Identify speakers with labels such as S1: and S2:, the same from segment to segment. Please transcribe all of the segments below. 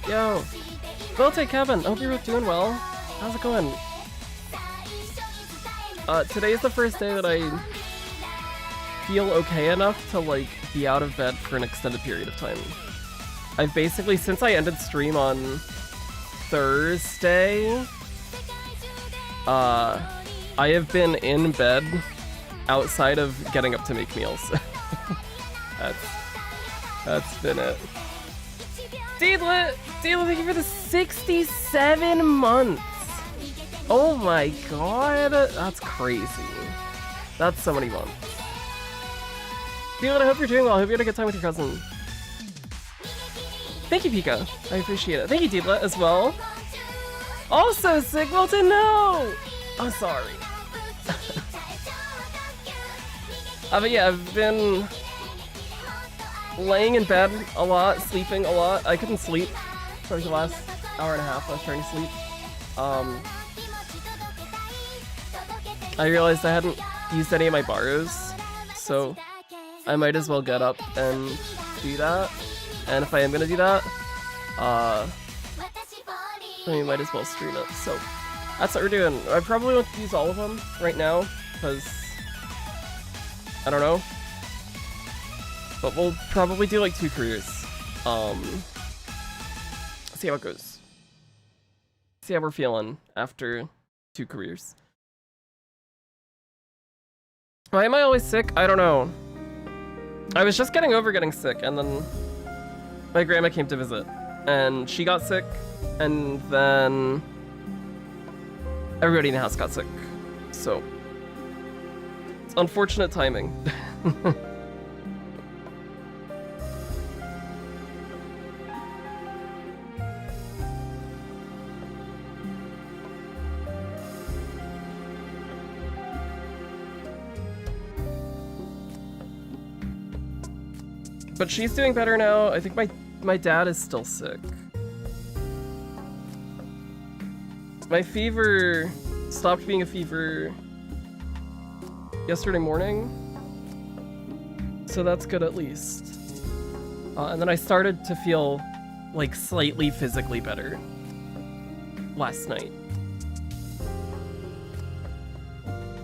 S1: Yo! Volte Kevin, I hope you're both doing well. How's it going? Today's the first day that I feel okay enough to, like, be out of bed for an extended period of time. I've basically, since I ended stream on Thursday, I have been in bed outside of getting up to make meals. That's been it. Deedlet, thank you for the 67 months! Oh my god, that's crazy. That's so many months. Deedlet, I hope you're doing well. I hope you had a good time with your cousin. Thank you, Pika. I appreciate it. Thank you, Deedlet, as well. Also, Sigwelton, no! I'm sorry. But yeah, I've been laying in bed a lot, sleeping a lot. I couldn't sleep for the last hour and a half. I was trying to sleep. I realized I hadn't used any of my borrows, so I might as well get up and do that. And if I am gonna do that, then we might as well stream it. So that's what we're doing. I probably won't use all of them right now, because I don't know. But we'll probably do like 2 careers. See how it goes. See how we're feeling after 2 careers. Why am I always sick? I don't know. I was just getting over getting sick, and then my grandma came to visit, and she got sick, and then everybody in the house got sick. So it's unfortunate timing. But she's doing better now. I think my dad is still sick. My fever stopped being a fever yesterday morning, so that's good at least. And then I started to feel like slightly physically better last night.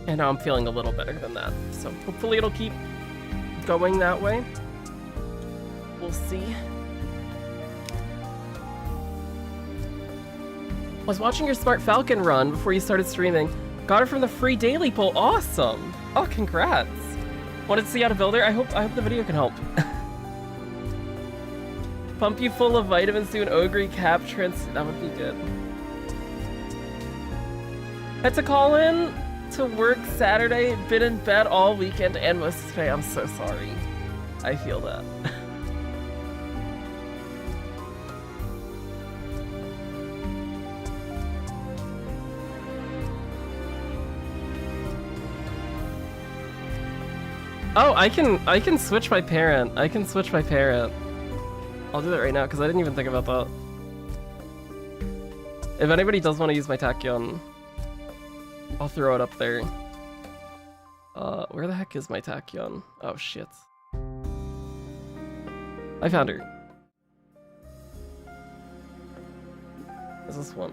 S1: And now I'm feeling a little better than that. So hopefully it'll keep going that way. We'll see. I was watching your Smart Falcon run before you started streaming. Got it from the free daily poll. Awesome! Oh, congrats! Wanted to see how to build her? I hope the video can help. Pump you full of vitamins, do an ogre cap trans. That would be good. Had to call in to work Saturday. Been in bed all weekend and most of today. I'm so sorry. I feel that. Oh, I can switch my parent. I can switch my parent. I'll do that right now because I didn't even think about that. If anybody does want to use my tachyon, I'll throw it up there. Where the heck is my tachyon? Oh shit. I found her. Is this one?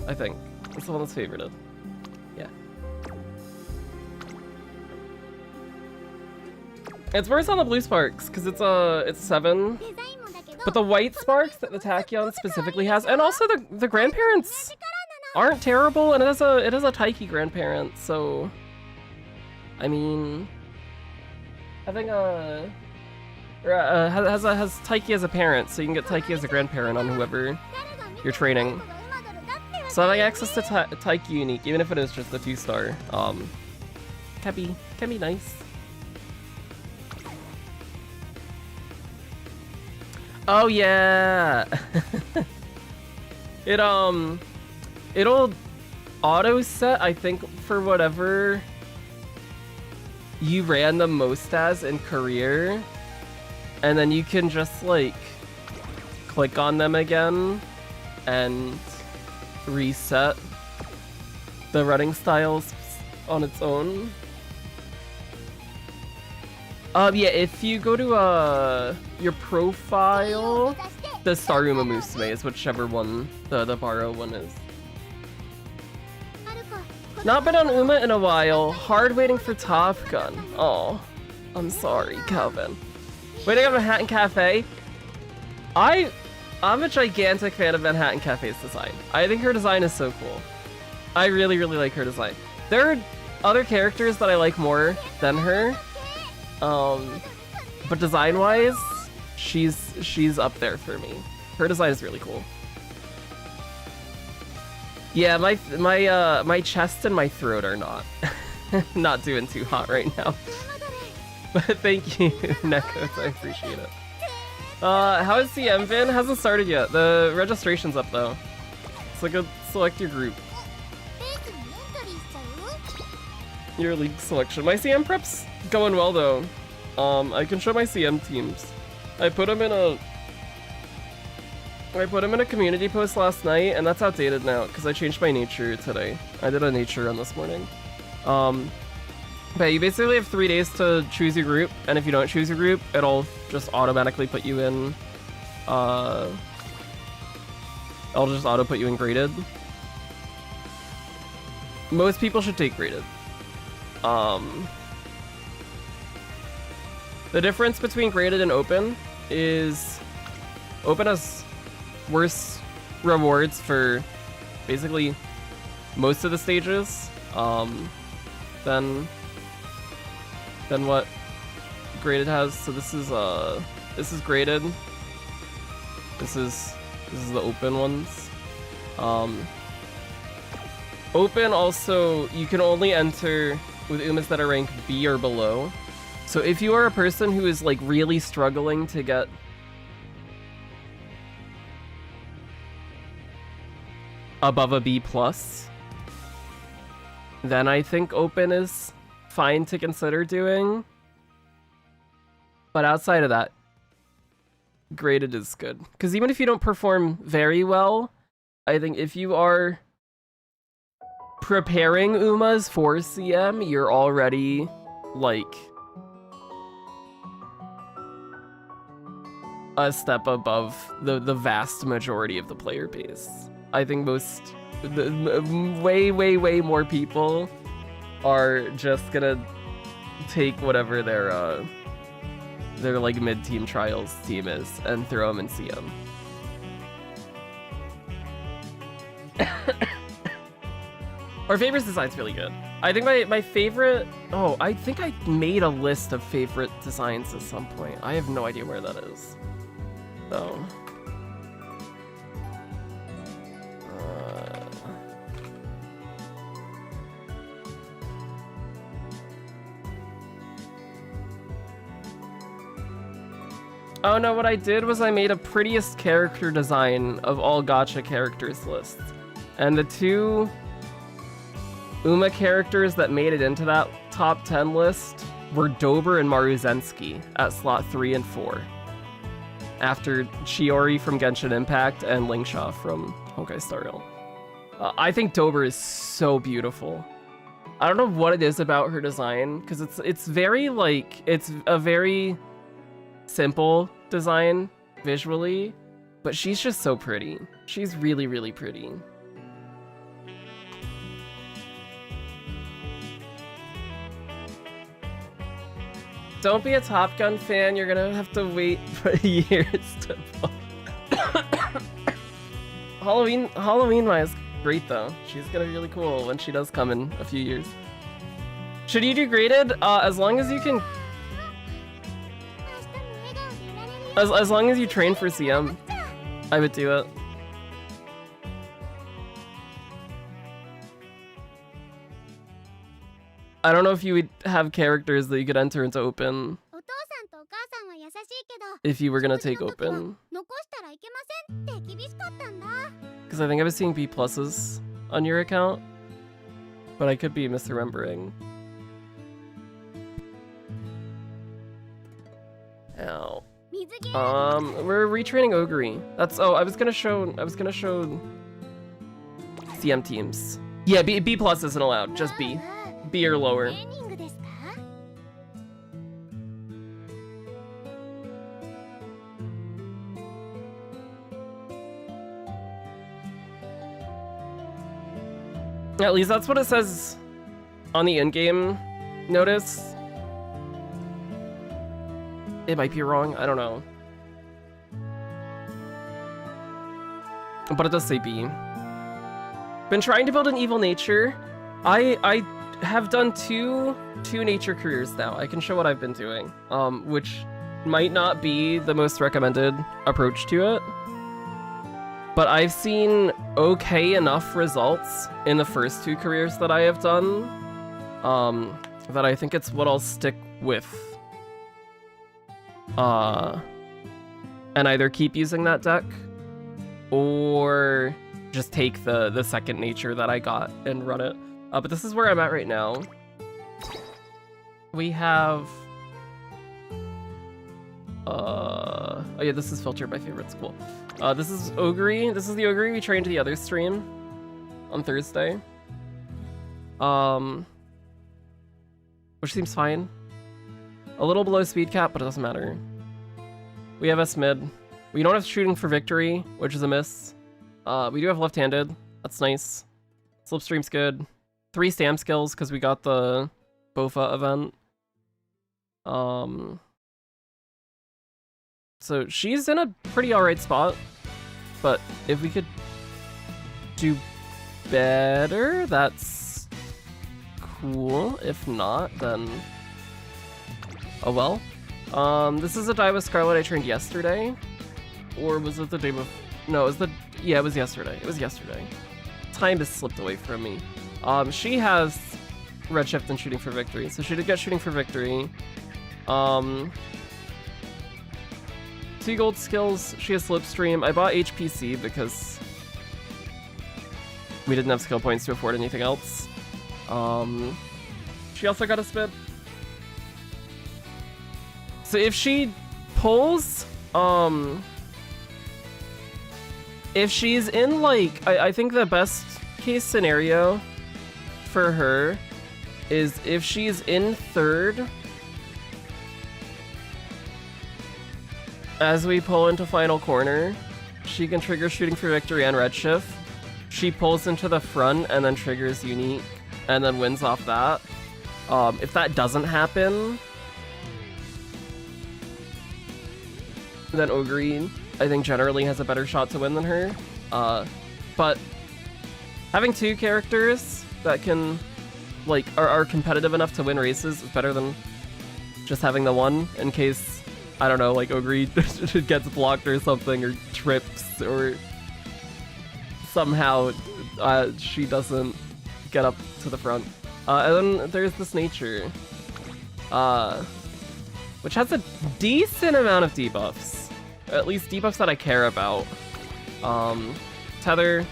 S1: I think. It's the one that's favorited. Yeah. It's worse on the blue sparks because it's 7, but the white sparks that the tachyon specifically has, and also the grandparents aren't terrible, and it has a Taiki grandparent, so I mean, having has Taiki as a parent, so you can get Taiki as a grandparent on whoever you're training. So having access to Taiki unique, even if it is just a 2-star, can be nice. Oh yeah. It'll auto set, I think, for whatever you ran the most as in career, and then you can just like click on them again and reset the running styles on its own. Yeah, if you go to your profile, the Staruma Musume is whichever one the borrow one is. Not been on Uma in a while. Hard waiting for Top Gun. Oh, I'm sorry, Calvin. Waiting on Manhattan Cafe. I'm a gigantic fan of Manhattan Cafe's design. I think her design is so cool. I really, really like her design. There are other characters that I like more than her. But design-wise, she's up there for me. Her design is really cool. Yeah, my chest and my throat are not doing too hot right now. But thank you, Nekos, I appreciate it. How is CM been? Hasn't started yet. The registration's up though. So go select your group. Your league selection. My CM prep's going well though. I can show my CM teams. I put them in a community post last night, and that's outdated now because I changed my nature today. I did a nature run this morning. But you basically have 3 days to choose your group, and if you don't choose your group, it'll just automatically put you in. It'll just auto put you in graded. Most people should take graded. The difference between graded and open is open has worse rewards for basically most of the stages than what graded has. So this is graded. This is the open ones. Open also, you can only enter with Umas that are ranked B or below. So if you are a person who is like really struggling to get above a B+, then I think open is fine to consider doing. But outside of that, graded is good. Because even if you don't perform very well, I think if you are preparing Umas for CM, you're already like a step above the vast majority of the player base. I think way more people are just gonna take whatever their like mid-team trials team is and throw them in CM. Our favorite design's really good. I think my favorite... Oh, I think I made a list of favorite designs at some point. I have no idea where that is. So... Oh no, what I did was I made a prettiest character design of all Gacha characters lists. And the two Uma characters that made it into that top 10 list were Dober and Maruzensky at slot 3 and 4. After Chiori from Genshin Impact and Lingsha from Honkai Star Rail. I think Dober is so beautiful. I don't know what it is about her design, because it's very like, it's a very simple design visually, but she's just so pretty. She's really, really pretty. Don't be a Top Gun fan, you're gonna have to wait for years to Halloween Maya is great though. She's gonna be really cool when she does come in a few years. Should you do graded? As long as you can... As long as you train for CM, I would do it. I don't know if you would have characters that you could enter into open if you were gonna take open. Because I think I was seeing B pluses on your account, but I could be misremembering. Ow. We're retraining Ogre. That's I was gonna show CM teams. Yeah, B plus isn't allowed, just B. B or lower. At least that's what it says on the in-game notice. It might be wrong, I don't know. But it does say B. Been trying to build an evil nature. I have done two nature careers now. I can show what I've been doing, which might not be the most recommended approach to it. But I've seen okay enough results in the first two careers that I have done, that I think it's what I'll stick with. And either keep using that deck, or just take the second nature that I got and run it. But this is where I'm at right now. We have... oh yeah, this is filtered by favorites, cool. This is Ogre. This is the Ogre we trained the other stream on Thursday. Which seems fine. A little below speed cap, but it doesn't matter. We have S mid. We don't have shooting for victory, which is a miss. We do have left-handed. That's nice. Slipstream's good. 3 stam skills because we got the Bofa event. So she's in a pretty alright spot, but if we could do better, that's cool. If not, then oh well. This is a die with Scarlet I trained yesterday, or was it the day before? No, it was it was yesterday. It was yesterday. Time has slipped away from me. She has Redshift and Shooting for Victory, so she did get Shooting for Victory. 2 gold skills, she has Slipstream. I bought HPC because we didn't have skill points to afford anything else. She also got a spit. So if she pulls, if she's in like, I think the best case scenario for her is if she's in 3rd as we pull into final corner, she can trigger Shooting for Victory and Redshift. She pulls into the front and then triggers Unique and then wins off that. If that doesn't happen, then Ogre, I think, generally has a better shot to win than her. But having 2 characters that can, like, are competitive enough to win races is better than just having the one in case, I don't know, like Ogre gets blocked or something, or trips, or somehow she doesn't get up to the front. And then there's this nature, which has a decent amount of debuffs. At least debuffs that I care about. Tether,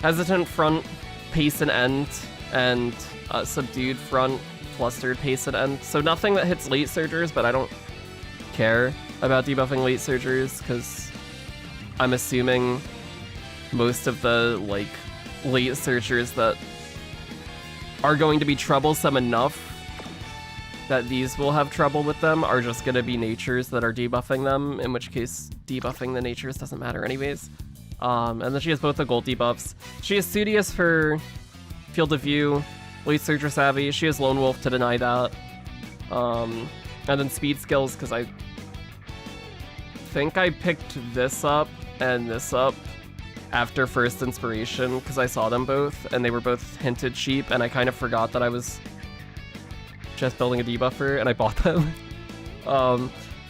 S1: hesitant front, pace and end, and subdued front, flustered pace and end. So nothing that hits late surgers, but I don't care about debuffing late surgers because I'm assuming most of the like late surgers that are going to be troublesome enough that these will have trouble with them are just going to be natures that are debuffing them, in which case debuffing the natures doesn't matter anyways. And then she has both the gold debuffs. She has Studious for Field of View, Late Surger Savvy. She has Lone Wolf to deny that. And then speed skills, because I think I picked this up and this up after First Inspiration, because I saw them both, and they were both hinted cheap, and I kind of forgot that I was just building a debuffer, and I bought them.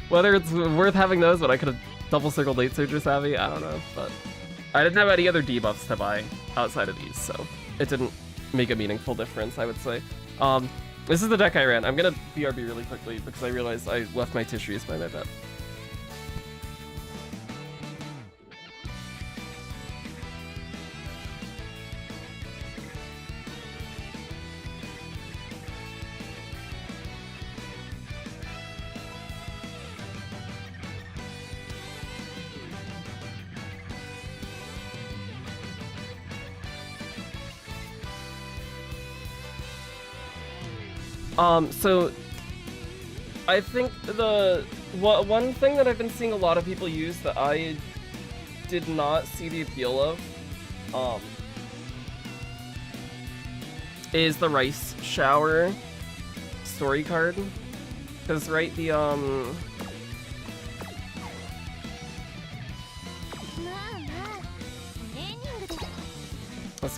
S1: Whether it's worth having those, but I could have double circled Late Surger Savvy, I don't know, but I didn't have any other debuffs to buy outside of these, so it didn't make a meaningful difference, I would say. This is the deck I ran. I'm gonna BRB really quickly because I realized I left my tissues by my bed. So I think one thing that I've been seeing a lot of people use that I did not see the appeal of, is the Rice Shower story card. Because, right, this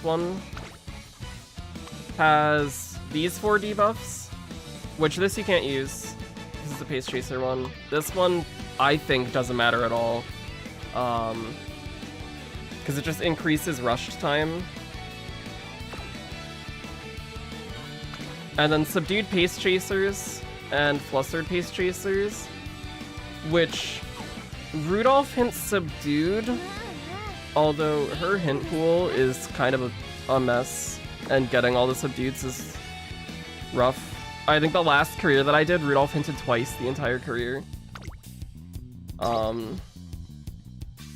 S1: one has these 4 debuffs, which this you can't use. This is the Pace Chaser one. This one, I think, doesn't matter at all. Because it just increases rush time. And then Subdued Pace Chasers and Flustered Pace Chasers, which Rudolph hints Subdued, although her hint pool is kind of a mess, and getting all the Subdueds is rough. I think the last career that I did, Rudolph hinted twice the entire career. It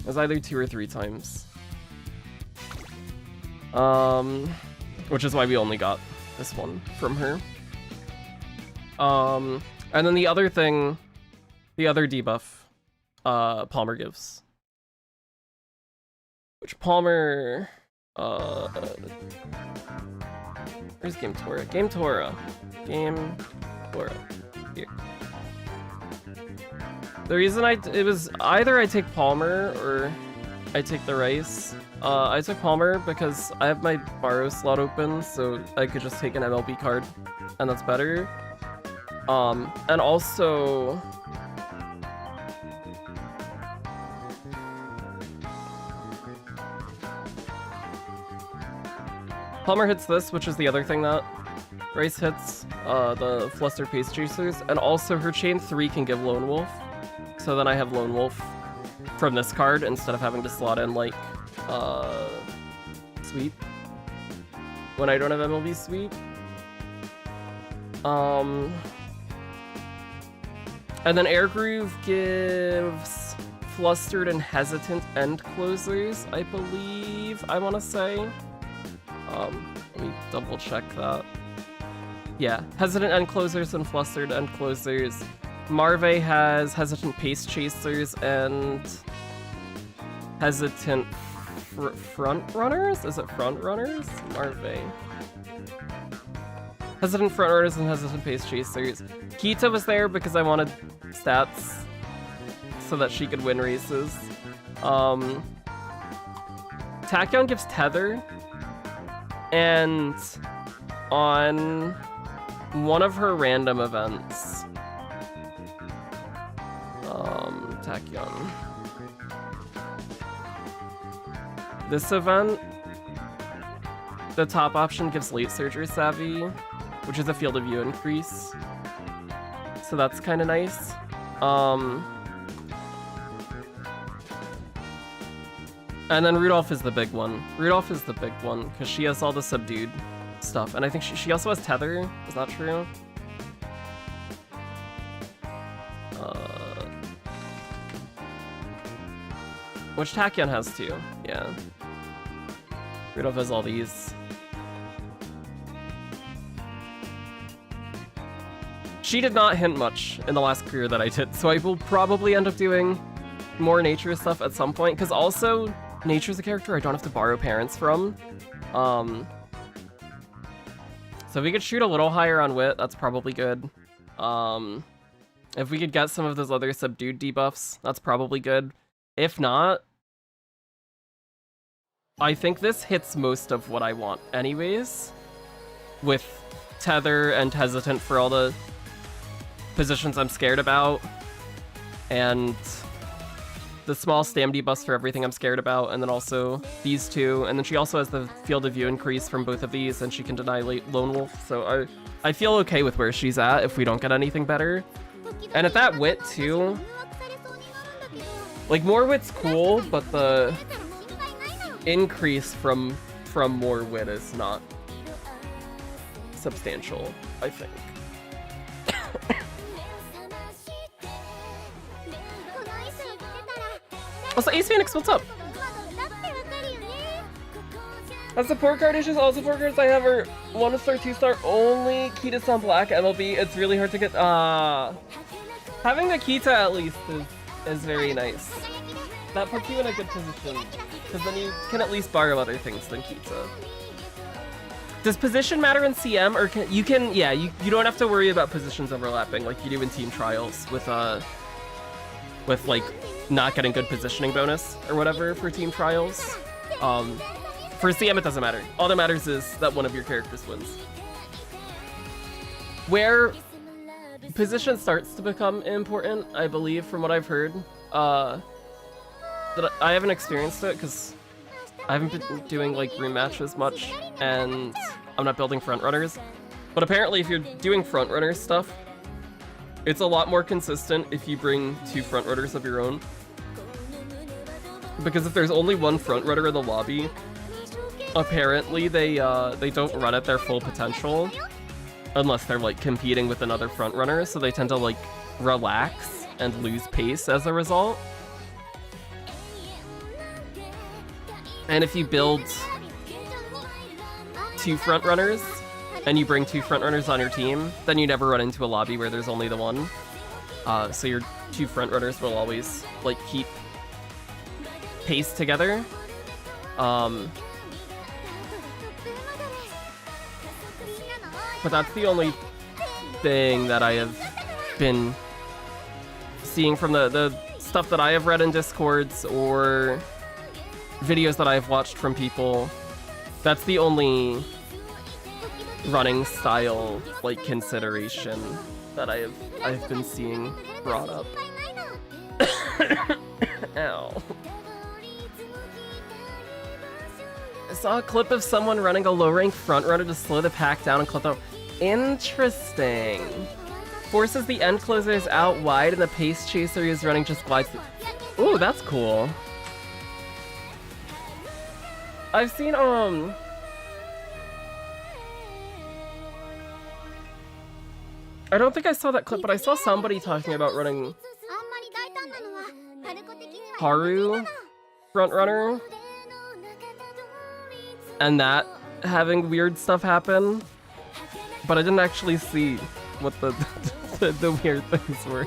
S1: was either 2 or 3 times. Which is why we only got this one from her. And then the other thing, the other debuff, Palmer gives. Which Palmer, where's Game Tora? Game Tora. Game Tora. Here. The reason it was either I take Palmer or I take the Rice. I took Palmer because I have my borrow slot open, so I could just take an MLB card, and that's better. And also, Palmer hits this, which is the other thing that Rice hits, the Fluster Pace Chasers, and also her Chain 3 can give Lone Wolf, so then I have Lone Wolf from this card instead of having to slot in, like, Sweep when I don't have MLB Sweep. And then Air Groove gives Flustered and Hesitant End Closers, I believe, I want to say. Let me double check that. Yeah, Hesitant End Closers and Flustered End Closers. Marve has Hesitant Pace Chasers and Hesitant Front Runners? Is it Front Runners? Marve. Hesitant Front Runners and Hesitant Pace Chasers. Kita was there because I wanted stats so that she could win races. Tachyon gives Tether, and on one of her random events, Tachyon. This event, the top option gives Late Surgery Savvy, which is a field of view increase. So that's kind of nice. And then Rudolph is the big one. Rudolph is the big one, because she has all the subdued stuff. And I think she also has Tether. Is that true? Which Tachyon has too. Yeah. Rudolph has all these. She did not hint much in the last career that I did, so I will probably end up doing more nature stuff at some point, because also nature's a character I don't have to borrow parents from. So if we could shoot a little higher on wit, that's probably good. If we could get some of those other subdued debuffs, that's probably good. If not, I think this hits most of what I want anyways, with Tether and Hesitant for all the positions I'm scared about, and the small stam debuffs for everything I'm scared about, and then also these two, and then she also has the field of view increase from both of these, and she can deny Lone Wolf, so I feel okay with where she's at if we don't get anything better. And at that wit too, like more wit's cool, but the increase from more wit is not substantial, I think. Also, Ace Phoenix, what's up? As support card issues, all support cards I have are 1-star, 2-star only. Kita-san Black MLB, it's really hard to get. Having the Kita at least is very nice. That puts you in a good position, because then you can at least borrow other things than Kita. Does position matter in CM, or you don't have to worry about positions overlapping like you do in team trials with like not getting good positioning bonus or whatever for team trials. For CM it doesn't matter. All that matters is that one of your characters wins. Where position starts to become important, I believe, from what I've heard, that I haven't experienced it because I haven't been doing like room matches much, and I'm not building front runners. But apparently, if you're doing front runner stuff, it's a lot more consistent if you bring 2 front runners of your own. Because if there's only 1 front runner in the lobby, apparently they don't run at their full potential unless they're like competing with another front runner, so they tend to like relax and lose pace as a result. And if you build 2 front runners and you bring 2 front runners on your team, then you never run into a lobby where there's only the 1. So your 2 front runners will always like keep pace together. But that's the only thing that I have been seeing from the stuff that I have read in Discords or videos that I've watched from people. That's the only running style like consideration that I've been seeing brought up. Ow. I saw a clip of someone running a low-rank front runner to slow the pack down and clip them. Interesting. Forces the end closers out wide and the pace chaser is running just glides. Ooh, that's cool. I've seen, I don't think I saw that clip, but I saw somebody talking about running Haru front runner and that having weird stuff happen, but I didn't actually see what the the weird things were.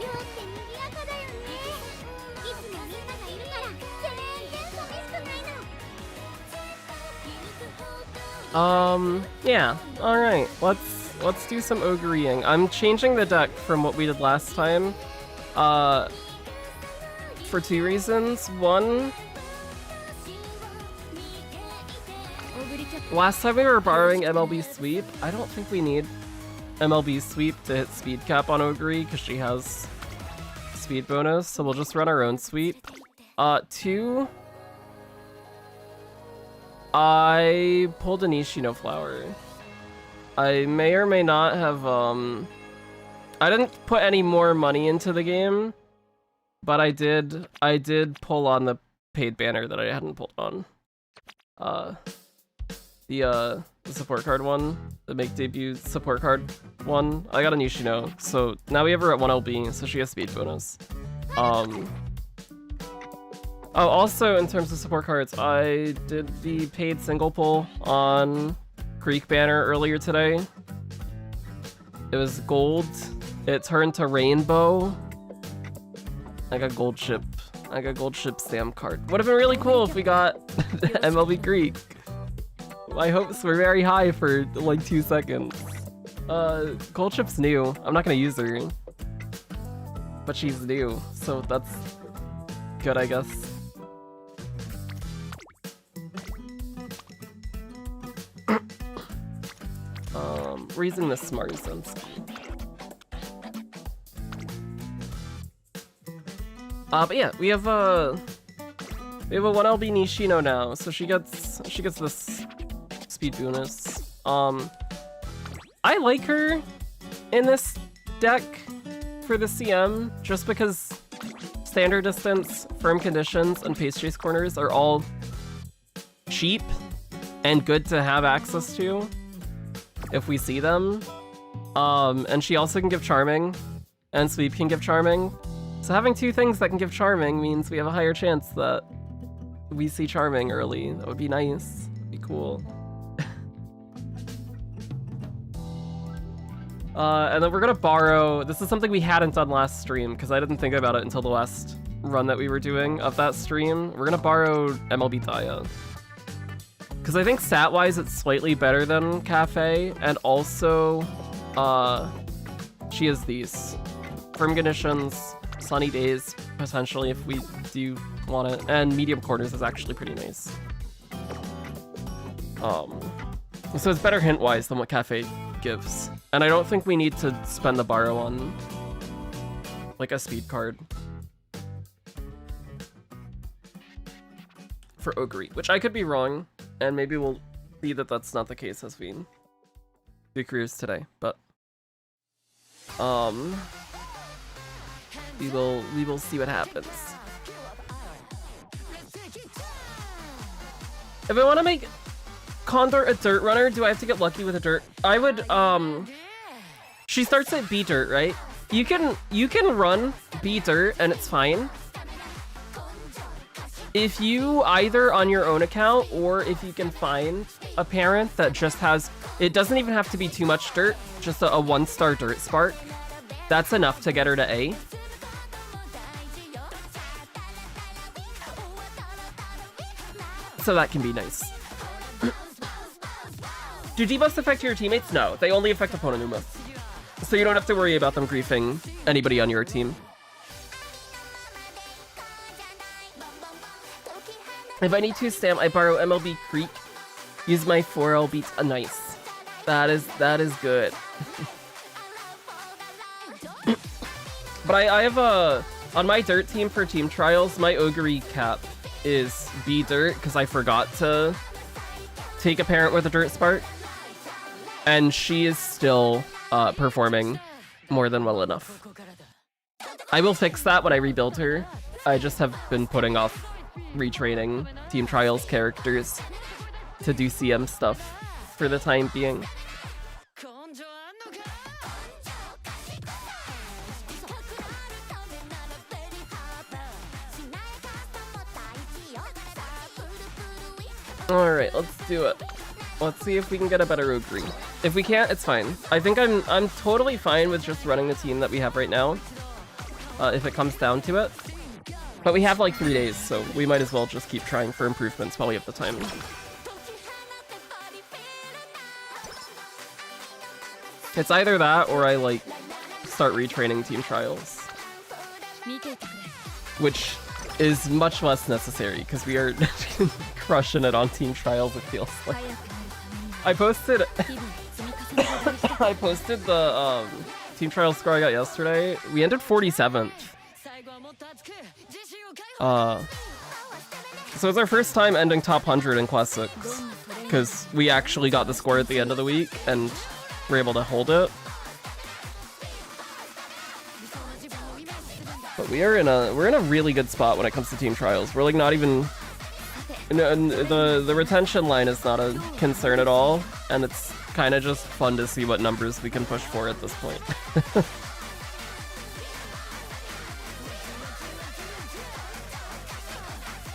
S1: Yeah, alright, let's do some ogreing. I'm changing the deck from what we did last time, for 2 reasons. One, last time we were borrowing MLB Sweep. I don't think we need MLB Sweep to hit speed cap on Ogre because she has speed bonus, so we'll just run our own sweep. 2, I pulled a Nishino flower. I may or may not have, I didn't put any more money into the game, but I did pull on the paid banner that I hadn't pulled on. The support card one, the make debut support card one. I got a Nishino, so now we have her at 1 LB, so she has speed bonus. Oh, also in terms of support cards, I did the paid single pull on Creek banner earlier today. It was gold. It turned to rainbow. I got gold ship. I got gold ship stamp card. Would have been really cool if we got MLB Greek. My hopes were very high for like 2 seconds. Gold ship's new. I'm not gonna use her, but she's new, so that's good, I guess. We're using the Smart Sense. But yeah, we have We have a 1LB Nishino now, so she gets this speed bonus. I like her in this deck for the CM, just because standard distance, firm conditions, and pace chase corners are all cheap and good to have access to if we see them. And she also can give charming, and sweep can give charming. So having two things that can give charming means we have a higher chance that we see charming early. That would be nice. That'd be cool. And then we're gonna borrow, this is something we hadn't done last stream, because I didn't think about it until the last run that we were doing of that stream. We're gonna borrow MLB Daya. Because I think stat-wise it's slightly better than Cafe, and also, she has these. Firm conditions, sunny days, potentially if we do want it, and medium corners is actually pretty nice. So it's better hint-wise than what Cafe gives. And I don't think we need to spend the borrow on, like, a speed card. For Ogre, which I could be wrong, and maybe we'll see that that's not the case as we do careers today, but... We will see what happens. If I want to make Condor a dirt runner, do I have to get lucky with a dirt? I would, she starts at B dirt, right? You can run B dirt and it's fine. If you either on your own account or if you can find a parent that just has, it doesn't even have to be too much dirt, just a 1-star dirt spark. That's enough to get her to A. So that can be nice. Do debuffs affect your teammates? No, they only affect opponent Uma. So you don't have to worry about them griefing anybody on your team. If I need to stamp, I borrow MLB Creek. Use my 4L beats. Nice. That is good. But I have a... On my dirt team for team trials, my Ogre cap is B dirt, because I forgot to take a parent with a dirt spark. And she is still performing more than well enough. I will fix that when I rebuild her. I just have been putting off retraining team trials characters to do CM stuff for the time being. Alright, let's do it. Let's see if we can get a better Ogre. If we can't, it's fine. I think I'm totally fine with just running the team that we have right now. If it comes down to it. But we have like 3 days, so we might as well just keep trying for improvements while we have the time. It's either that or I like start retraining team trials. Which is much less necessary because we are crushing it on team trials, it feels like. I posted the team trials score I got yesterday. We ended 47th. So it's our first time ending top 100 in Class 6 because we actually got the score at the end of the week and were able to hold it. But we're in a really good spot when it comes to team trials. We're like not even the retention line is not a concern at all, and it's kind of just fun to see what numbers we can push for at this point.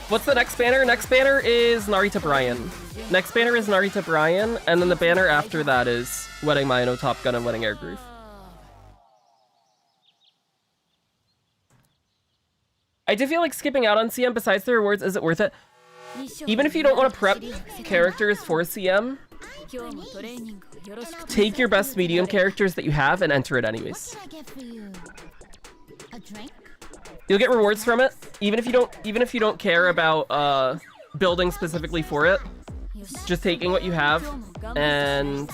S1: What's the next banner? Next banner is Narita Brian. Next banner is Narita Brian, and then the banner after that is Wedding Mino, Top Gun, and Wedding Air Groove. I do feel like skipping out on CM besides the rewards, is it worth it? Even if you don't want to prep characters for CM, take your best medium characters that you have and enter it anyways. You'll get rewards from it, even if you don't care about building specifically for it. Just taking what you have and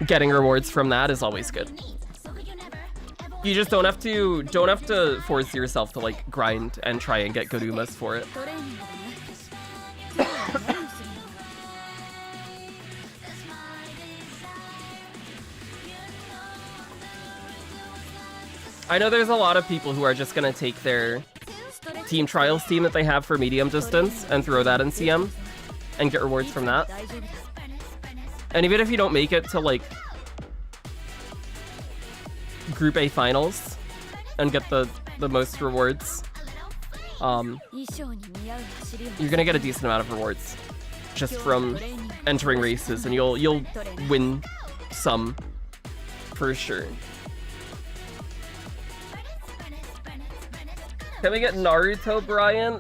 S1: getting rewards from that is always good. You just don't have to force yourself to like grind and try and get good Umas for it. I know there's a lot of people who are just gonna take their team trials team that they have for medium distance and throw that in CM and get rewards from that. And even if you don't make it to like Group A finals and get the most rewards, you're gonna get a decent amount of rewards just from entering races, and you'll win some for sure. Can we get Naruto, Brian?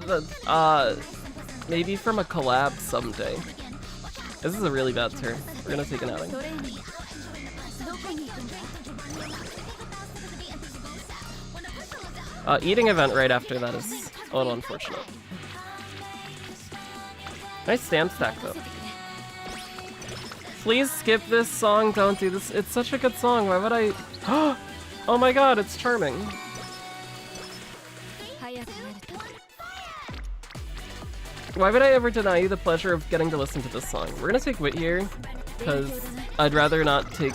S1: Maybe from a collab someday. This is a really bad turn. We're gonna take an outing. Eating event right after that is a little unfortunate. Nice stamp stack though. Please skip this song, don't do this. It's such a good song, why would I? Oh my god, it's charming. Why would I ever deny you the pleasure of getting to listen to this song? We're gonna take Wit here, because I'd rather not take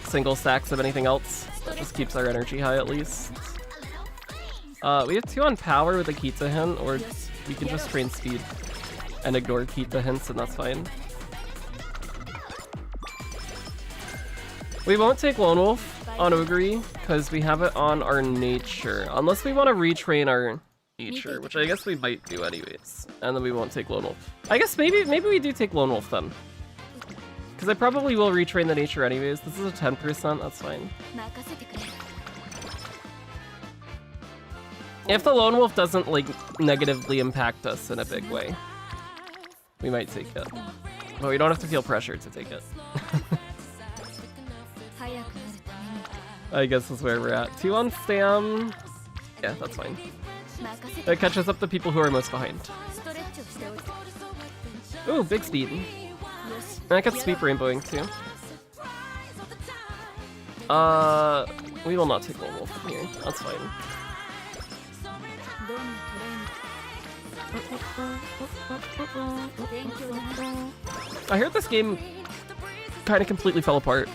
S1: single stacks of anything else. That just keeps our energy high at least. We have 2 on power with a Kita hint, or we can just train speed and ignore Kita hints, and that's fine. We won't take Lone Wolf on Ogre, because we have it on our nature. Unless we want to retrain our nature, which I guess we might do anyways. And then we won't take Lone Wolf. I guess maybe we do take Lone Wolf then. Because I probably will retrain the nature anyways. This is a 10%, that's fine. If the Lone Wolf doesn't, like, negatively impact us in a big way, we might take it. But we don't have to feel pressured to take it. I guess that's where we're at. 2 on Stam. Yeah, that's fine. That catches up the people who are most behind. Ooh, big speed. And I got Sweep Rainbowing too. We will not take Lone Wolf from here. That's fine. I heard this game kind of completely fell apart.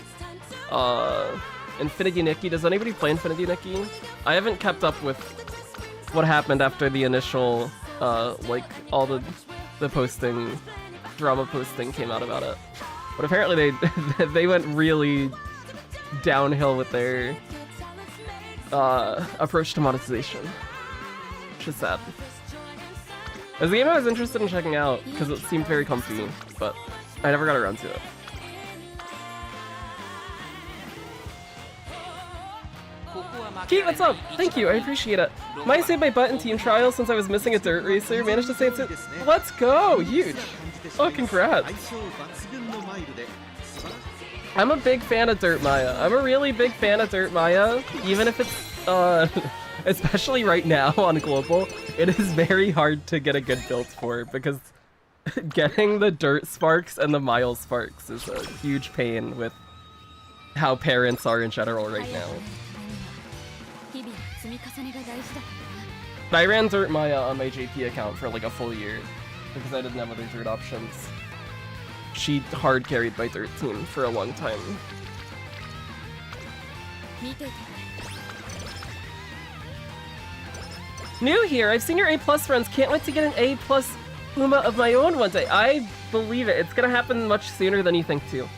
S1: Infinity Nikki. Does anybody play Infinity Nikki? I haven't kept up with what happened after the initial, like, all the posting, drama posting came out about it. But apparently they went really downhill with their approach to monetization, which is sad. It was a game I was interested in checking out because it seemed very comfy, but I never got around to it. Keith, what's up? Thank you, I appreciate it. Might saved my butt in team trials since I was missing a dirt racer. Managed to save it. Let's go! Huge! Oh, congrats! I'm a big fan of Dirt Maya. I'm a really big fan of Dirt Maya, even if it's, especially right now on Global, it is very hard to get a good build for, because getting the Dirt Sparks and the Mile Sparks is a huge pain with how parents are in general right now. I ran Dirt Maya on my JP account for like a full year, because I didn't have other Dirt options. She hard carried my Dirt team for a long time. New here, I've seen your A+ runs, can't wait to get an A+ Uma of my own one day. I believe it, it's gonna happen much sooner than you think too.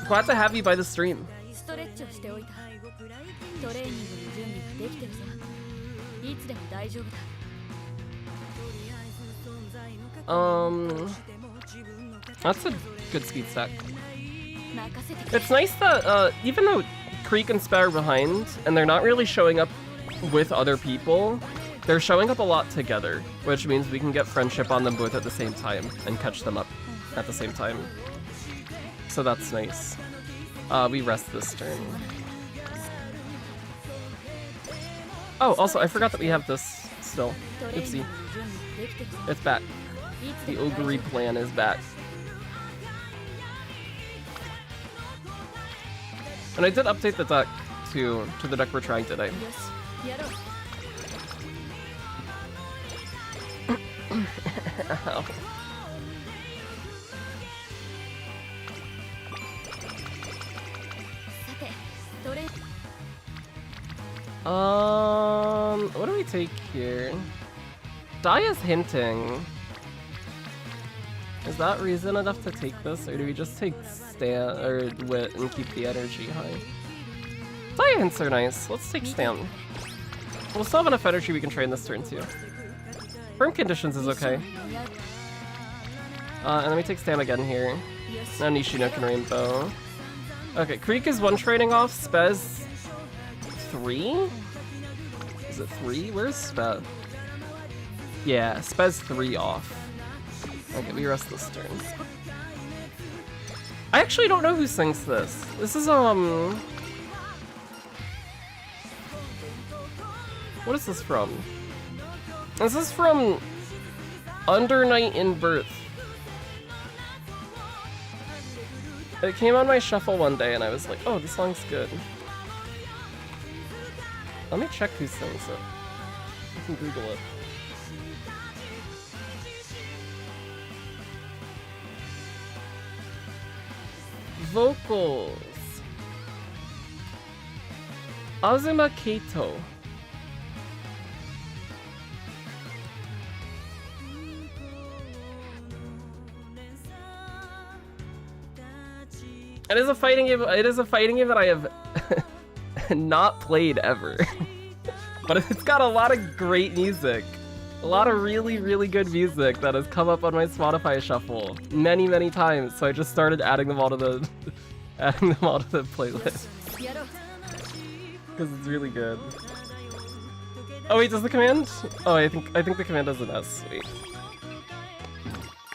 S1: Glad to have you by the stream. That's a good speed stack. It's nice that, even though Creek and Spa are behind, and they're not really showing up with other people, they're showing up a lot together, which means we can get friendship on them both at the same time, and catch them up at the same time. So that's nice. We rest this turn. Oh, also, I forgot that we have this still. Oopsie. It's back. The Ogre plan is back. And I did update the deck to the deck we're trying today. What do we take here? Daya's hinting. Is that reason enough to take this, or do we just take Stan or Wit and keep the energy high? Daya hints are nice. Let's take Stan. We'll still have enough energy we can train this turn too. Firm conditions is okay. And then we take Stan again here. Now Nishino can rainbow. Okay, Creek is 1 training off. Spez 3? Is it 3? Where's Spez? Yeah, Spez 3 off. Okay, we rest this turn. I actually don't know who sings this. This is, what is this from? This is from Under Night in Birth. It came on my shuffle one day and I was like, oh, this song's good. Let me check who sings it. I can Google it. Vocals. Azuma Kato. It is a fighting game. It is a fighting game that I have not played ever, but it's got a lot of great music, a lot of really, really good music that has come up on my Spotify shuffle many, many times. So I just started adding them all to the, playlist because it's really good. Oh wait, does the command? Oh, I think the command does an S. Wait,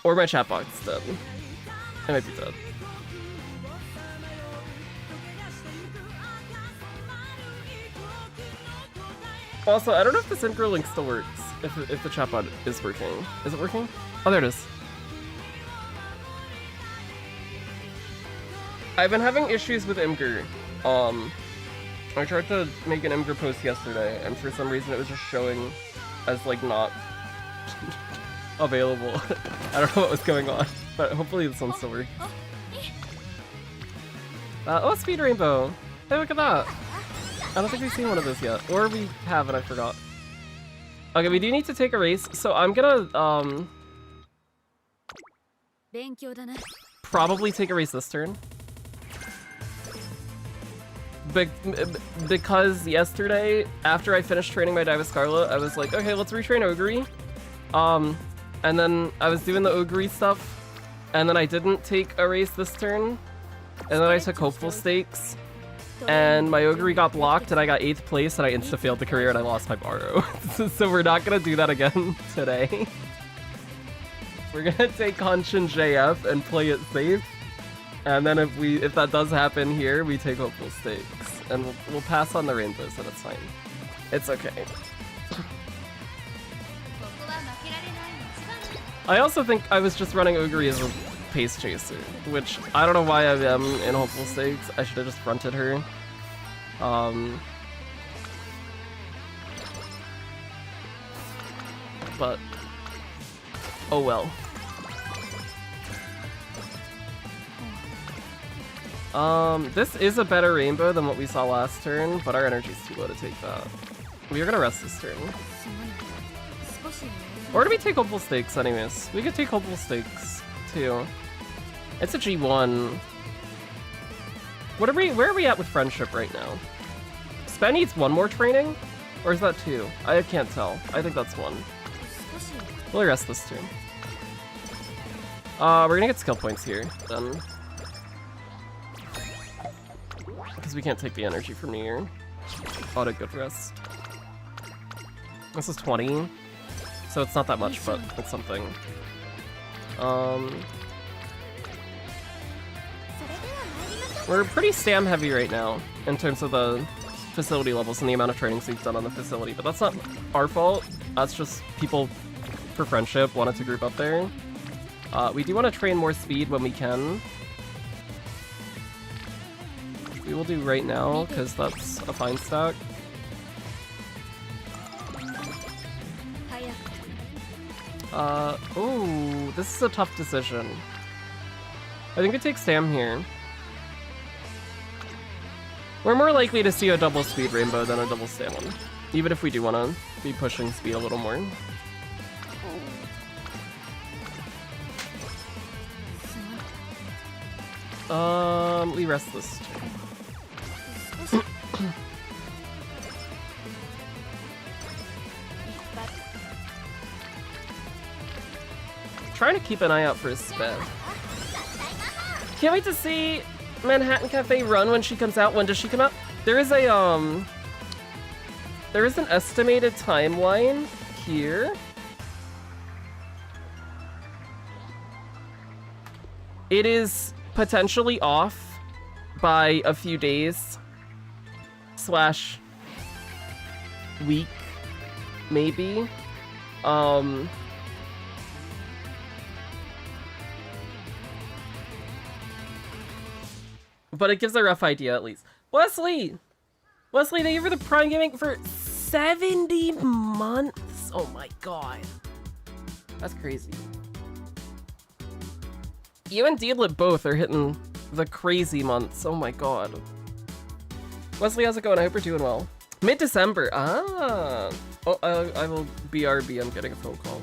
S1: or my chat box dead. I might be dead. Also, I don't know if the synchro link still works, if the chatbot is working. Is it working? Oh, there it is. I've been having issues with Imgur. I tried to make an Imgur post yesterday, and for some reason it was just showing as, like, not available. I don't know what was going on, but hopefully this one still works. Oh, Speed Rainbow! Hey, look at that! I don't think we've seen one of those yet. Or we have and I forgot. Okay, we do need to take a race, so I'm gonna, probably take a race this turn. Because yesterday, after I finished training my Diva Scarlet, I was like, okay, let's retrain Ogre. And then I was doing the Ogre stuff, and then I didn't take a race this turn. And then I took Hopeful Stakes. And my Ogre got blocked and I got 8th place and I insta-failed the career and I lost my Borrow. So we're not gonna do that again today. We're gonna take Hanshin JF and play it safe. And then if that does happen here, we take Hopeful Stakes. And we'll pass on the rainbows and it's fine. It's okay. I also think I was just running Ogre as a pace chaser, which I don't know why I am in Hopeful Stakes. I should have just fronted her. But oh well. This is a better rainbow than what we saw last turn, but our energy's too low to take that. We are gonna rest this turn. Or do we take Hopeful Stakes anyways? We could take Hopeful Stakes too. It's a G1. Where are we at with friendship right now? Spen needs 1 more training? Or is that 2? I can't tell. I think that's 1. We'll rest this turn. We're gonna get skill points here, then. Because we can't take the energy from here. Auto good rest. This is 20. So it's not that much, but it's something. We're pretty stam heavy right now in terms of the facility levels and the amount of trainings we've done on the facility, but that's not our fault. That's just people for friendship wanted to group up there. We do want to train more speed when we can. we will do right now, because that's a fine stack. Oh, this is a tough decision. I think it takes Sam here. We're more likely to see a double speed rainbow than a double Sam one, even if we do want to be pushing speed a little more. We rest this turn. Trying to keep an eye out for his spell. Can't wait to see Manhattan Cafe run when she comes out. When does she come out? There is a there is an estimated timeline here. It is potentially off by a few days / week, maybe. But it gives a rough idea at least. Wesley, thank you for the Prime Gaming for 70 months. Oh my god, that's crazy. You and Deedlit both are hitting the crazy months. Oh my god. Wesley, how's it going? I hope you're doing well. Mid-December. Ah. Oh, I will BRB. I'm getting a phone call.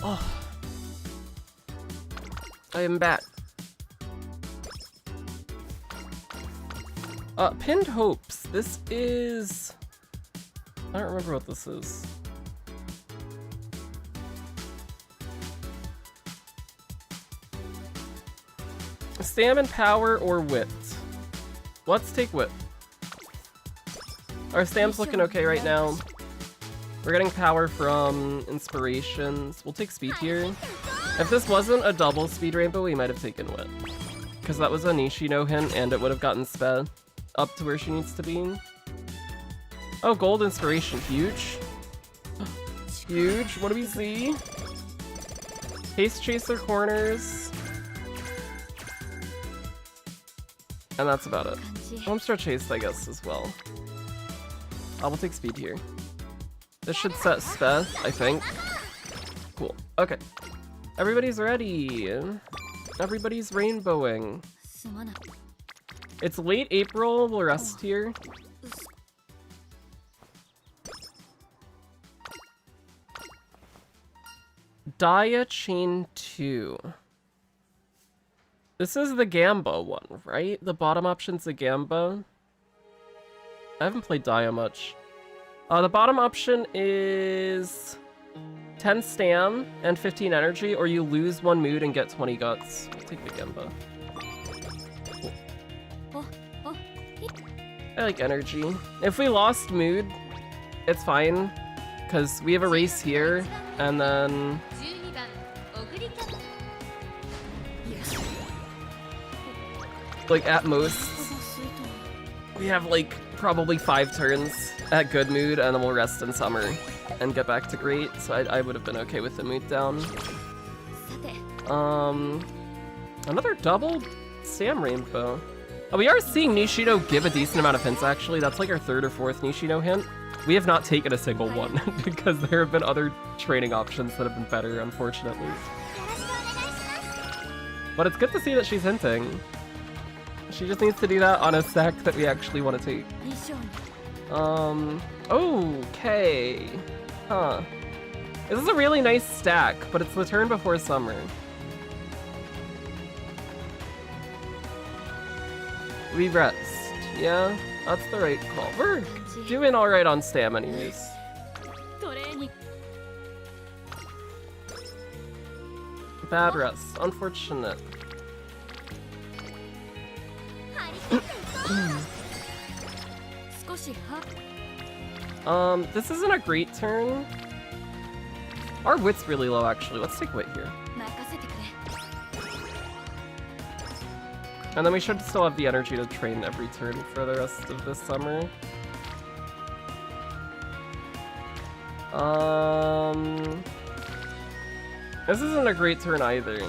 S1: Oh, I am back. Pinned Hopes. This is... I don't remember what this is. Stamina, power, or wit? Let's take wit. Our stam's looking okay right now. We're getting power from inspirations. We'll take speed here. If this wasn't a double speed rainbow, we might have taken wit. Because that was a Nishino hint and it would have gotten sped up to where she needs to be. Oh, gold inspiration. Huge. Huge. What do we see? Haste Chaser corners. And that's about it. Homestar Chase, I guess, as well. I will take speed here. This should set sped, I think. Cool. Okay. Everybody's ready. Everybody's rainbowing. It's late April. We'll rest here. Dia Chain 2. This is the Gamba one, right? The bottom option's the Gamba. I haven't played Dia much. The bottom option is 10 stam and 15 energy, or you lose 1 mood and get 20 guts. I'll take the Gamba. Cool. I like energy. If we lost mood, it's fine, because we have a race here, and then... like, at most, we have, like, probably 5 turns at good mood, and then we'll rest in summer and get back to great, so I would have been okay with the mood down. Another double Sam rainbow. Oh, we are seeing Nishino give a decent amount of hints, actually. That's like our 3rd or 4th Nishino hint. We have not taken a single one, because there have been other training options that have been better, unfortunately. But it's good to see that she's hinting. She just needs to do that on a stack that we actually want to take. Okay. Huh. This is a really nice stack, but it's the turn before summer. We rest. Yeah, that's the right call. We're doing alright on stam anyways. Bad rest. Unfortunate. This isn't a great turn. Our wit's really low, actually. Let's take wit here. And then we should still have the energy to train every turn for the rest of this summer. This isn't a great turn either.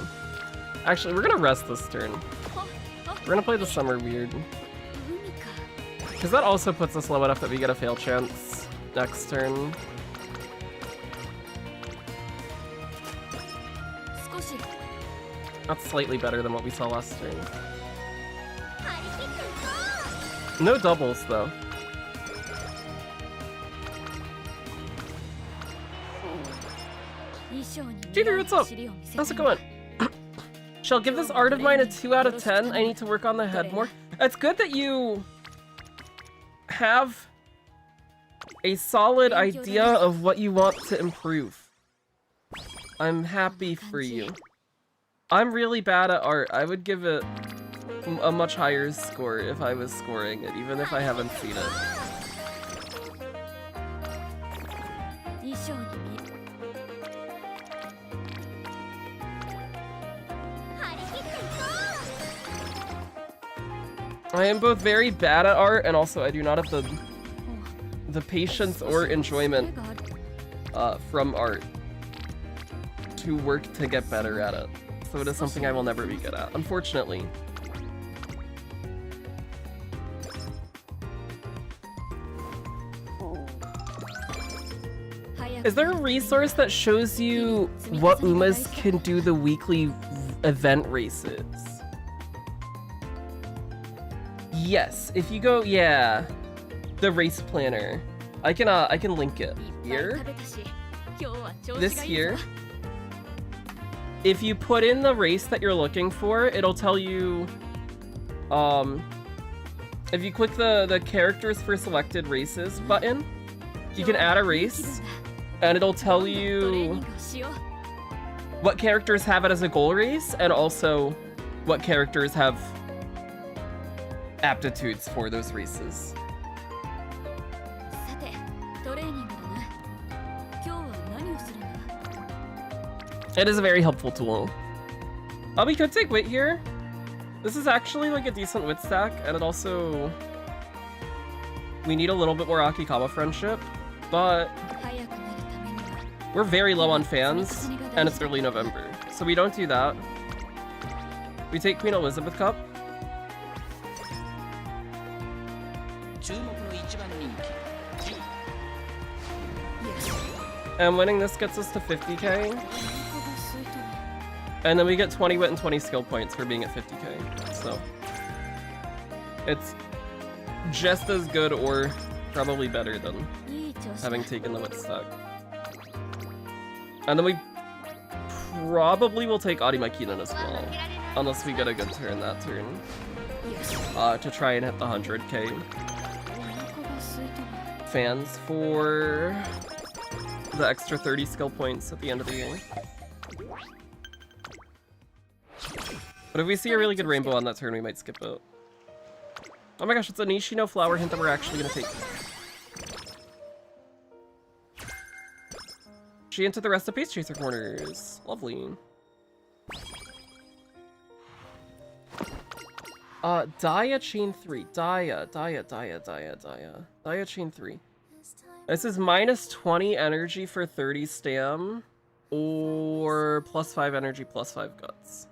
S1: Actually, we're gonna rest this turn. We're gonna play the summer weird. Because that also puts us low enough that we get a fail chance next turn. That's slightly better than what we saw last turn. No doubles, though. G3, what's up? How's it going? Shall give this art of mine a 2 out of 10. I need to work on the head more. It's good that you have a solid idea of what you want to improve. I'm happy for you. I'm really bad at art. I would give it a much higher score if I was scoring it, even if I haven't seen it. I am both very bad at art and also I do not have the patience or enjoyment from art to work to get better at it. So it is something I will never be good at, unfortunately. Is there a resource that shows you what Umas can do the weekly event races? Yes, if you go, yeah, the race planner. I can link it here. This here. If you put in the race that you're looking for, it'll tell you, if you click the characters for selected races button, you can add a race, and it'll tell you what characters have it as a goal race, and also what characters have aptitudes for those races. It is a very helpful tool. We could take wit here. This is actually like a decent wit stack, and it also... We need a little bit more Akikawa friendship, but... We're very low on fans, and it's early November, so we don't do that. We take Queen Elizabeth Cup. And winning this gets us to 50k. And then we get 20 wit and 20 skill points for being at 50k. So it's just as good or probably better than having taken the wit stack. And then we probably will take Arimakinen as well. Unless we get a good turn that turn. To try and hit the 100k fans for the extra 30 skill points at the end of the year. But if we see a really good rainbow on that turn, we might skip it. Oh my gosh, it's a Nishino flower hint that we're actually gonna take. She entered the rest of Pace Chaser corners. Lovely. Dia chain 3. Dia chain 3. This is minus 20 energy for 30 stam, or plus 5 energy, plus 5 guts.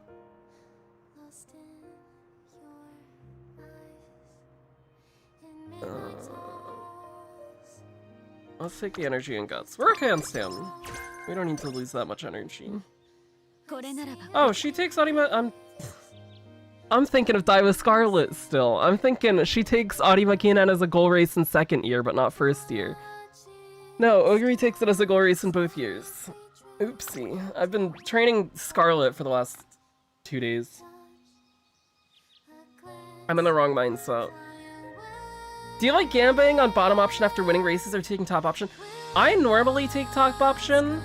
S1: Let's take the energy and guts. We're okay on stam. We don't need to lose that much energy. Oh, she takes Arima. I'm thinking of Daiwa Scarlet still. I'm thinking she takes Arimakinen as a goal race in second year, but not first year. No, Oguri takes it as a goal race in both years. Oopsie. I've been training Scarlet for the last 2 days. I'm in the wrong mindset. Do you like gambling on bottom option after winning races or taking top option? I normally take top option.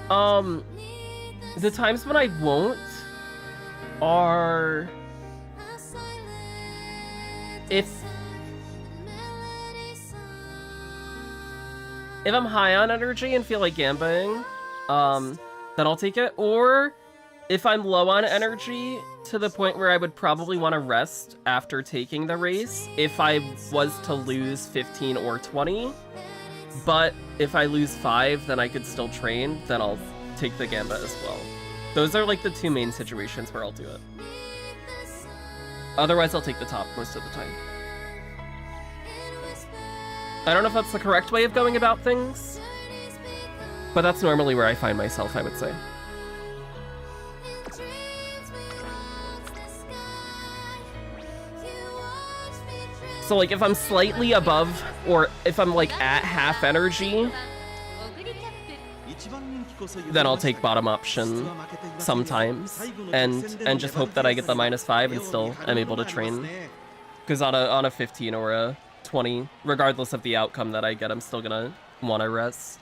S1: The times when I won't are If I'm high on energy and feel like gambaing, then I'll take it. Or if I'm low on energy to the point where I would probably want to rest after taking the race, if I was to lose 15 or 20, but if I lose 5, then I could still train, then I'll take the gamba as well. Those are like the two main situations where I'll do it. Otherwise, I'll take the top most of the time. I don't know if that's the correct way of going about things, but that's normally where I find myself, I would say. So like if I'm slightly above, or if I'm like at half energy, then I'll take bottom option sometimes, and just hope that I get the -5 and still am able to train. Because on a 15 or a 20, regardless of the outcome that I get, I'm still gonna want to rest.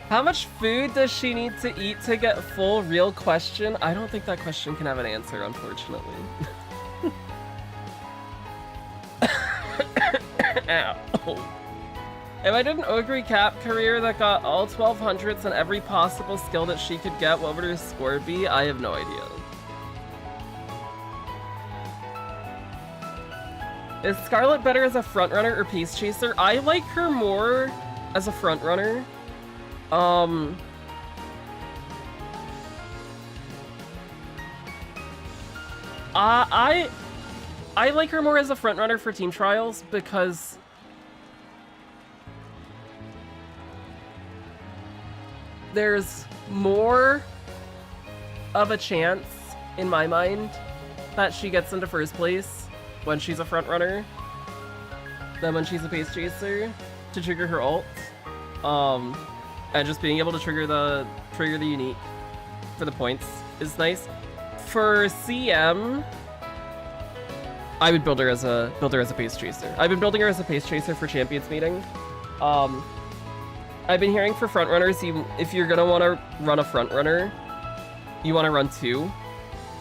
S1: How much food does she need to eat to get full? Real question. I don't think that question can have an answer, unfortunately. Ow. If I did an Ogre Cap career that got all 1200s and every possible skill that she could get, what would her score be? I have no idea. Is Scarlet better as a frontrunner or pace chaser? I like her more as a frontrunner. I like her more as a frontrunner for team trials because there's more of a chance, in my mind, that she gets into first place when she's a frontrunner than when she's a pace chaser to trigger her ult. And just being able to trigger the unique for the points is nice. For CM, I would build her as a pace chaser. I've been building her as a pace chaser for Champions Meeting. I've been hearing for frontrunners, if you're gonna want to run a frontrunner, you want to run 2,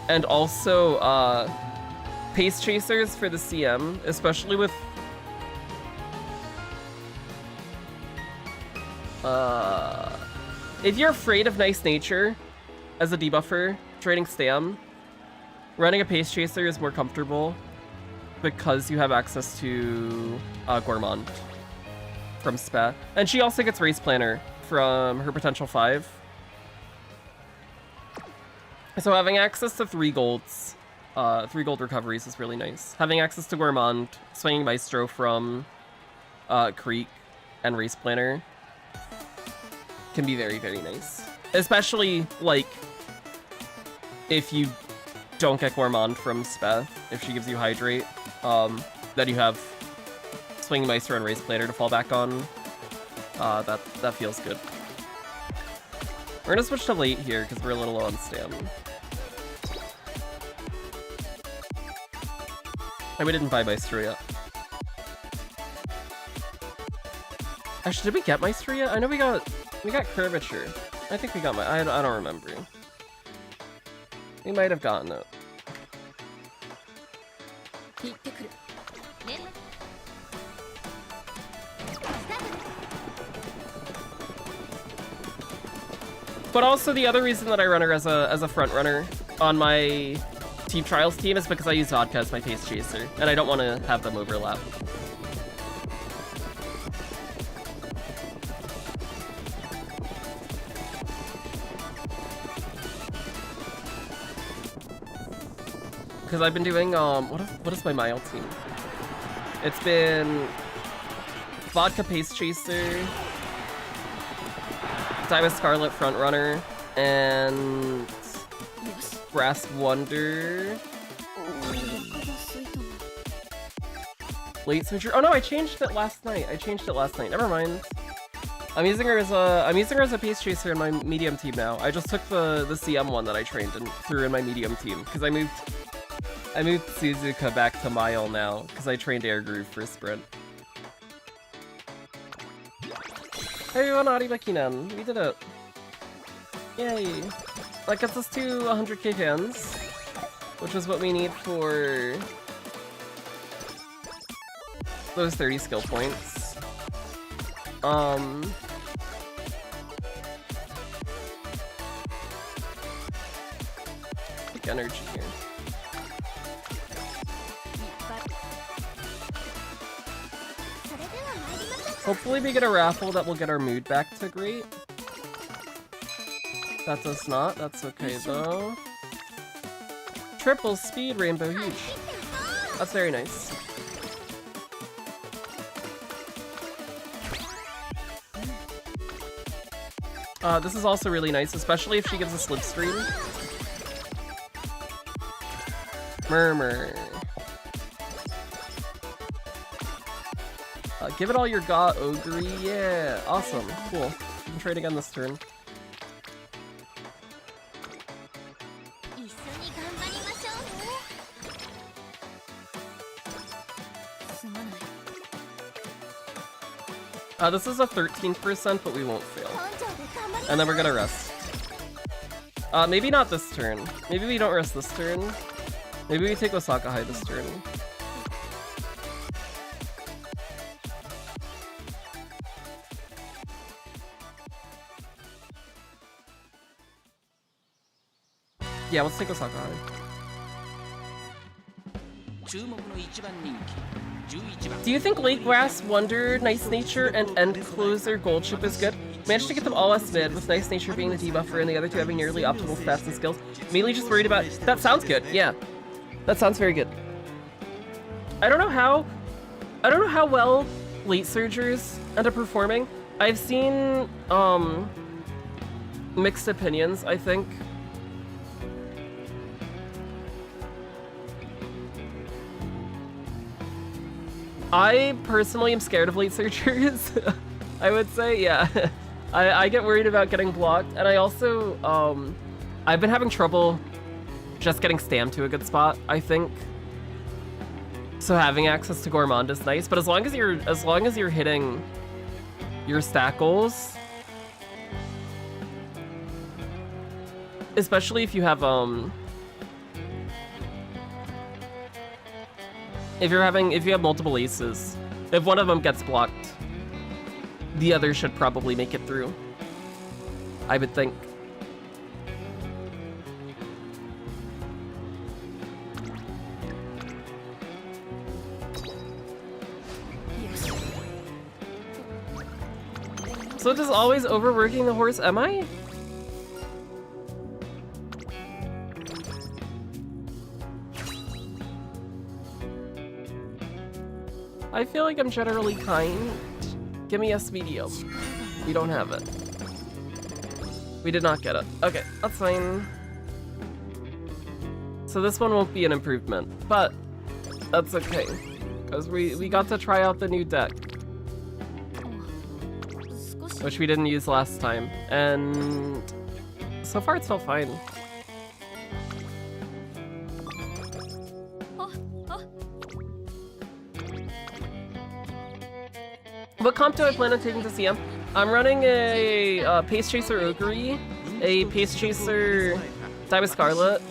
S1: and also pace chasers for the CM, especially with if you're afraid of nice nature as a debuffer, trading Stam, running a pace chaser is more comfortable because you have access to Gourmand from Spa. And she also gets Race Planner from her potential 5. So having access to 3 golds, 3 gold recoveries is really nice. Having access to Gourmand, swinging Maestro from Creek, and Race Planner can be very, very nice. Especially, like, if you don't get Gourmand from Spe, if she gives you Hydrate, then you have Swinging Maestro and Race Planner to fall back on. That feels good. We're gonna switch to late here, because we're a little low on Stam. And we didn't buy Maestro yet. Actually, did we get Maestro yet? I know we got Curvature. I think we got I don't remember. We might have gotten it. But also the other reason that I run her as a front runner on my team trials team is because I use Vodka as my pace chaser, and I don't want to have them overlap. Because I've been doing, what is my Mile team? It's been Vodka Pace Chaser, Diva Scarlet Frontrunner, and Brass Wonder. Late Switcher. Oh no, I changed it last night. Never mind. I'm using her as a Pace Chaser in my medium team now. I just took the CM one that I trained and threw in my medium team because I moved Suzuka back to Mile now, because I trained Air Groove for Sprint. Hey everyone, Aribakinan, we did it! Yay! That gets us to 100k fans, which is what we need for those 30 skill points. Like energy here. Hopefully we get a raffle that will get our mood back to great. That does not, that's okay though. Triple speed rainbow, huge. That's very nice. This is also really nice, especially if she gives a slipstream. Murmur. Give it all your Ga Ogre. Yeah, awesome. Cool. We can trade again this turn. This is a 13%, but we won't fail. And then we're gonna rest. Maybe not this turn. Maybe we don't rest this turn. Maybe we take Osaka High this turn. Yeah, let's take Osaka High. Do you think Late Grass, Wonder, Nice Nature, and End Closer Gold Chip is good? Managed to get them all S mid, with Nice Nature being the debuffer and the other two having nearly optimal stats and skills. Mainly just worried about... That sounds good, yeah. That sounds very good. I don't know how well Late Surgers end up performing. I've seen, mixed opinions, I think. I personally am scared of Late Surgers, I would say, yeah. I get worried about getting blocked, and I also, I've been having trouble just getting Stam to a good spot, I think. So having access to Gourmand is nice, but as long as you're hitting your stat goals, especially if you have if you have multiple aces, if one of them gets blocked, the other should probably make it through, I would think. So just always overworking the horse, am I? I feel like I'm generally kind. Give me S medium. We don't have it. We did not get it. Okay, that's fine. So this one won't be an improvement, but that's okay. Because we got to try out the new deck, which we didn't use last time. And so far it's felt fine. What comp do I plan on taking to CM? I'm running a Pace Chaser Ogre, a Pace Chaser Diamond Scarlet,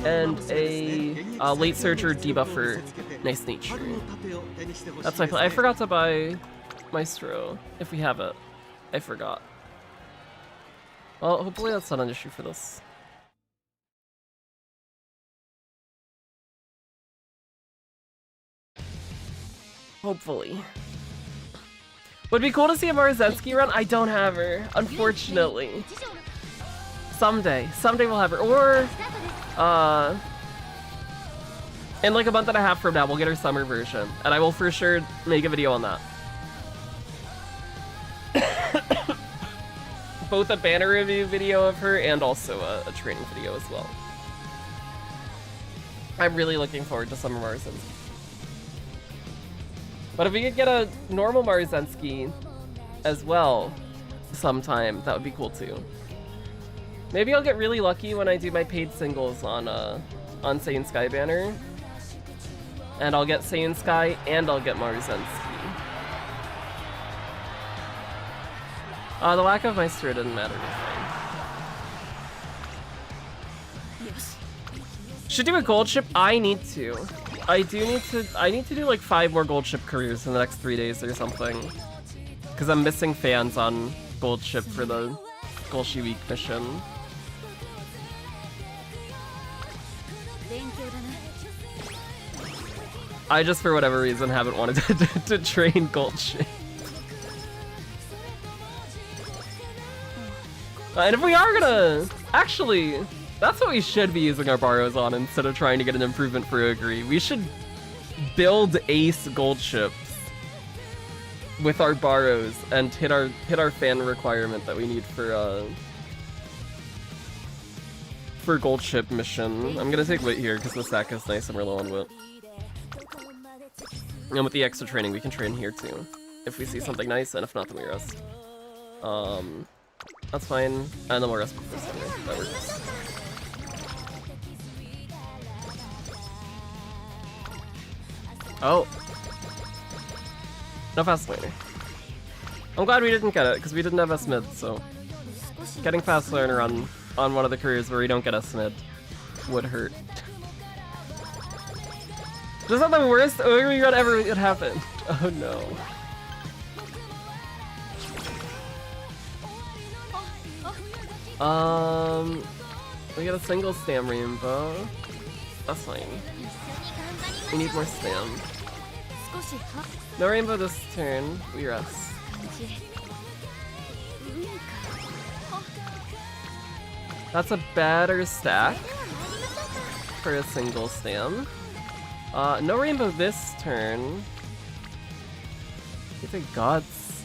S1: and a Late Surger Debuffer Nice Nature. That's my plan. I forgot to buy Maestro, if we have it. I forgot. Well, hopefully that's not an issue for this. Hopefully. Would be cool to see a Marzensky run. I don't have her, unfortunately. Someday we'll have her. Or, in like a month and a half from now, we'll get her summer version. And I will for sure make a video on that. Both a banner review video of her and also a training video as well. I'm really looking forward to summer Marzensky. But if we could get a normal Marzensky as well sometime, that would be cool too. Maybe I'll get really lucky when I do my paid singles on Saiyan Sky banner. And I'll get Saiyan Sky and I'll get Marzensky. The lack of Maestro didn't matter. should do a gold ship. I need to. I need to do like 5 more gold ship careers in the next 3 days or something. Because I'm missing fans on gold ship for the Golshi Week mission. I just, for whatever reason, haven't wanted to train gold ship. And if we are gonna... Actually, that's what we should be using our borrows on instead of trying to get an improvement for Ogre. We should build ace gold ships with our borrows and hit our fan requirement that we need for gold ship mission. I'm gonna take wit here because the sack is nice and we're low on wit. And with the extra training, we can train here too. If we see something nice, and if not, then we rest. That's fine. And then we'll rest before Sunday. That works. Oh. No fast learner. I'm glad we didn't get it, because we didn't have S mid, so getting fast learner on one of the careers where we don't get S mid would hurt. Just not the worst ogre run ever it happened. Oh no. We got a single stam rainbow. That's fine. We need more stam. No rainbow this turn. We rest. That's a better stack for a single stam. No rainbow this turn. Get the guts.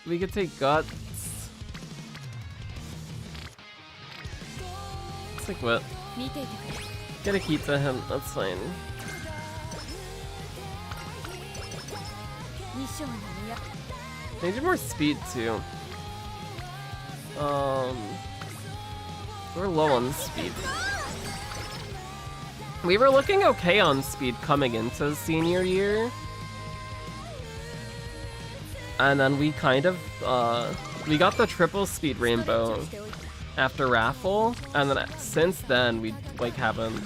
S1: We could take guts. Looks like what? Get a keep to him. That's fine. They need more speed too. We're low on speed. We were looking okay on speed coming into senior year. And then we kind of, we got the triple speed rainbow after raffle. And then since then, we like haven't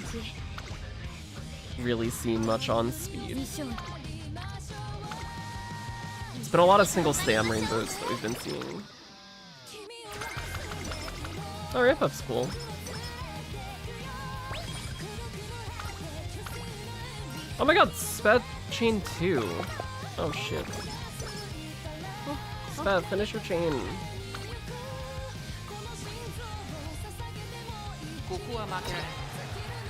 S1: really seen much on speed. It's been a lot of single stam rainbows that we've been seeing. Oh, ramp up's cool. Oh my god, Sped chain 2. Oh shit. Sped, finish your chain.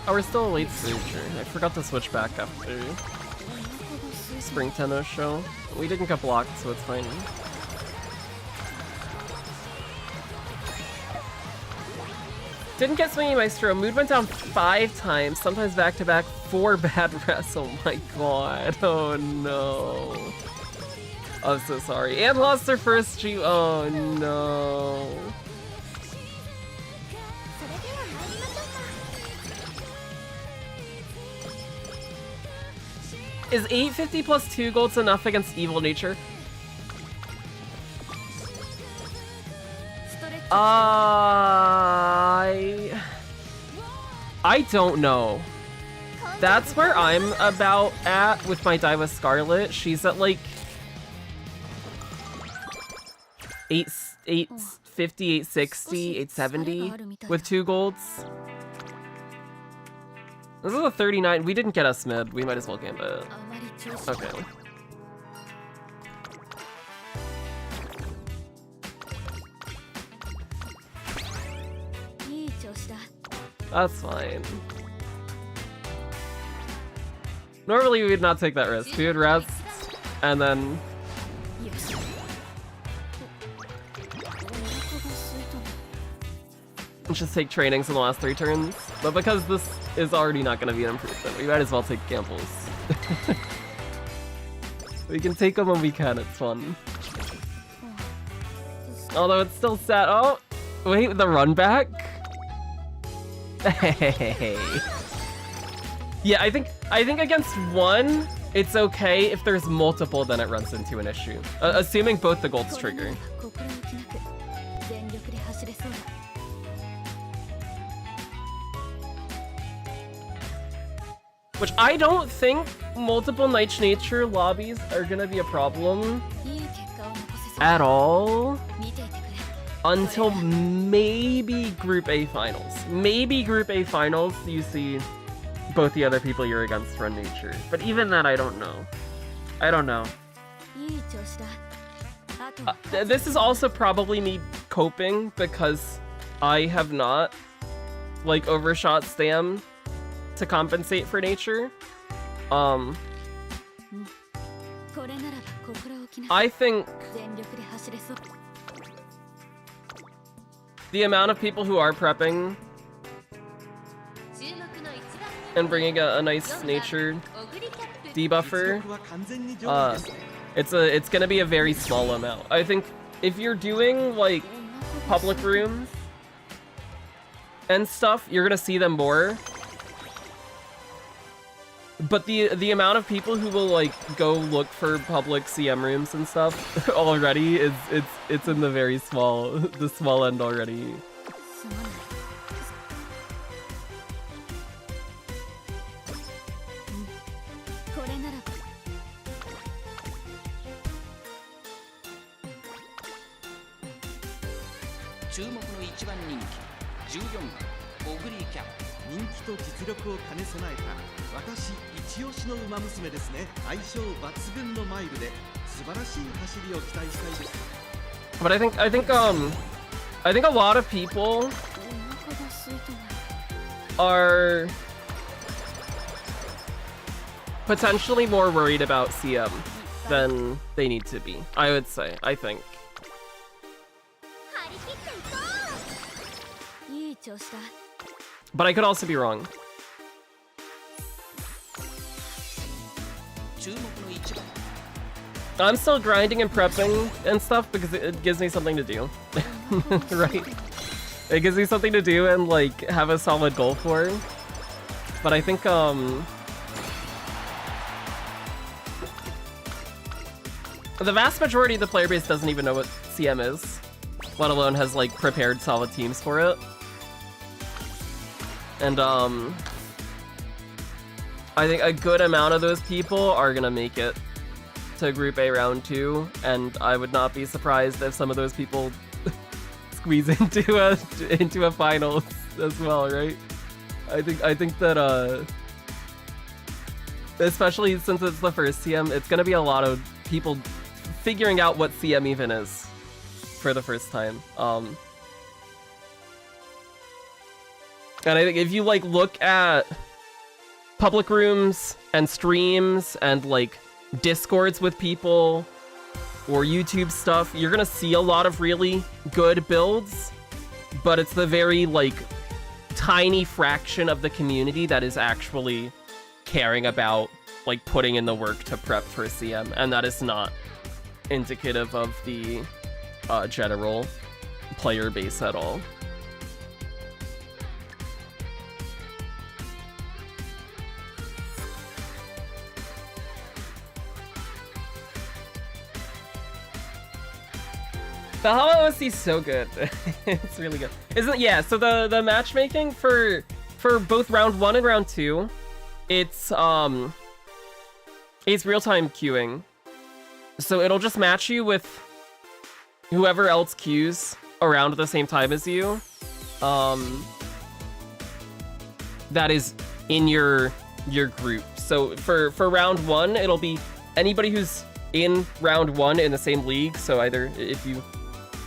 S1: Oh, we're still a late stager. I forgot to switch back after Spring Tenno show. We didn't get blocked, so it's fine. Didn't get Swingy Maestro. Mood went down 5 times, sometimes back to back, 4 bad rests. Oh my god. Oh no. I'm so sorry. And lost her first G. Oh no. Is 850 plus 2 golds enough against Evil Nature? I don't know. That's where I'm about at with my Daiwa Scarlet. She's at like 850, 860, 870 with 2 golds. This is a 39. We didn't get us mid. We might as well gambit it. Okay. That's fine. Normally we would not take that risk. We would rest and then just take trainings in the last 3 turns. But because this is already not going to be an improvement, we might as well take gambles. We can take them when we can, it's fun. Although it's still sad. Oh, wait, the run back? Hey. Yeah, I think against one, it's okay. If there's multiple, then it runs into an issue. Assuming both the golds trigger. Which I don't think multiple Night Nature lobbies are gonna be a problem at all until maybe Group A Finals. Maybe Group A Finals you see both the other people you're against run Nature. But even then, I don't know. I don't know. This is also probably me coping because I have not, like, overshot Stam to compensate for Nature. I think the amount of people who are prepping and bringing a nice Nature debuffer, it's gonna be a very small amount. I think if you're doing like public rooms and stuff, you're gonna see them more. But the amount of people who will like go look for public CM rooms and stuff already is it's in the very small the small end already. But I think a lot of people are potentially more worried about CM than they need to be. I would say, I think. But I could also be wrong. I'm still grinding and prepping and stuff because it gives me something to do. Right? It gives me something to do and like have a solid goal for. But I think the vast majority of the player base doesn't even know what CM is, let alone has like prepared solid teams for it. And I think a good amount of those people are gonna make it to Group A Round 2, and I would not be surprised if some of those people squeeze into a finals as well, right? I think that especially since it's the first CM, it's gonna be a lot of people figuring out what CM even is for the first time. And I think if you like look at public rooms and streams and like Discords with people or YouTube stuff, you're gonna see a lot of really good builds, but it's the very like tiny fraction of the community that is actually caring about like putting in the work to prep for CM, and that is not indicative of the general player base at all. The Hollow OC is so good. It's really good. Isn't it? Yeah, so the matchmaking for both round 1 and round 2, it's real-time queuing. So it'll just match you with whoever else queues around at the same time as you. That is in your group. So for round 1, it'll be anybody who's in round 1 in the same league. So either if you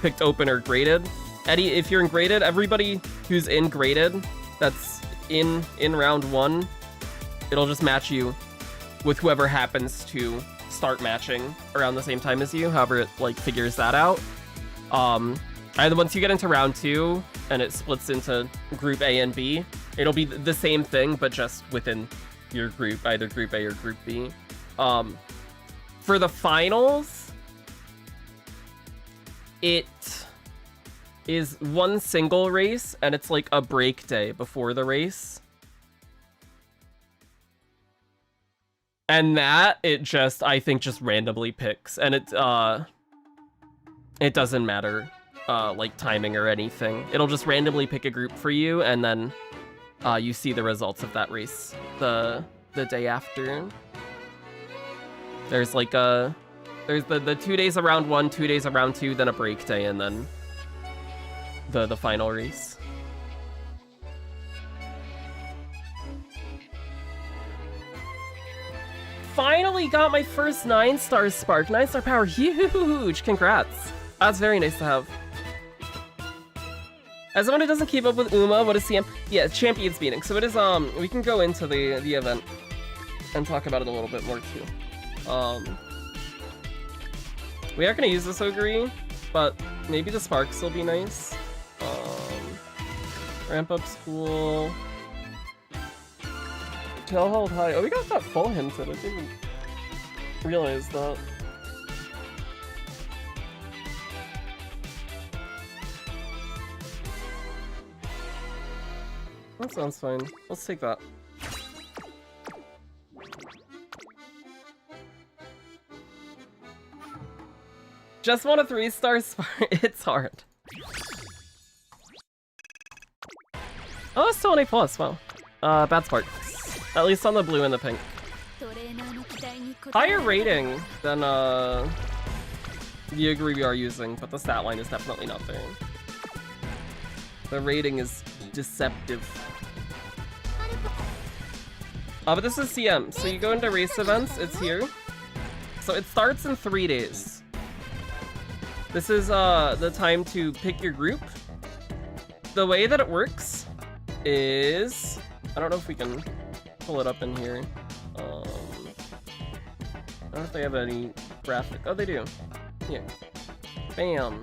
S1: picked open or graded. Eddie, if you're in graded, everybody who's in graded that's in round 1, it'll just match you with whoever happens to start matching around the same time as you, however it like figures that out. And once you get into round 2 and it splits into group A and B, it'll be the same thing but just within your group, either group A or group B. For the finals, it is one single race, and it's like a break day before the race. And that, it just, I think, just randomly picks. And it doesn't matter, like, timing or anything. It'll just randomly pick a group for you, and then you see the results of that race the the day after. There's like there's the 2 days of round 1, 2 days of round 2, then a break day, and then the final race. Finally got my first 9-star spark. 9-star power, huge! Congrats. That's very nice to have. As someone who doesn't keep up with UMA, what is CM? Yeah, Champions meeting. So it is, we can go into the event and talk about it a little bit more too. We are gonna use this Ogre, but maybe the sparks will be nice. Ramp up school. Tail held high. Oh, we got that full hinted. I didn't realize that. That sounds fine. Let's take that. Just want a 3-star spark. It's hard. Oh, it's still an A+. Wow. Bad sparks. At least on the blue and the pink. Higher rating than the Ogre we are using, but the stat line is definitely not there. The rating is deceptive. But this is CM, so you go into race events, it's here. So it starts in 3 days. This is the time to pick your group. The way that it works is... I don't know if we can pull it up in here. I don't know if they have any graphic. Oh, they do. Here. Bam.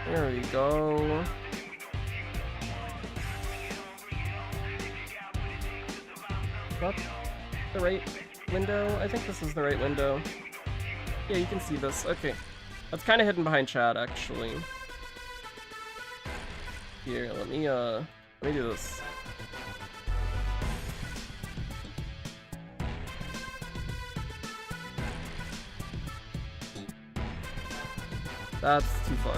S1: There we go. What? The right window? I think this is the right window. Yeah, you can see this. Okay. That's kind of hidden behind chat, actually. Here, let me do this. That's too far.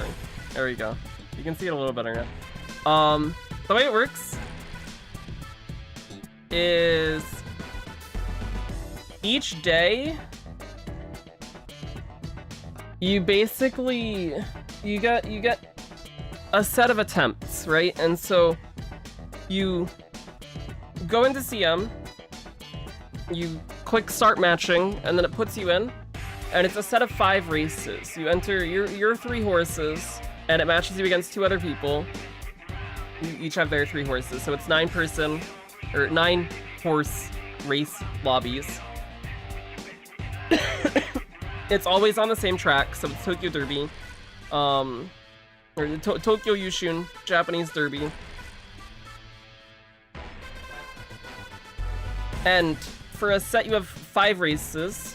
S1: There we go. You can see it a little better now. The way it works is each day you basically you get a set of attempts, right? And so you go into CM, you click start matching, and then it puts you in, and it's a set of 5 races. You enter your 3 horses, and it matches you against 2 other people. You each have their 3 horses, so it's 9-person or 9-horse race lobbies. It's always on the same track, so it's Tokyo Derby, or Tokyo Yushun, Japanese Derby. And for a set, you have 5 races,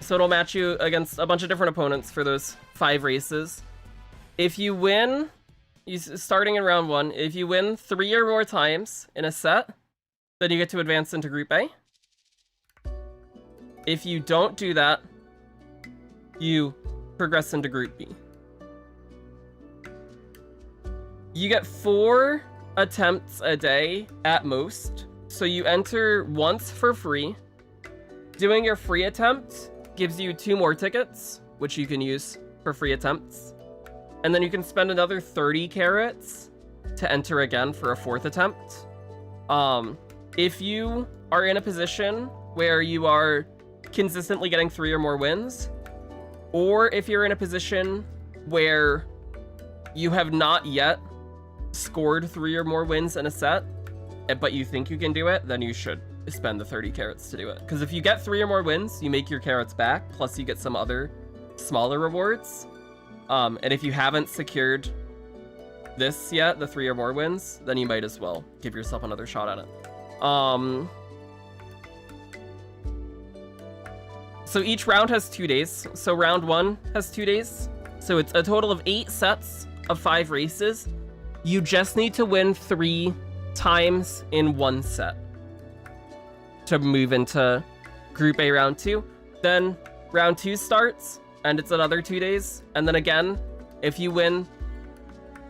S1: so it'll match you against a bunch of different opponents for those 5 races. If you win, starting in round 1, if you win 3 or more times in a set, then you get to advance into Group A. If you don't do that, you progress into Group B. You get 4 attempts a day at most, so you enter once for free. Doing your free attempt gives you 2 more tickets, which you can use for free attempts. And then you can spend another 30 carats to enter again for a 4th attempt. If you are in a position where you are consistently getting 3 or more wins, or if you're in a position where you have not yet scored 3 or more wins in a set, but you think you can do it, then you should spend the 30 carats to do it. Because if you get 3 or more wins, you make your carats back, plus you get some other smaller rewards. And if you haven't secured this yet, the 3 or more wins, then you might as well give yourself another shot at it. So each round has 2 days. So round 1 has 2 days. So it's a total of 8 sets of 5 races. You just need to win 3 times in 1 set to move into Group A round 2. Then round 2 starts, and it's another 2 days. And then again, If you win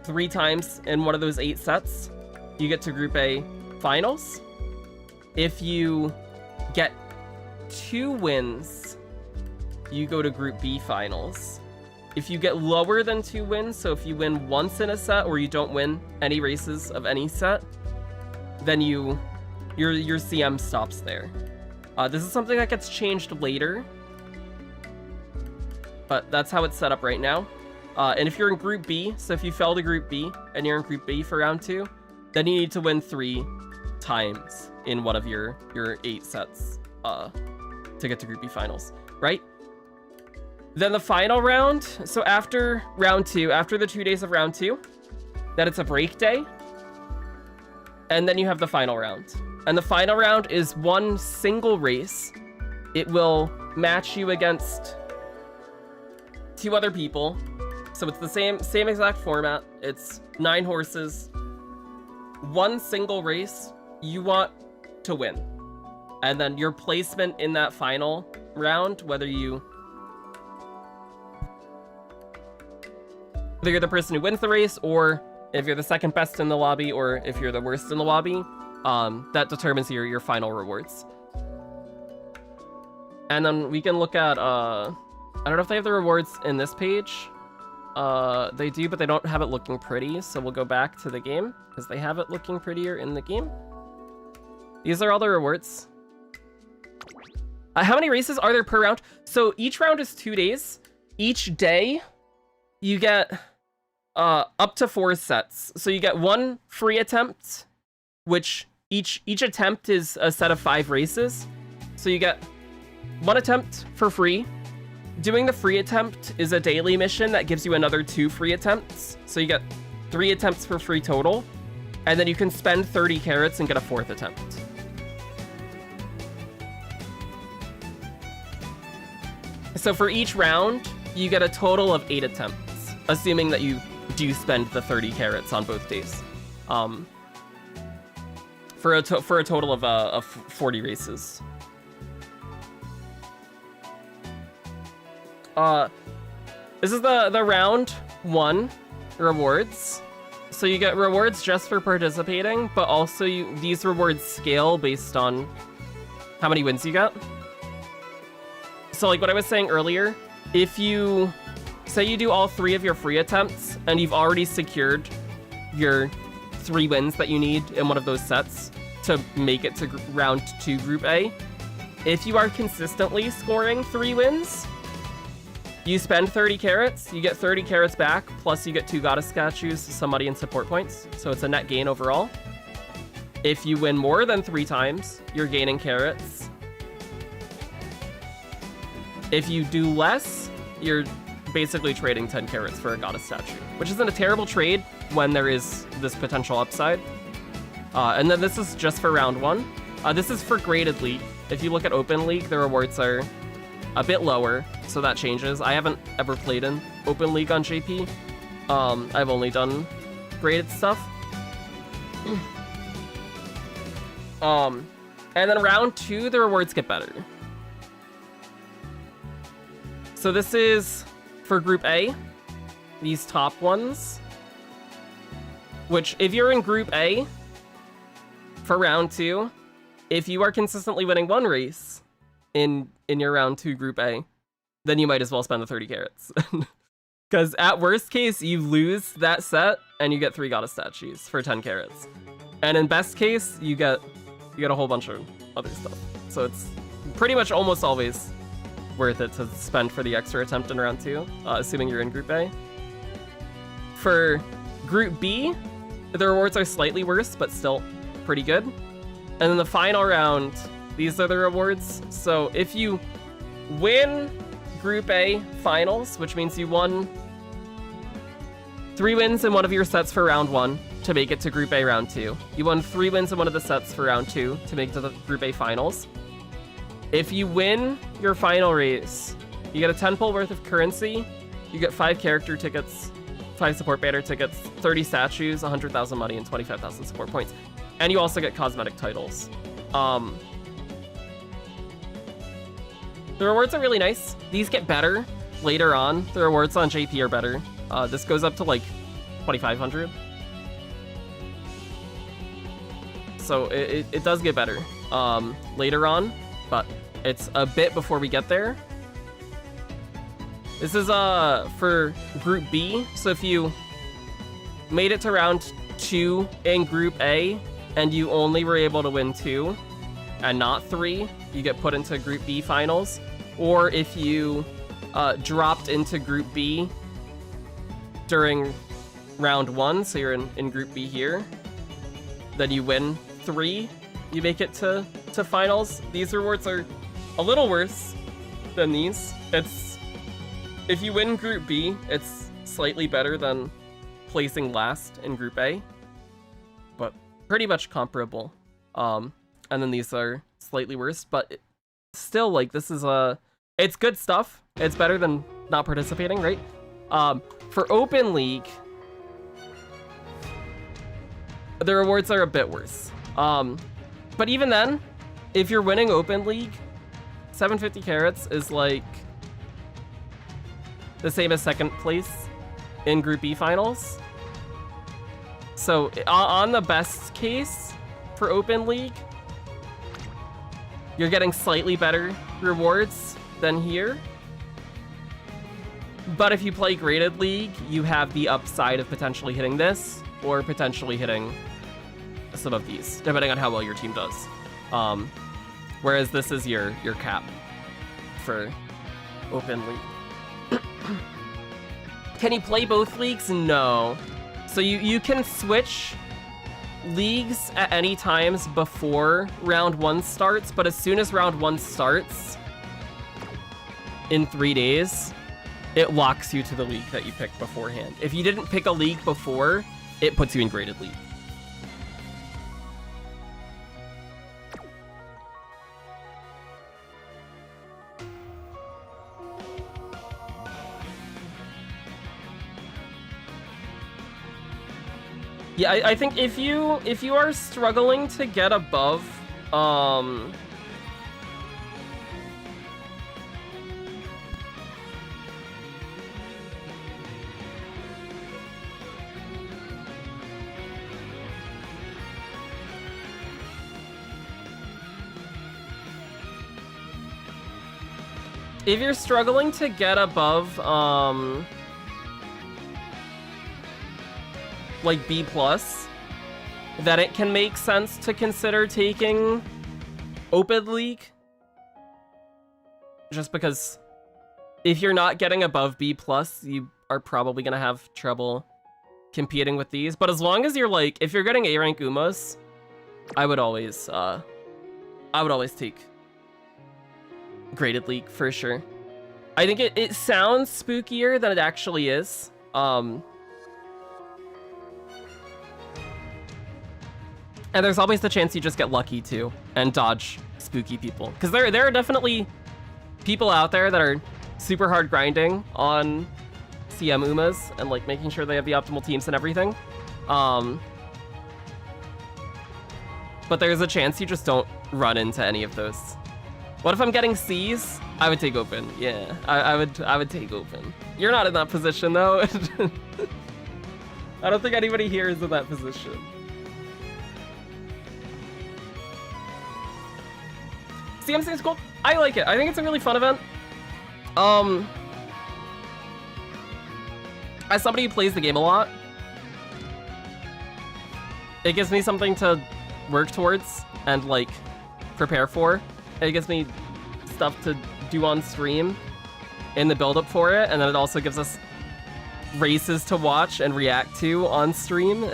S1: 3 times in one of those 8 sets, you get to Group A finals. If you get 2 wins, you go to Group B finals. If you get lower than 2 wins, so if you win once in a set or you don't win any races of any set, then your CM stops there. This is something that gets changed later, but that's how it's set up right now. And if you're in Group B, so if you fell to Group B and you're in Group B for round 2, then you need to win 3 times in one of your 8 sets to get to Group B finals, right? Then the final round, so after round 2, after the 2 days of round 2, then it's a break day, and then you have the final round. And the final round is one single race. It will match you against 2 other people. So it's the same exact format. It's 9 horses. One single race you want to win. And then your placement in that final round, whether you're the person who wins the race, or if you're the second best in the lobby, or if you're the worst in the lobby, that determines your final rewards. And then we can look at, I don't know if they have the rewards in this page. They do, but they don't have it looking pretty, so we'll go back to the game, because they have it looking prettier in the game. These are all the rewards. How many races are there per round? So each round is 2 days. Each day, you get up to 4 sets. So you get 1 free attempt, which each attempt is a set of 5 races. So you get 1 attempt for free. Doing the free attempt is a daily mission that gives you another 2 free attempts. So you get 3 attempts for free total. And then you can spend 30 carats and get a 4th attempt. So for each round, you get a total of 8 attempts, assuming that you do spend the 30 carats on both days. For a total of 40 races. This is the round 1 rewards. So you get rewards just for participating, but also these rewards scale based on how many wins you get. So like what I was saying earlier, if you say you do all 3 of your free attempts and you've already secured your 3 wins that you need in one of those sets to make it to round 2 Group A, if you are consistently scoring 3 wins, you spend 30 carats, you get 30 carats back, plus you get 2 goddess statues, some money, and support points. So it's a net gain overall. If you win more than 3 times, you're gaining carats. If you do less, you're basically trading 10 carats for a goddess statue, which isn't a terrible trade when there is this potential upside. And then this is just for round 1. This is for graded league. If you look at open league, the rewards are a bit lower, so that changes. I haven't ever played in open league on JP. I've only done graded stuff. And then round 2, the rewards get better. So this is for Group A, these top ones, which if you're in Group A for round 2, if you are consistently winning 1 race in your round 2 Group A, then you might as well spend the 30 carats. Because at worst case, you lose that set and you get 3 goddess statues for 10 carats. And in best case, you get a whole bunch of other stuff. So it's pretty much almost always worth it to spend for the extra attempt in round 2, assuming you're in Group A. For Group B, the rewards are slightly worse, but still pretty good. And then the final round, these are the rewards. So if you win Group A finals, which means you won 3 wins in one of your sets for round 1 to make it to Group A round 2. You won 3 wins in one of the sets for round 2 to make it to the Group A finals. If you win your final race, you get a 10 pull worth of currency, you get 5 character tickets, 5 support banner tickets, 30 statues, 100,000 money, and 25,000 support points. And you also get cosmetic titles. The rewards are really nice. These get better later on. The rewards on JP are better This goes up to like 2,500. So it does get better later on, but it's a bit before we get there. This is for Group B, so if you made it to round 2 in Group A and you only were able to win 2 and not 3, you get put into Group B finals. Or if you dropped into Group B during round 1, so you're in Group B here, then you win 3, you make it to finals. These rewards are a little worse than these. If you win Group B, it's slightly better than placing last in Group A, but pretty much comparable. And then these are slightly worse, but still, like, this is it's good stuff. It's better than not participating, right? For Open League, the rewards are a bit worse. But even then, if you're winning Open League, 750 carats is like the same as second place in Group B finals. So on the best case for Open League, you're getting slightly better rewards than here. But if you play Graded League, you have the upside of potentially hitting this or potentially hitting some of these, depending on how well your team does. Whereas this is your cap for Open League. Can you play both leagues? No. So you can switch leagues at any times before round 1 starts, but as soon as round 1 starts in 3 days, it locks you to the league that you picked beforehand. If you didn't pick a league before, it puts you in Graded League. Yeah, I think if you are struggling to get above if you're struggling to get above like B+, then it can make sense to consider taking Open League. Just because if you're not getting above B+, you are probably gonna have trouble competing with these. But as long as you're like, if you're getting A rank Umas, I would always take Graded League for sure. I think it sounds spookier than it actually is. And there's always the chance you just get lucky too and dodge spooky people. Because there are definitely people out there that are super hard grinding on CM Umas and like making sure they have the optimal teams and everything. But there's a chance you just don't run into any of those. What if I'm getting C's? I would take Open. Yeah, I would take Open. You're not in that position though. I don't think anybody here is in that position. CM seems cool. I like it. I think it's a really fun event. As somebody who plays the game a lot, it gives me something to work towards and like prepare for. It gives me stuff to do on stream in the build-up for it, and then it also gives us races to watch and react to on stream.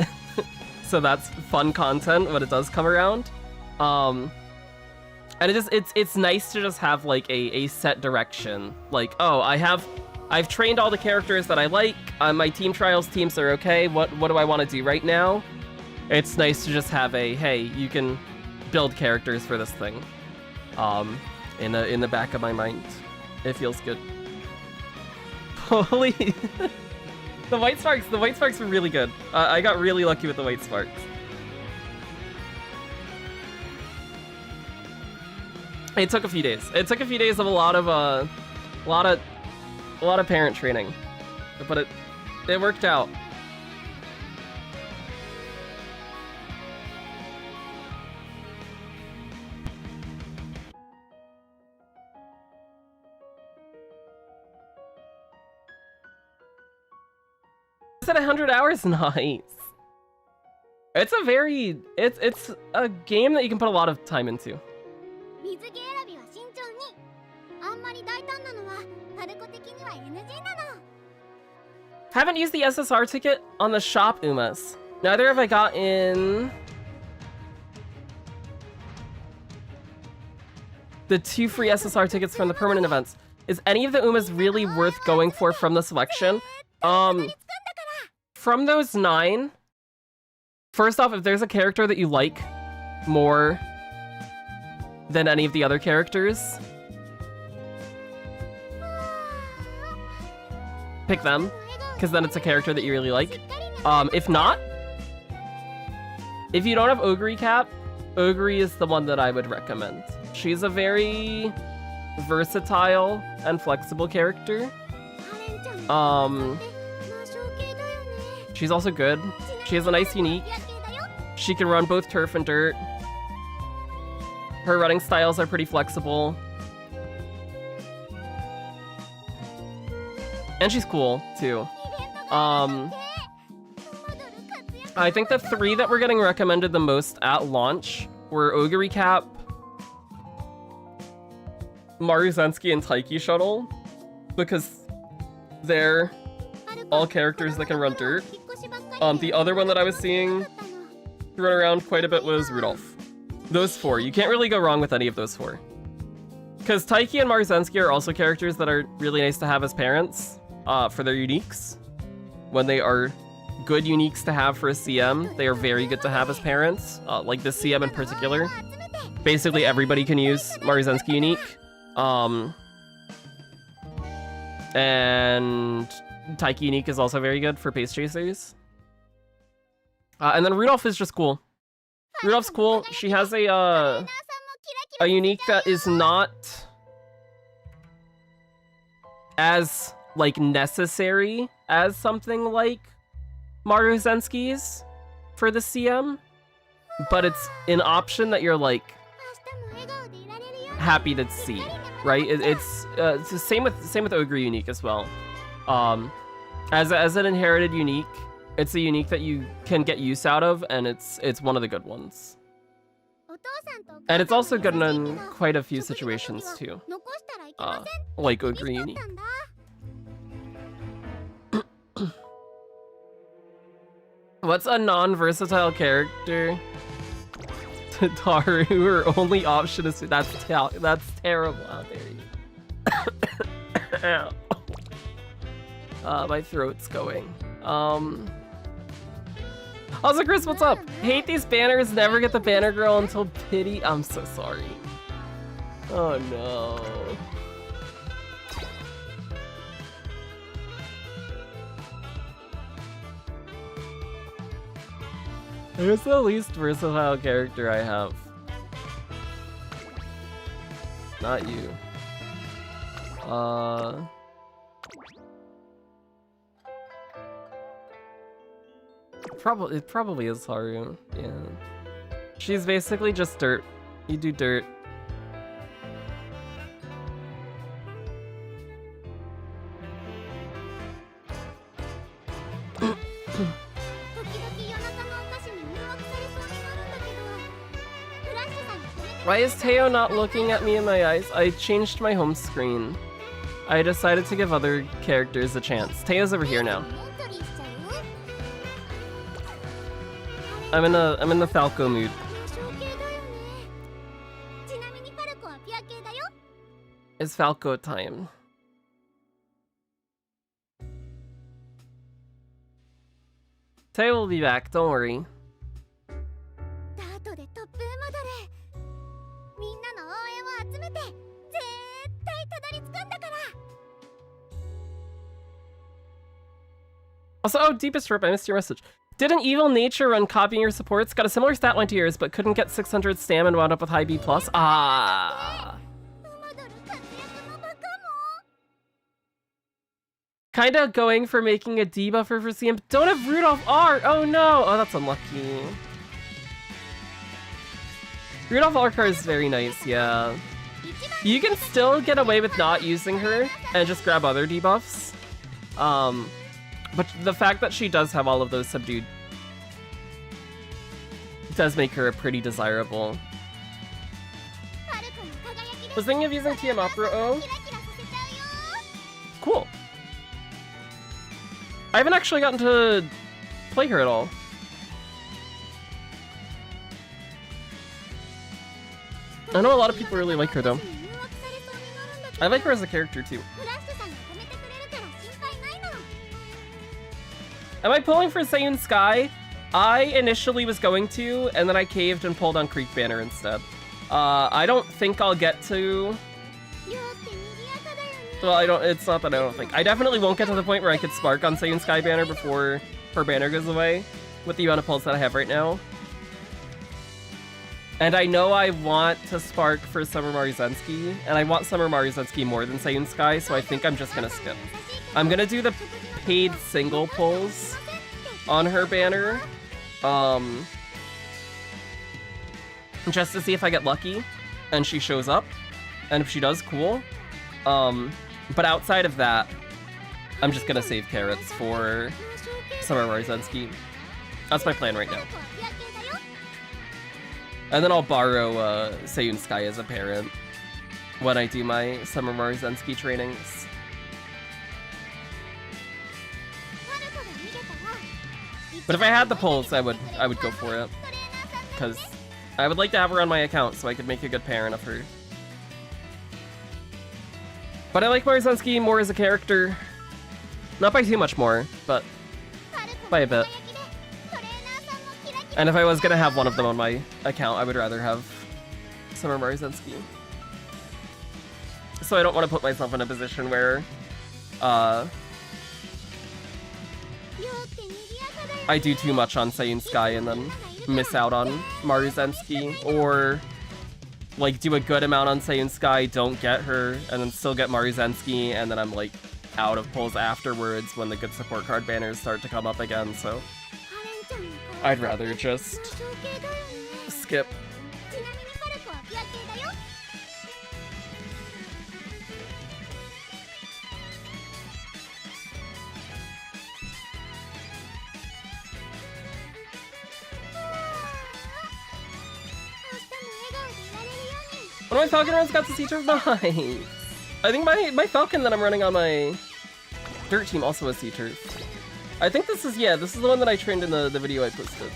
S1: So that's fun content when it does come around. And it's nice to just have like a set direction. Like, oh, I've trained all the characters that I like. My team trials teams are okay. What do I want to do right now? It's nice to just have a, hey, you can build characters for this thing. In the back of my mind. It feels good. Holy the white sparks were really good. I got really lucky with the white sparks. It took a few days. It took a few days of a lot of parent training, to put it It worked out. Is it 100 hours? Nice. It's a very it's a game that you can put a lot of time into. Haven't used the SSR ticket on the shop Umas. Neither have I gotten the 2 free SSR tickets from the permanent events. Is any of the Umas really worth going for from the selection? From those 9, first off, if there's a character that you like more than any of the other characters, pick them, because then it's a character that you really like. If not, if you don't have Ogre Cap, Ogre is the one that I would recommend. She's a very versatile and flexible character. She's also good. She has a nice unique. She can run both turf and dirt. Her running styles are pretty flexible. And she's cool, too. I think the 3 that were getting recommended the most at launch were Ogre Cap, Maruzensky, and Taiki Shuttle, because they're all characters that can run dirt. The other one that I was seeing run around quite a bit was Rudolph. Those 4. You can't really go wrong with any of those 4. Because Taiki and Maruzensky are also characters that are really nice to have as parents for their uniques. When they are good uniques to have for a CM, they are very good to have as parents, like this CM in particular. Basically everybody can use Maruzensky unique. And Taiki unique is also very good for pace chasers. And then Rudolph is just cool. Rudolph's cool. She has a unique that is not as, like, necessary as something like Maruzensky's for the CM, but it's an option that you're, like, happy to see, right? It's the same with Ogre unique as well. As an inherited unique, it's a unique that you can get use out of, and it's one of the good ones. And it's also good in quite a few situations too, like Ogre unique. What's a non-versatile character? Tataru, her only option is that's terrible. How dare you? My throat's going. Also, Chris, what's up? Hate these banners, never get the banner girl until pity. I'm so sorry. Oh no. Who's the least versatile character I have? Not you. It probably is Haru. Yeah. She's basically just dirt. You do dirt. Why is Teo not looking at me in my eyes? I changed my home screen. I decided to give other characters a chance. Teo's over here now. I'm in the Falco mood. It's Falco time. Teo will be back, don't worry. Also, oh, Deepest Rip, I missed your message. Did an evil nature run copying your supports? Got a similar stat line to yours, but couldn't get 600 stam and wound up with high B+. Ah. Kinda going for making a debuffer for CM. Don't have Rudolph R! Oh no! Oh, that's unlucky. Rudolph R card is very nice, yeah. You can still get away with not using her and just grab other debuffs. But the fact that she does have all of those subdued does make her a pretty desirable. Was thinking of using TM Opera O. Cool. I haven't actually gotten to play her at all. I know a lot of people really like her though. I like her as a character too. Am I pulling for Sayun Sky? I initially was going to, and then I caved and pulled on Creek Banner instead. I don't think I'll get to... Well, it's not that I don't think. I definitely won't get to the point where I could spark on Sayun Sky Banner before her banner goes away, with the amount of pulls that I have right now. And I know I want to spark for Summer Marizensky, and I want Summer Marizensky more than Sayun Sky, so I think I'm just gonna skip. I'm gonna do the paid single pulls on her banner, just to see if I get lucky and she shows up, and if she does, cool. But outside of that, I'm just gonna save carrots for Summer Marizensky. That's my plan right now. And then I'll borrow Sayun Sky as a parent when I do my Summer Marizensky trainings. But if I had the pulls, I would go for it, because I would like to have her on my account so I could make a good parent of her. But I like Marizensky more as a character. Not by too much more, but by a bit. And if I was gonna have one of them on my account, I would rather have Summer Marizensky. So I don't want to put myself in a position where I do too much on Sayun Sky and then miss out on Marizensky, or like do a good amount on Sayun Sky, don't get her, and then still get Marizensky, and then I'm like out of pulls afterwards when the good support card banners start to come up again, so I'd rather just skip. One of my Falcon runs got to C-turf. Nice! I think my Falcon that I'm running on my Dirt team also has C-turf. I think this is, yeah, this is the one that I trained in the video I posted.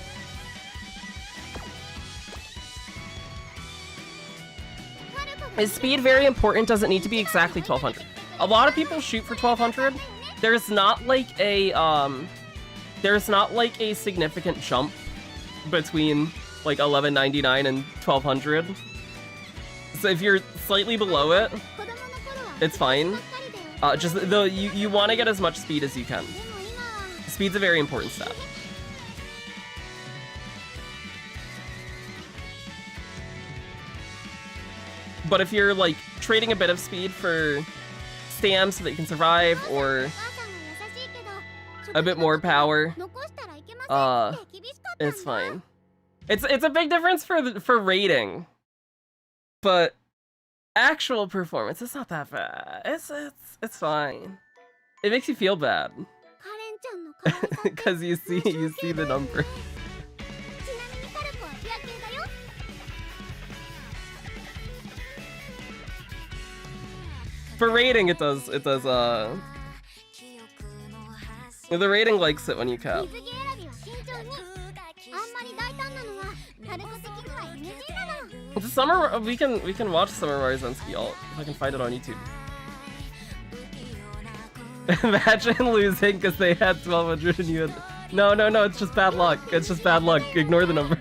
S1: Is speed very important? Does it need to be exactly 1200? A lot of people shoot for 1200. There's not like a significant jump between like 1199 and 1200. So if you're slightly below it, it's fine. Just though you want to get as much speed as you can. Speed's a very important stat. But if you're like trading a bit of speed for stam so that you can survive, or a bit more power, it's fine. It's a big difference for rating, but actual performance, it's not that bad. It's fine. It makes you feel bad. Because you see the number. For rating, it does, the rating likes it when you cap. The summer, we can watch Summer Marizensky if I can find it on YouTube. Imagine losing because they had 1200 and you had... No, it's just bad luck. It's just bad luck. Ignore the number.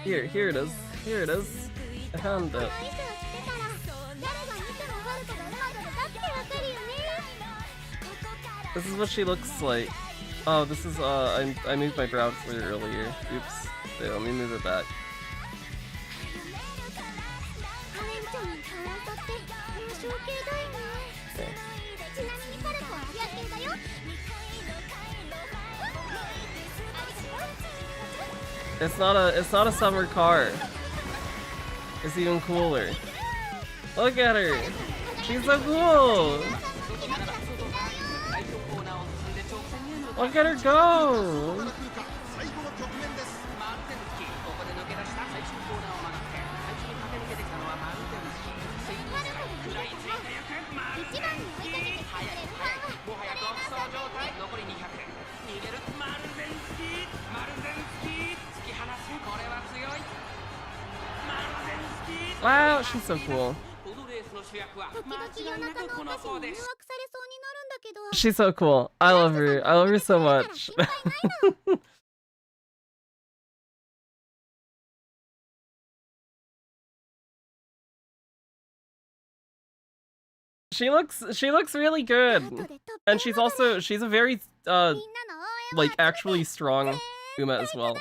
S1: Here it is. Here it is. I found it. This is what she looks like. Oh, this is, I moved my browser earlier. Oops. Wait, let me move it back. Okay. It's not a summer car. It's even cooler. Look at her. She's so cool. Look at her go! Wow, she's so cool. She's so cool. I love her. I love her so much. She looks really good. And she's a very like actually strong Uma as well.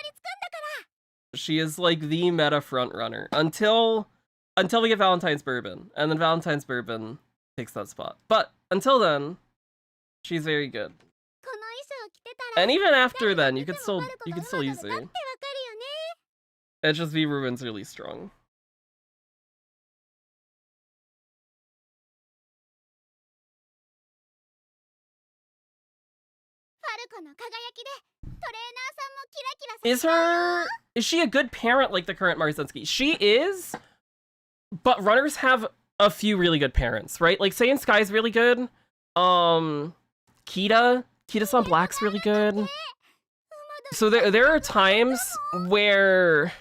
S1: She is like the meta frontrunner until we get Valentine's Bourbon, and then Valentine's Bourbon takes that spot. But until then, she's very good. And even after then, you could still use her. It's just V Ruben's really strong. Is she a good parent like the current Marzenski? She is, but runners have a few really good parents, right? Like Saiyan Sky's really good. Kita-san Black's really good. So there are times where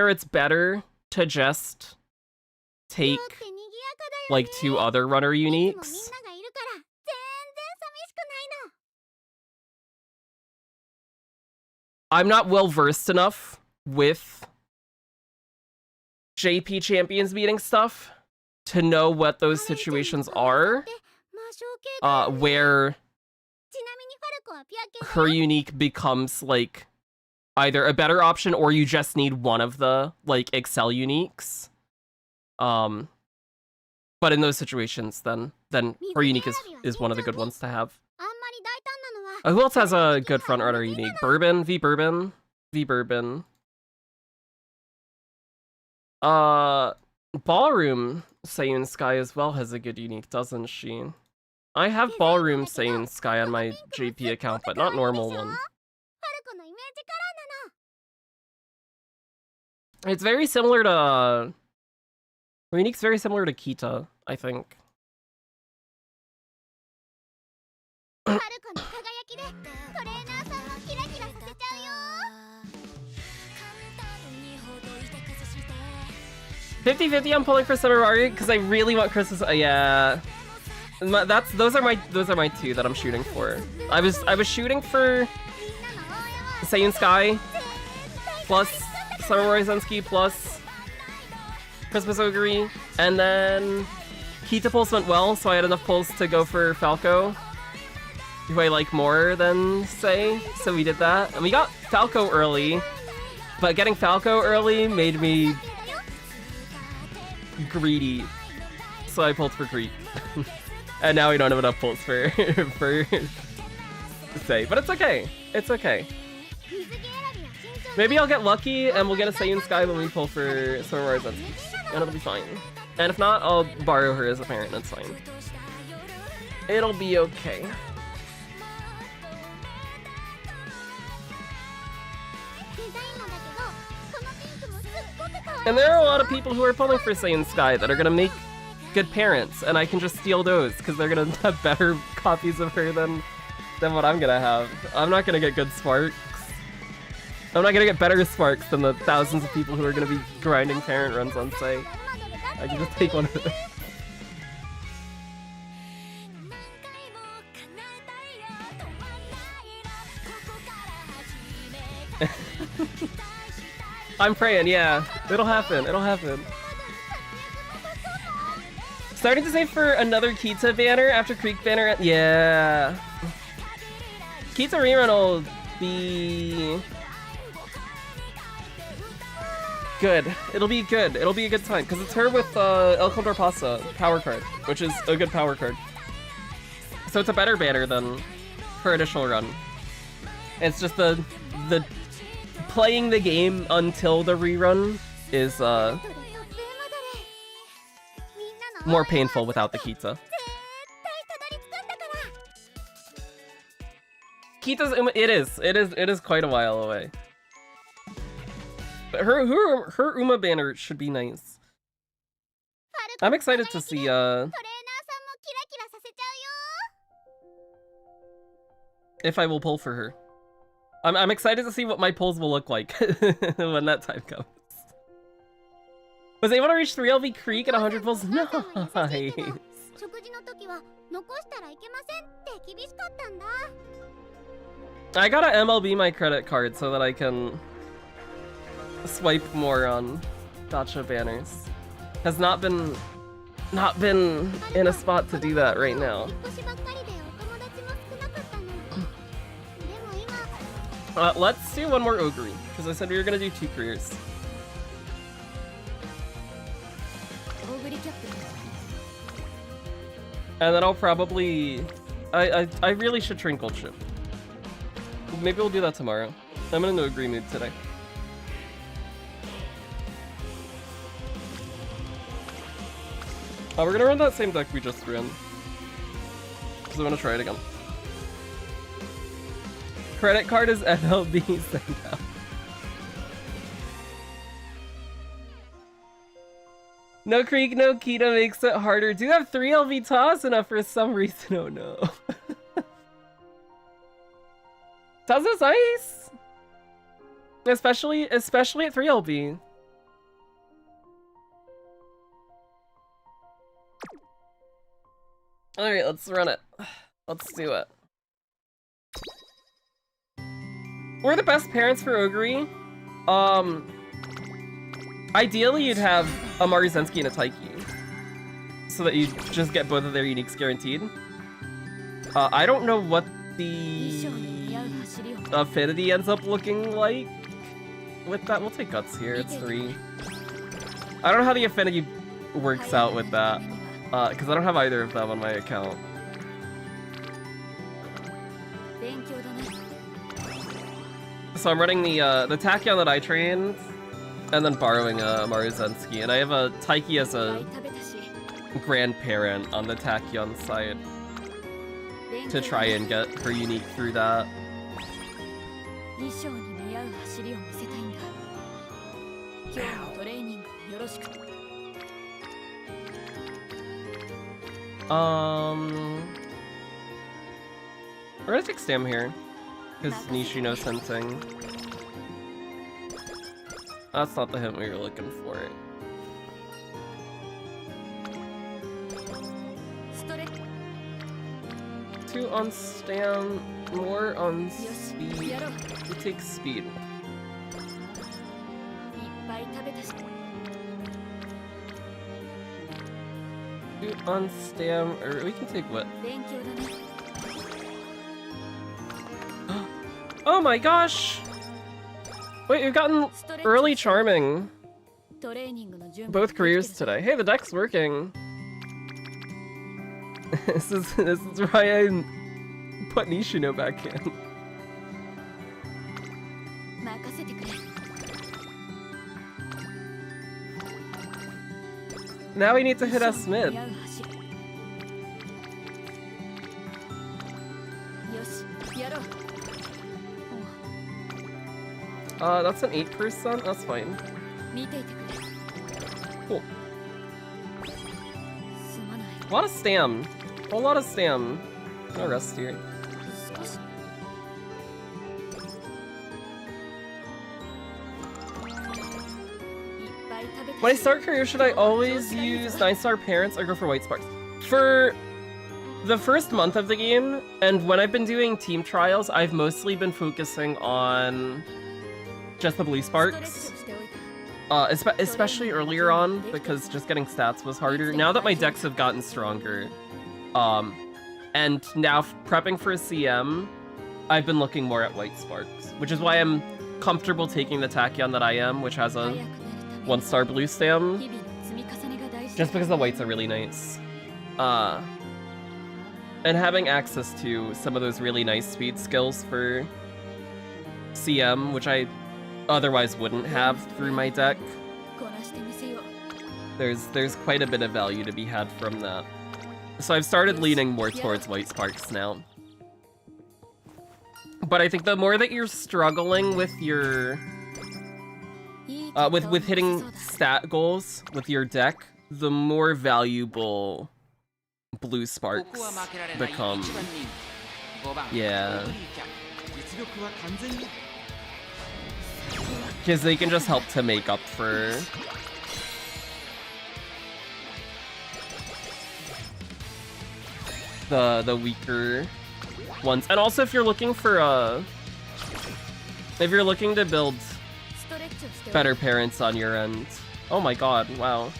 S1: it's better to just take like 2 other runner uniques. I'm not well versed enough with JP Champions meeting stuff to know what those situations are, where her unique becomes like either a better option or you just need one of the like Excel uniques. But in those situations, then her unique is one of the good ones to have. Who else has a good frontrunner unique? Bourbon, V Bourbon. Ballroom Saiyan Sky as well has a good unique, doesn't she? I have Ballroom Saiyan Sky on my JP account, but not normal one. It's very similar to... her unique's very similar to Kita, I think. $50-50 I'm pulling for Summer Mario because I really want Christmas. Yeah, those are my 2 that I'm shooting for. I was shooting for Saiyan Sky plus Summer Mario Zenski plus Christmas Ogre, and then Kita pulls went well, so I had enough pulls to go for Falco, who I like more than Say, so we did that. And we got Falco early, but getting Falco early made me greedy, so I pulled for Creek. And now we don't have enough pulls for Say, but it's okay. It's okay. Maybe I'll get lucky and we'll get a Saiyan Sky when we pull for Summer Mario Zenski, and it'll be fine. And if not, I'll borrow her as a parent, that's fine. It'll be okay. And there are a lot of people who are pulling for Saiyan Sky that are gonna make good parents, and I can just steal those, because they're gonna have better copies of her than what I'm gonna have. I'm not gonna get good sparks. I'm not gonna get better sparks than the thousands of people who are gonna be grinding parent runs on Say. I can just take one of them. I'm praying, yeah. It'll happen, it'll happen. Starting to save for another Kita banner after Creek banner. Yeah. Kita rerun will be good. It'll be good. It'll be a good time because it's her with El Condor Pasa power card, which is a good power card. So it's a better banner than her initial run. It's just the playing the game until the rerun is more painful without the Kita. Kita's it is quite a while away. But her Uma banner should be nice. I'm excited to see if I will pull for her. I'm excited to see what my pulls will look like when that time comes. Was able to reach 3 LV Creek at 100 pulls? Nice! I gotta MLB my credit card so that I can swipe more on Gacha banners. Has not been in a spot to do that right now. Let's do one more Ogre, because I said we were gonna do 2 careers. And then I'll probably... I really should Trinkle Chip. Maybe we'll do that tomorrow. I'm in an Ogre mood today. We're gonna run that same deck we just ran. Because I want to try it again. Credit card is MLB send out. No Creek, no Kita makes it harder. Do you have 3 LV toss enough for some reason? Oh no. Taza's ice! Especially at 3 LV. Alright, let's run it. Let's do it. We're the best parents for Ogre. Ideally you'd have a Maruzensky and a Taiki, so that you just get both of their uniques guaranteed. I don't know what the affinity ends up looking like with that. We'll take Guts here, it's 3. I don't know how the affinity works out with that, because I don't have either of them on my account. So I'm running the Tachyon that I trained, and then borrowing a Maruzensky, and I have a Taiki as a grandparent on the Tachyon side to try and get her unique through that. We're gonna take Stam here, because Nishino Sensing. That's not the hint we were looking for. Two on Stam, more on speed. We take speed. Two on Stam, or we can take what? Oh my gosh! Wait, you've gotten early charming. Both careers today. Hey, the deck's working. This is why I put Nishino back in. Now we need to hit us mid. That's an 8%? That's fine. Cool. A lot of Stam. A whole lot of Stam. No rest here. When I start career, should I always use 9-star parents or go for White Sparks? For the first month of the game, and when I've been doing team trials, I've mostly been focusing on just the blue sparks. Especially earlier on, because just getting stats was harder. Now that my decks have gotten stronger, and now prepping for a CM, I've been looking more at White Sparks, which is why I'm comfortable taking the Tachyon that I am, which has a 1-star blue stam, just because the whites are really nice. And having access to some of those really nice speed skills for CM, which I otherwise wouldn't have through my deck. There's quite a bit of value to be had from that. So I've started leaning more towards White Sparks now. But I think the more that you're struggling with your with hitting stat goals with your deck, the more valuable blue sparks become. Yeah. Because they can just help to make up for the weaker ones. And also if you're looking for if you're looking to build better parents on your end. Oh my god, wow.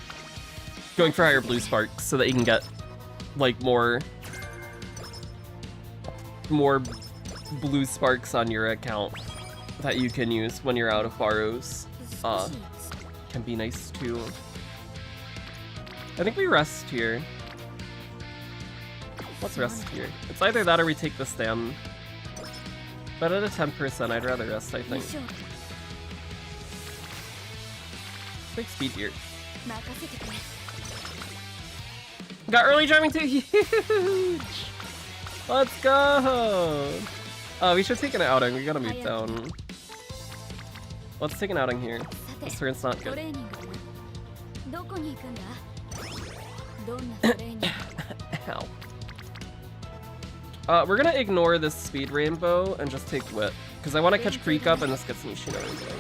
S1: Going for higher blue sparks so that you can get like more blue sparks on your account that you can use when you're out of borrows. Can be nice too. I think we rest here. Let's rest here. It's either that or we take the stam. But at a 10%, I'd rather rest, I think. Take speed here. Got early driving too, huge! Let's go! We should take an outing, we gotta move down. Let's take an outing here. This turn's not good. Ow. We're gonna ignore this speed rainbow and just take Wit, because I want to catch Creek up and this gets Nishino rainbow.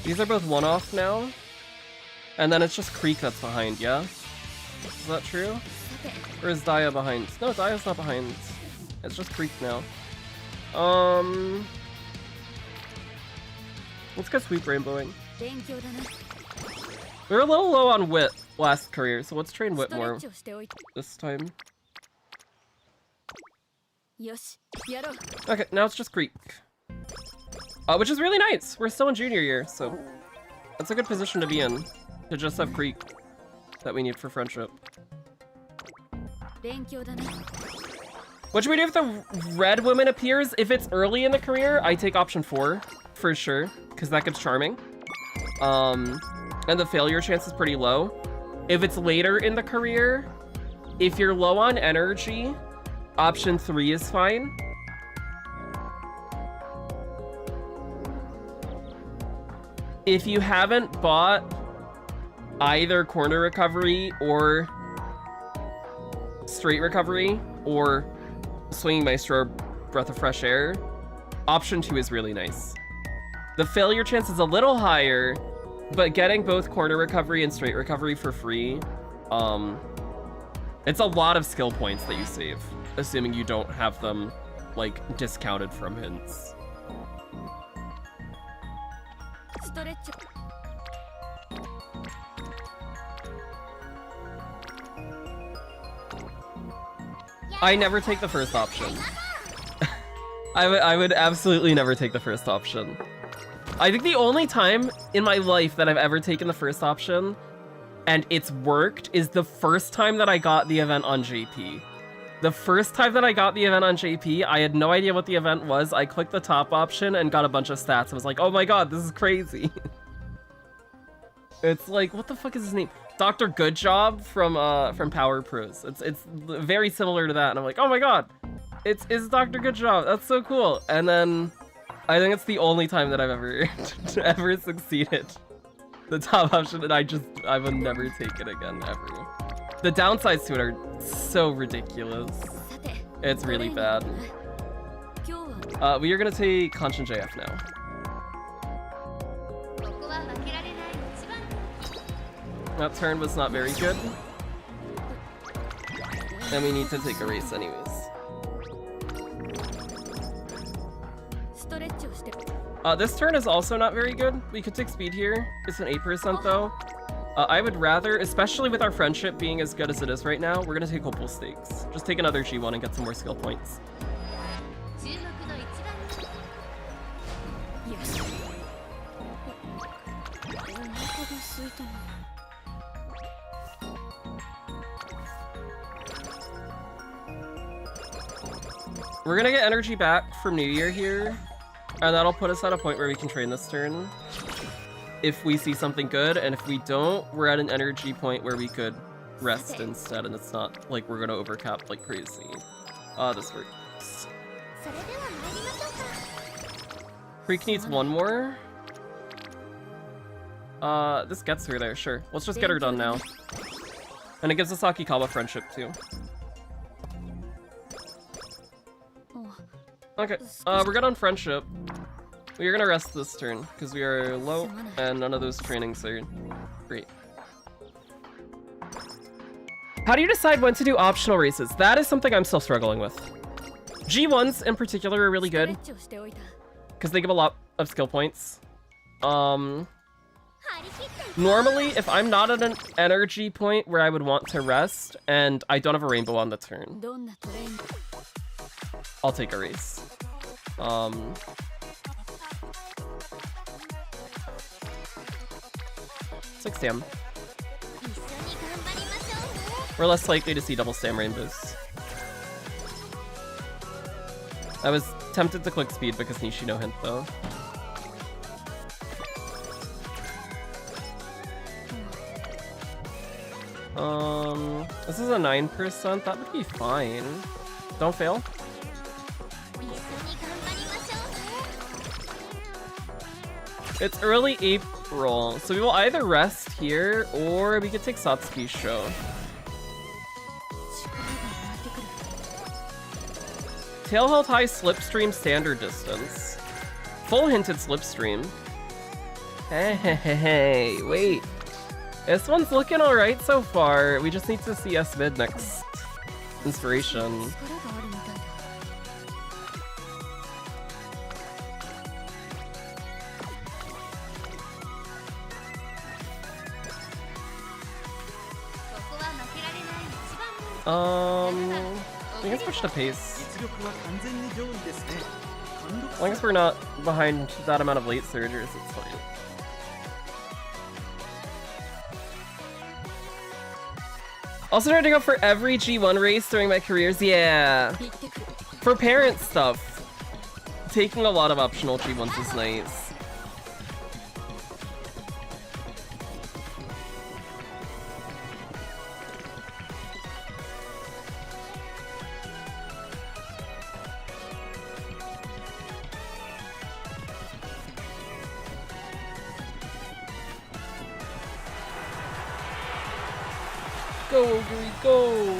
S1: These are both one-off now, and then it's just Creek that's behind, yeah? Is that true? Or is Daya behind? No, Daya's not behind. It's just Creek now. Let's go Sweep Rainbowing. We were a little low on Wit last career, so let's train Wit more this time. Okay, now it's just Creek. Which is really nice. We're still in junior year, so that's a good position to be in. To just have Creek that we need for friendship. What should we do if the red woman appears? If it's early in the career, I take option 4 for sure, because that gives charming. And the failure chance is pretty low. If it's later in the career, if you're low on energy, option 3 is fine. If you haven't bought either corner recovery or straight recovery or swinging maestro breath of fresh air, option 2 is really nice. The failure chance is a little higher, but getting both corner recovery and straight recovery for free, it's a lot of skill points that you save, assuming you don't have them like discounted from hints. I never take the first option. I would absolutely never take the first option. I think the only time in my life that I've ever taken the first option and it's worked is the first time that I got the event on JP. The first time that I got the event on JP, I had no idea what the event was. I clicked the top option and got a bunch of stats. I was like, oh my god, this is crazy. It's like, what the fuck is his name? Dr. Goodjob from Power Pros. It's very similar to that, and I'm like, oh my god, it's Dr. Goodjob. That's so cool. And then I think it's the only time that I've ever ever succeeded the top option, and I would never take it again ever. The downsides to it are so ridiculous. It's really bad. We are gonna take Conscience JF now. That turn was not very good. And we need to take a race anyways. This turn is also not very good. We could take speed here. It's an 8% though. I would rather, especially with our friendship being as good as it is right now, we're gonna take hopeful stakes. Just take another G1 and get some more skill points. We're gonna get energy back from New Year here, and that'll put us at a point where we can train this turn. If we see something good, and if we don't, we're at an energy point where we could rest instead, and it's not like we're gonna overcap like crazy. This works. Freak needs one more. This gets her there, sure. Let's just get her done now. And it gives us Akikawa friendship too. Okay, we're good on friendship. We are gonna rest this turn, because we are low, and none of those trainings are great. How do you decide when to do optional races? That is something I'm still struggling with. G1s in particular are really good, because they give a lot of skill points. Normally, if I'm not at an energy point where I would want to rest, and I don't have a rainbow on the turn, I'll take a race. 6 stam. We're less likely to see double stam rainbows. I was tempted to click speed because Nishi no hint though. This is a 9%, that would be fine. Don't fail. It's early April, so we will either rest here or we could take Satsuki's show. Tail held high slipstream standard distance. Full hinted slipstream. Hey, wait. This one's looking alright so far. We just need to see S mid next inspiration. I guess push the pace. As long as we're not behind that amount of late surgers, it's fine. Also trying to go for every G1 race during my careers, yeah. For parent stuff, taking a lot of optional G1s is nice. Go, Ogre, go!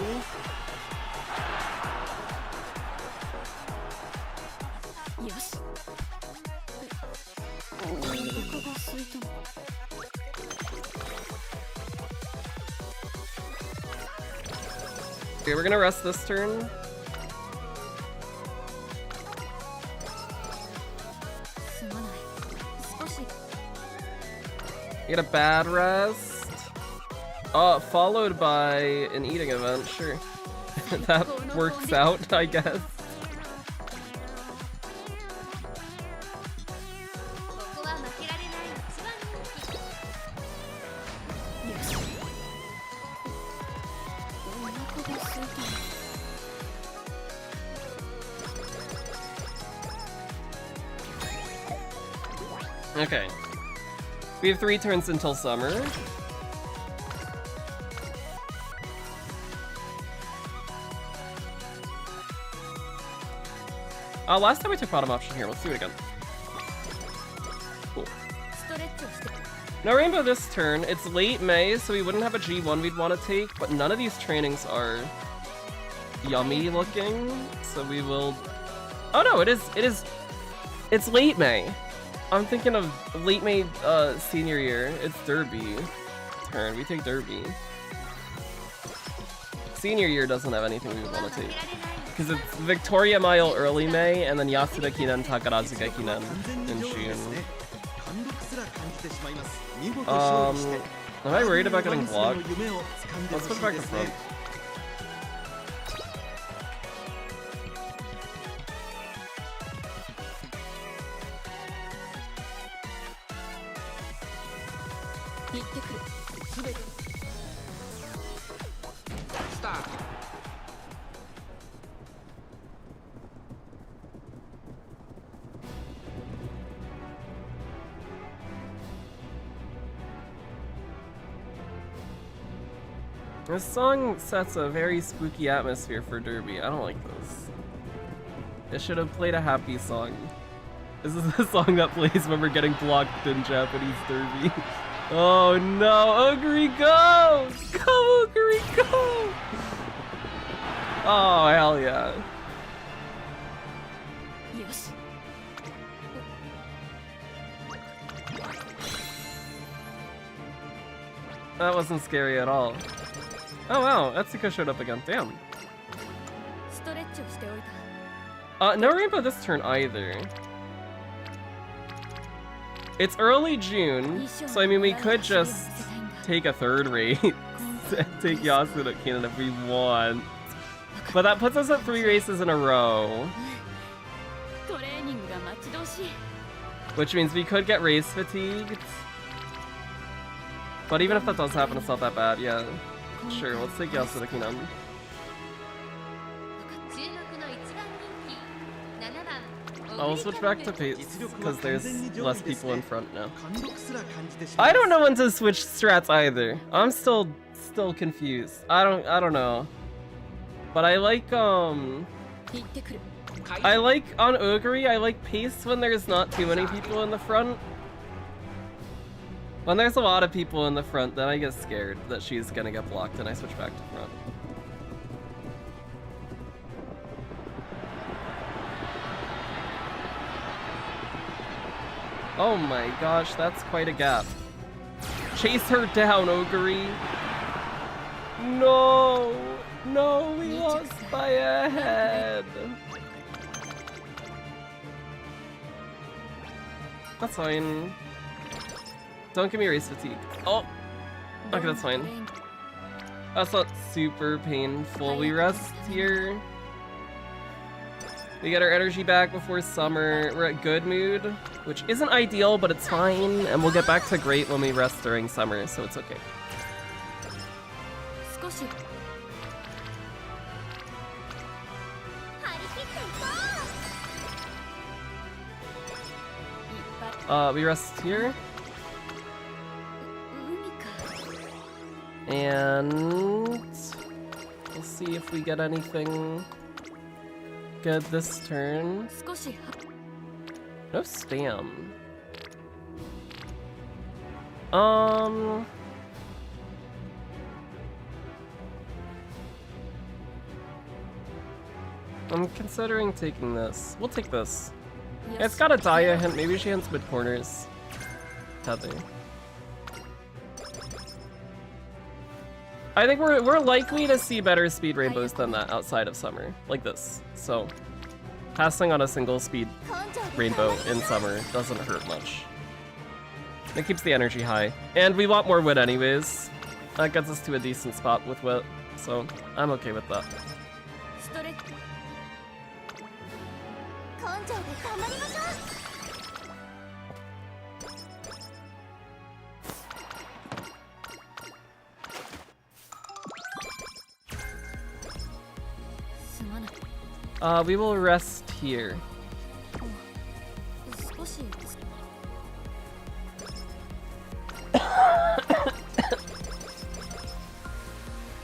S1: Yes. Okay, we're gonna rest this turn. Get a bad rest. Followed by an eating event, sure. That works out, I guess. Okay. We have 3 turns until summer. Last time we took bottom option here, let's do it again. Cool. No rainbow this turn. It's late May, so we wouldn't have a G1 we'd want to take, but none of these trainings are yummy looking, so we will... Oh no, it's late May. I'm thinking of late May senior year. It's Derby. turn. We take Derby. Senior year doesn't have anything we would want to take. Because it's Victoria Mile early May, and then Yasuda Kinan, Takarazuka Kinan in June. Am I worried about getting blocked? Let's put back to front. This song sets a very spooky atmosphere for Derby. I don't like this. It should have played a happy song. This is the song that plays when we're getting blocked in Japanese Derby. Oh no, Ogre, go! Go, Ogre, go! Oh, hell yeah.
S2: Yes.
S1: That wasn't scary at all. Oh wow, Etsuko showed up again. Damn. No rainbow this turn either. It's early June, so I mean we could just take a third race. Take Yasuda Kinan if we want. But that puts us at 3 races in a row. Which means we could get race fatigued. But even if that does happen, it's not that bad, yeah. Sure, let's take Yasuda Kinan. I'll switch back to pace, because there's less people in front now. I don't know when to switch strats either. I'm still confused. I don't know. But I like on Ogre, I like pace when there's not too many people in the front. When there's a lot of people in the front, then I get scared that she's gonna get blocked and I switch back to front. Oh my gosh, that's quite a gap. Chase her down, Ogre. No! No, we lost by a head. That's fine. Don't give me race fatigue. Oh! Okay, that's fine. That's not super painful. We rest here. We get our energy back before summer. We're at good mood, which isn't ideal, but it's fine. And we'll get back to great when we rest during summer, so it's okay. We rest here. And we'll see if we get anything good this turn. No spam. I'm considering taking this. We'll take this. Yeah, it's got a Daya hint. Maybe she hints mid corners. Tether. I think we're likely to see better speed rainbows than that outside of summer, like this. So, passing on a single speed rainbow in summer doesn't hurt much. It keeps the energy high, and we want more wit anyways. That gets us to a decent spot with wit, so I'm okay with that. We will rest here.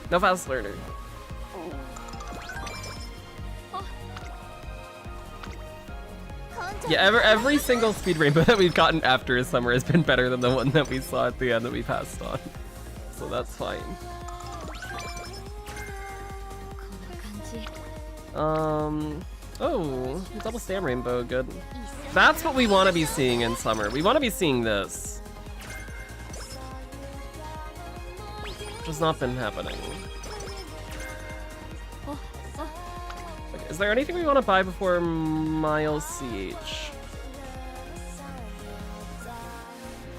S1: No fast learner. Yeah, every single speed rainbow that we've gotten after summer has been better than the one that we saw at the end that we passed on. So that's fine. Oh, double stam rainbow, good. That's what we want to be seeing in summer. We want to be seeing this. has not been happening. Okay, is there anything we want to buy before Miles CH?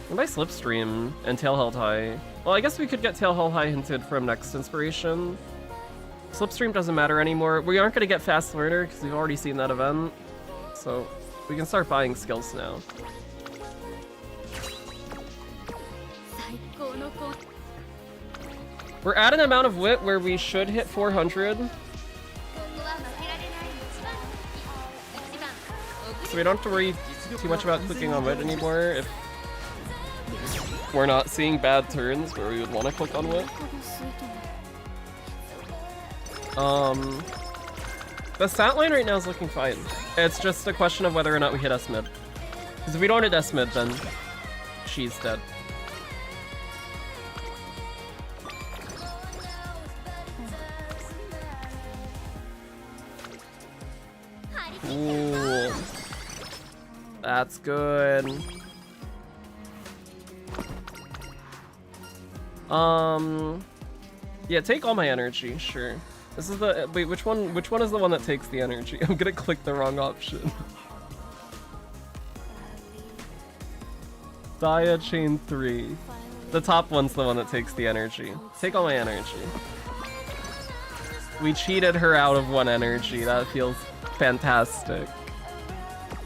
S1: We can buy Slipstream and Tail Held High. Well, I guess we could get Tail Held High hinted from next inspiration. Slipstream doesn't matter anymore. We aren't going to get Fast Learner because we've already seen that event. So we can start buying skills now. We're at an amount of wit where we should hit 400. So we don't have to worry too much about clicking on wit anymore if we're not seeing bad turns where we would want to click on wit. The stat line right now is looking fine. It's just a question of whether or not we hit S-mid. Because if we don't hit S-mid, then she's dead. Ooh. That's good. Yeah, take all my energy, sure. This is the wait, which one is the one that takes the energy? I'm gonna click the wrong option. Dia Chain 3. The top one's the one that takes the energy. Take all my energy. We cheated her out of 1 energy. That feels fantastic.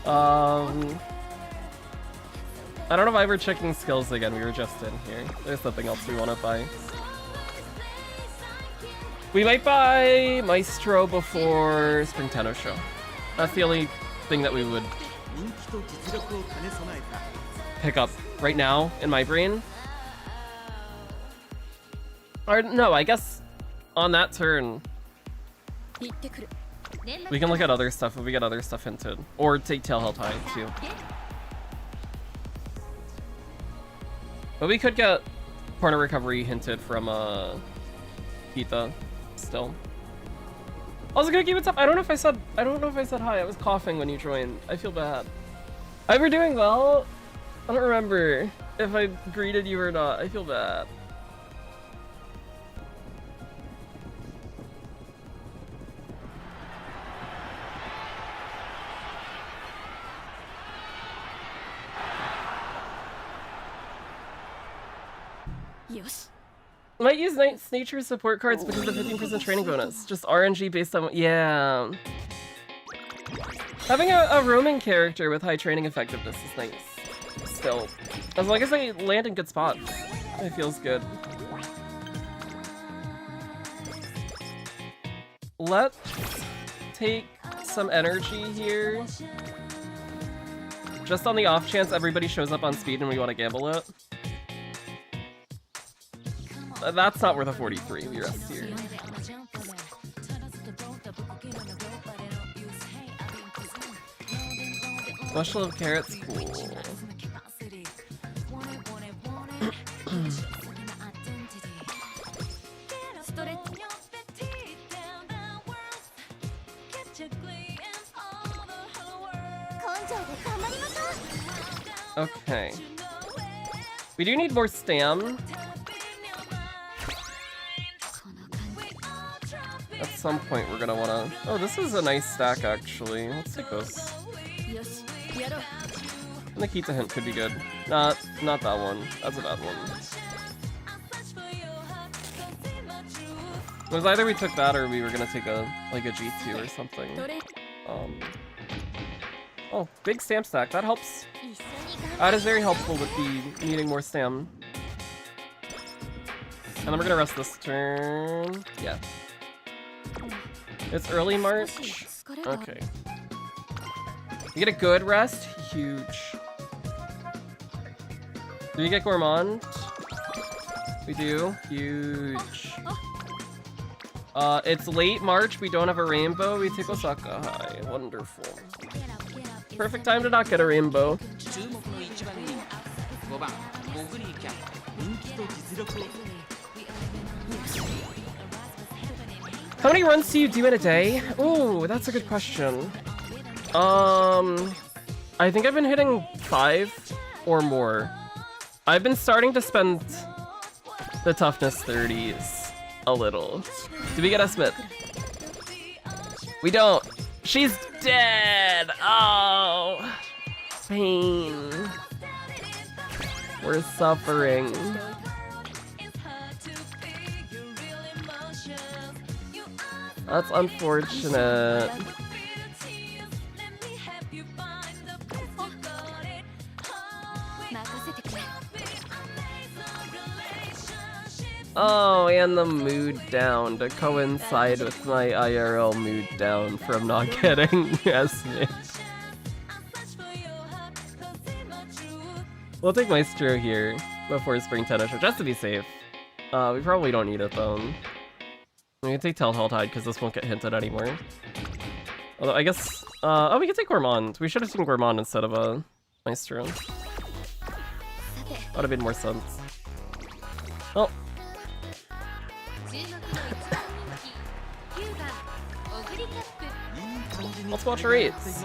S1: I don't know why we're checking skills again. We were just in here. There's nothing else we want to buy. We might buy Maestro before Spring Tenno Show. That's the only thing that we would pick up right now in my brain. Or no, I guess on that turn we can look at other stuff if we get other stuff hinted. Or take Tail Held High too. But we could get Corner Recovery hinted from Hita still. Also gonna keep it up. I don't know if I said hi. I was coughing when you joined. I feel bad. I were doing well. I don't remember if I greeted you or not. I feel bad. Might use nature support cards because of the 15% training bonus. Just RNG based on... Yeah. Having a roaming character with high training effectiveness is nice. Still. As long as they land in good spots, it feels good. Let's take some energy here. Just on the off chance everybody shows up on speed and we want to gamble it. That's not worth a 43, we rest here. Bushel of carrots, cool. Okay. We do need more stam. At some point we're gonna wanna... Oh, this is a nice stack actually. Let's take this. Nikita hint could be good. Not that one. That's a bad one. It was either we took that or we were gonna take a G2 or something. Oh, big stamp stack. That helps. That is very helpful with the needing more stam. And then we're gonna rest this turn. Yeah. It's early March. Okay. You get a good rest. Huge. Do you get Gourmand? We do. Huge. It's late March. We don't have a rainbow. We take Osaka High. Wonderful. Perfect time to not get a rainbow. How many runs do you do in a day? Ooh, that's a good question. I think I've been hitting 5 or more. I've been starting to spend the toughness 30s a little. Do we get a Smith? We don't. She's dead. Oh, pain. We're suffering. That's unfortunate. Oh, and the mood down to coincide with my IRL mood down from not getting Smith. We'll take Maestro here before Spring Tennis Show, just to be safe. We probably don't need it though. We can take Telltale Tide because this won't get hinted anymore. Although I guess, oh, we can take Gourmand. We should have taken Gourmand instead of a Maestro. Would have made more sense. Oh. Let's watch our eights.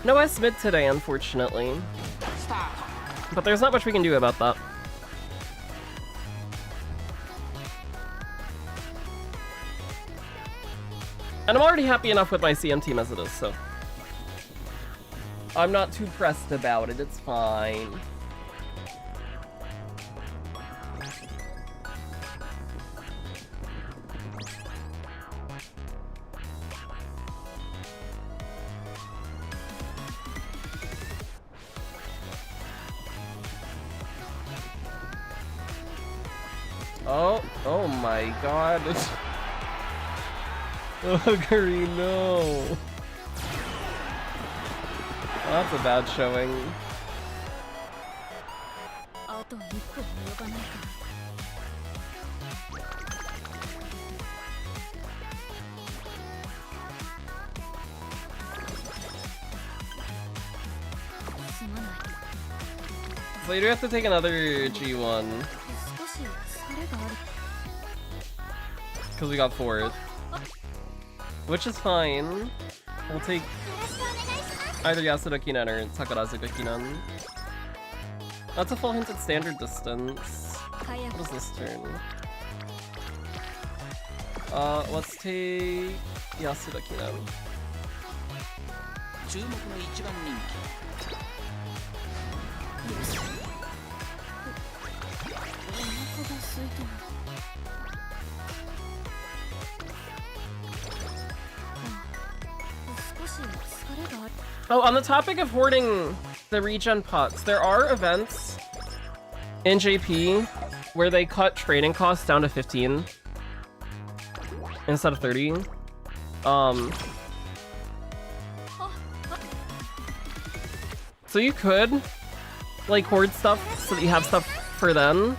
S1: No S mid today, unfortunately. But there's not much we can do about that. And I'm already happy enough with my CM team as it is, so I'm not too pressed about it, it's fine. Oh my god. Oh, Gary, no. That's a bad showing. So you do have to take another G1. Because we got 4th. Which is fine. We'll take either Yasuda Kinan or Takarazuka Kinan. That's a full hinted standard distance. What is this turn? Let's take Yasuda Kinan. Oh, on the topic of hoarding the regen pots, there are events in JP where they cut training costs down to 15 instead of 30. So you could like hoard stuff so that you have stuff for then.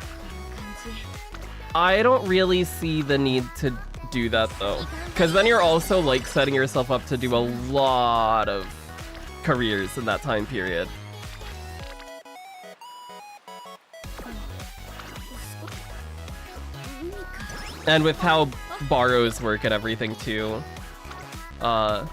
S1: I don't really see the need to do that though, because then you're also like setting yourself up to do a lot of careers in that time period. And with how borrows work and everything too, a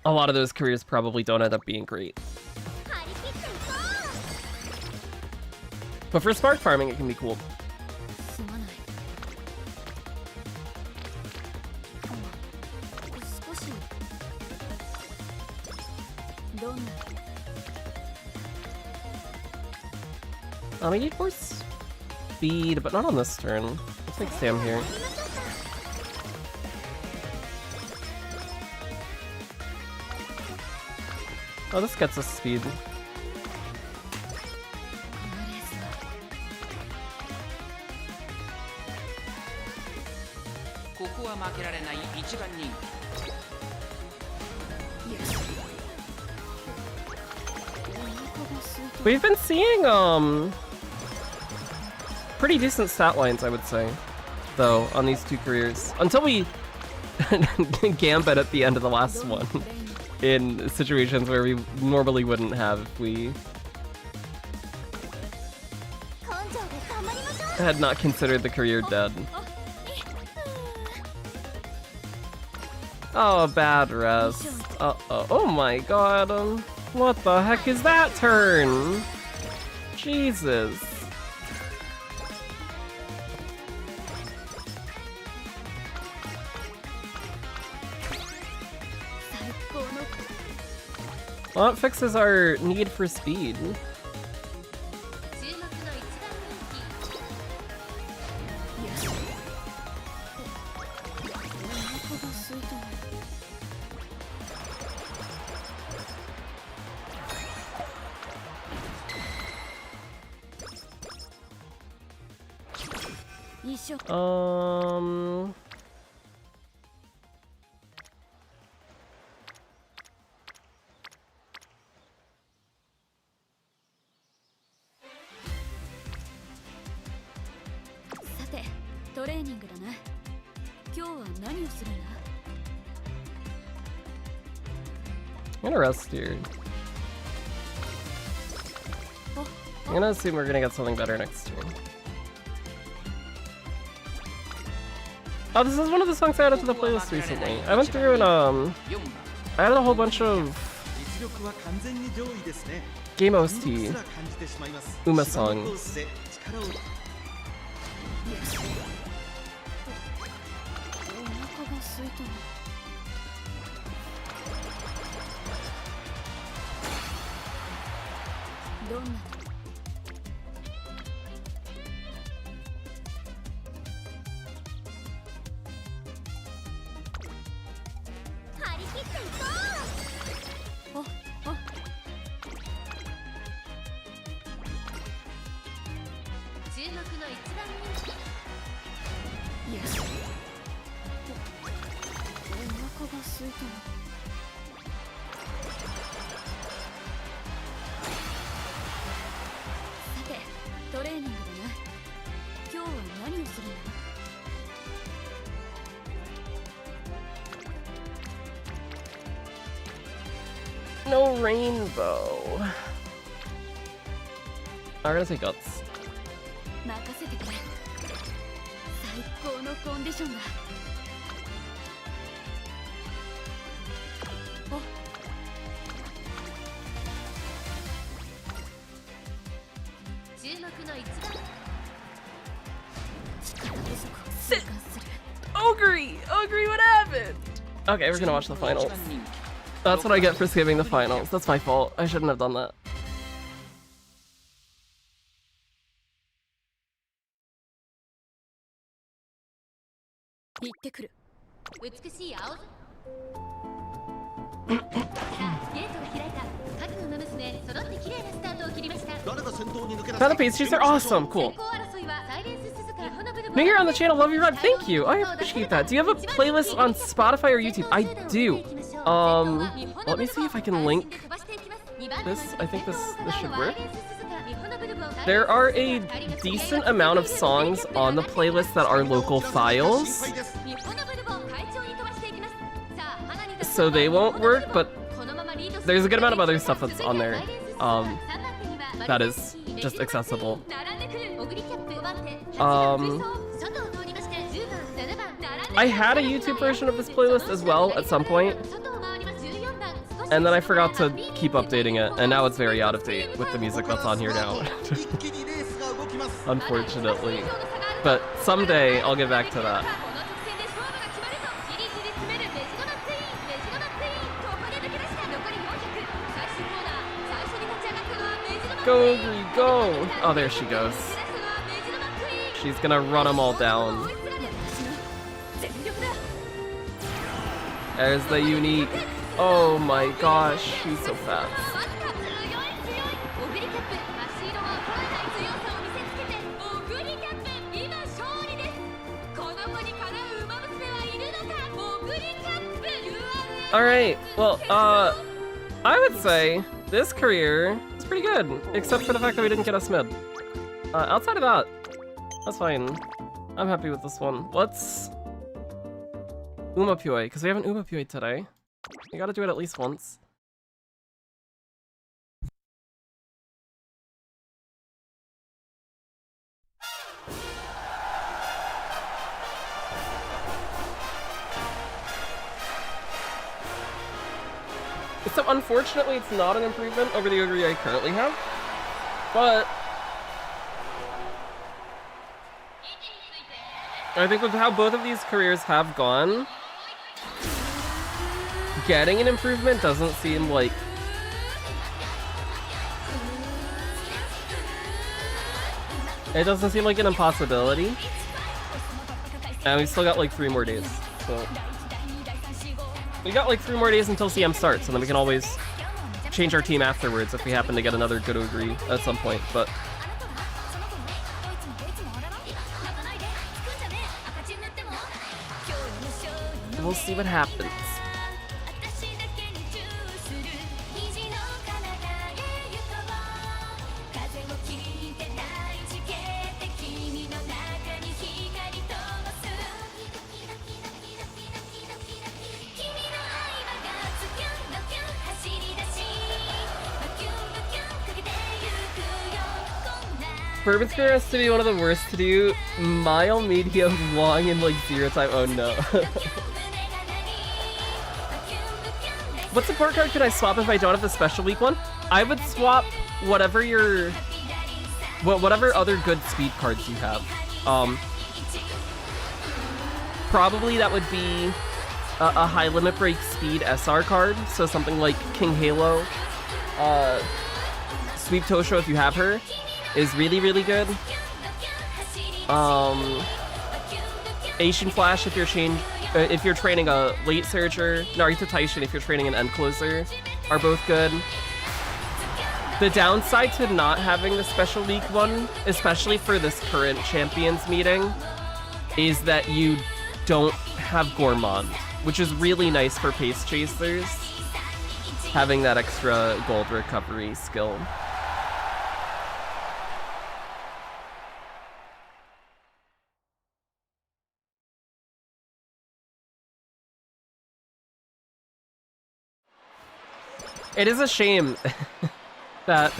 S1: lot of those careers probably don't end up being great. But for spark farming, it can be cool. We need more speed, but not on this turn. Let's take Sam here. Oh, this gets us speed. We've been seeing pretty decent stat lines, I would say, though, on these two careers. Until we Gambit at the end of the last one in situations where we normally wouldn't have if we had not considered the career dead. Oh, bad rest. Uh-oh. Oh my god. What the heck is that turn? Jesus. Well, it fixes our need for speed. I'm gonna rest here. I'm gonna assume we're gonna get something better next turn. Oh, this is one of the songs I added to the playlist recently. I went through and I added a whole bunch of Game OST Uma songs. No rainbow. I'm gonna take guts. Sit! Ogre! Ogre, what happened? Okay, we're gonna watch the finals. That's what I get for skipping the finals. That's my fault. I shouldn't have done that. Found the pastries are awesome. Cool. New year on the channel. Love your vibe. Thank you. I appreciate that. Do you have a playlist on Spotify or YouTube? I do. Let me see if I can link this. I think this should work. There are a decent amount of songs on the playlist that are local files, so they won't work, but there's a good amount of other stuff that's on there that is just accessible. I had a YouTube version of this playlist as well at some point, and then I forgot to keep updating it, and now it's very out of date with the music that's on here now. Unfortunately. But someday I'll get back to that. Go, Ogre, go! Oh, there she goes. She's gonna run them all down. There's the unique. Oh my gosh, she's so fast. Alright, well, I would say this career is pretty good, except for the fact that we didn't get a mid. Outside of that, that's fine. I'm happy with this one. Let's Umapue, because we haven't Umapue today. You gotta do it at least once. So unfortunately, it's not an improvement over the Ogre I currently have, but I think with how both of these careers have gone, getting an improvement doesn't seem like an impossibility. And we still got like 3 more days, so we got like 3 more days until CM starts, and then we can always change our team afterwards if we happen to get another good Ogre at some point, but we'll see what happens. Bourbon Square has to be one of the worst to do. Mile, medium, long, and like 0 time. Oh no. What support card could I swap if I don't have the special week one? I would swap whatever whatever other good speed cards you have. Probably that would be a high limit break speed SR card. So something like King Halo, Sweep Tosho if you have her, is really, really good. Asian Flash if you're training a late surger, Naruto Taishin if you're training an end closer, are both good. The downside to not having the special week one, especially for this current champions meeting, is that you don't have Gourmand, which is really nice for pace chasers, having that extra gold recovery skill. It is a shame that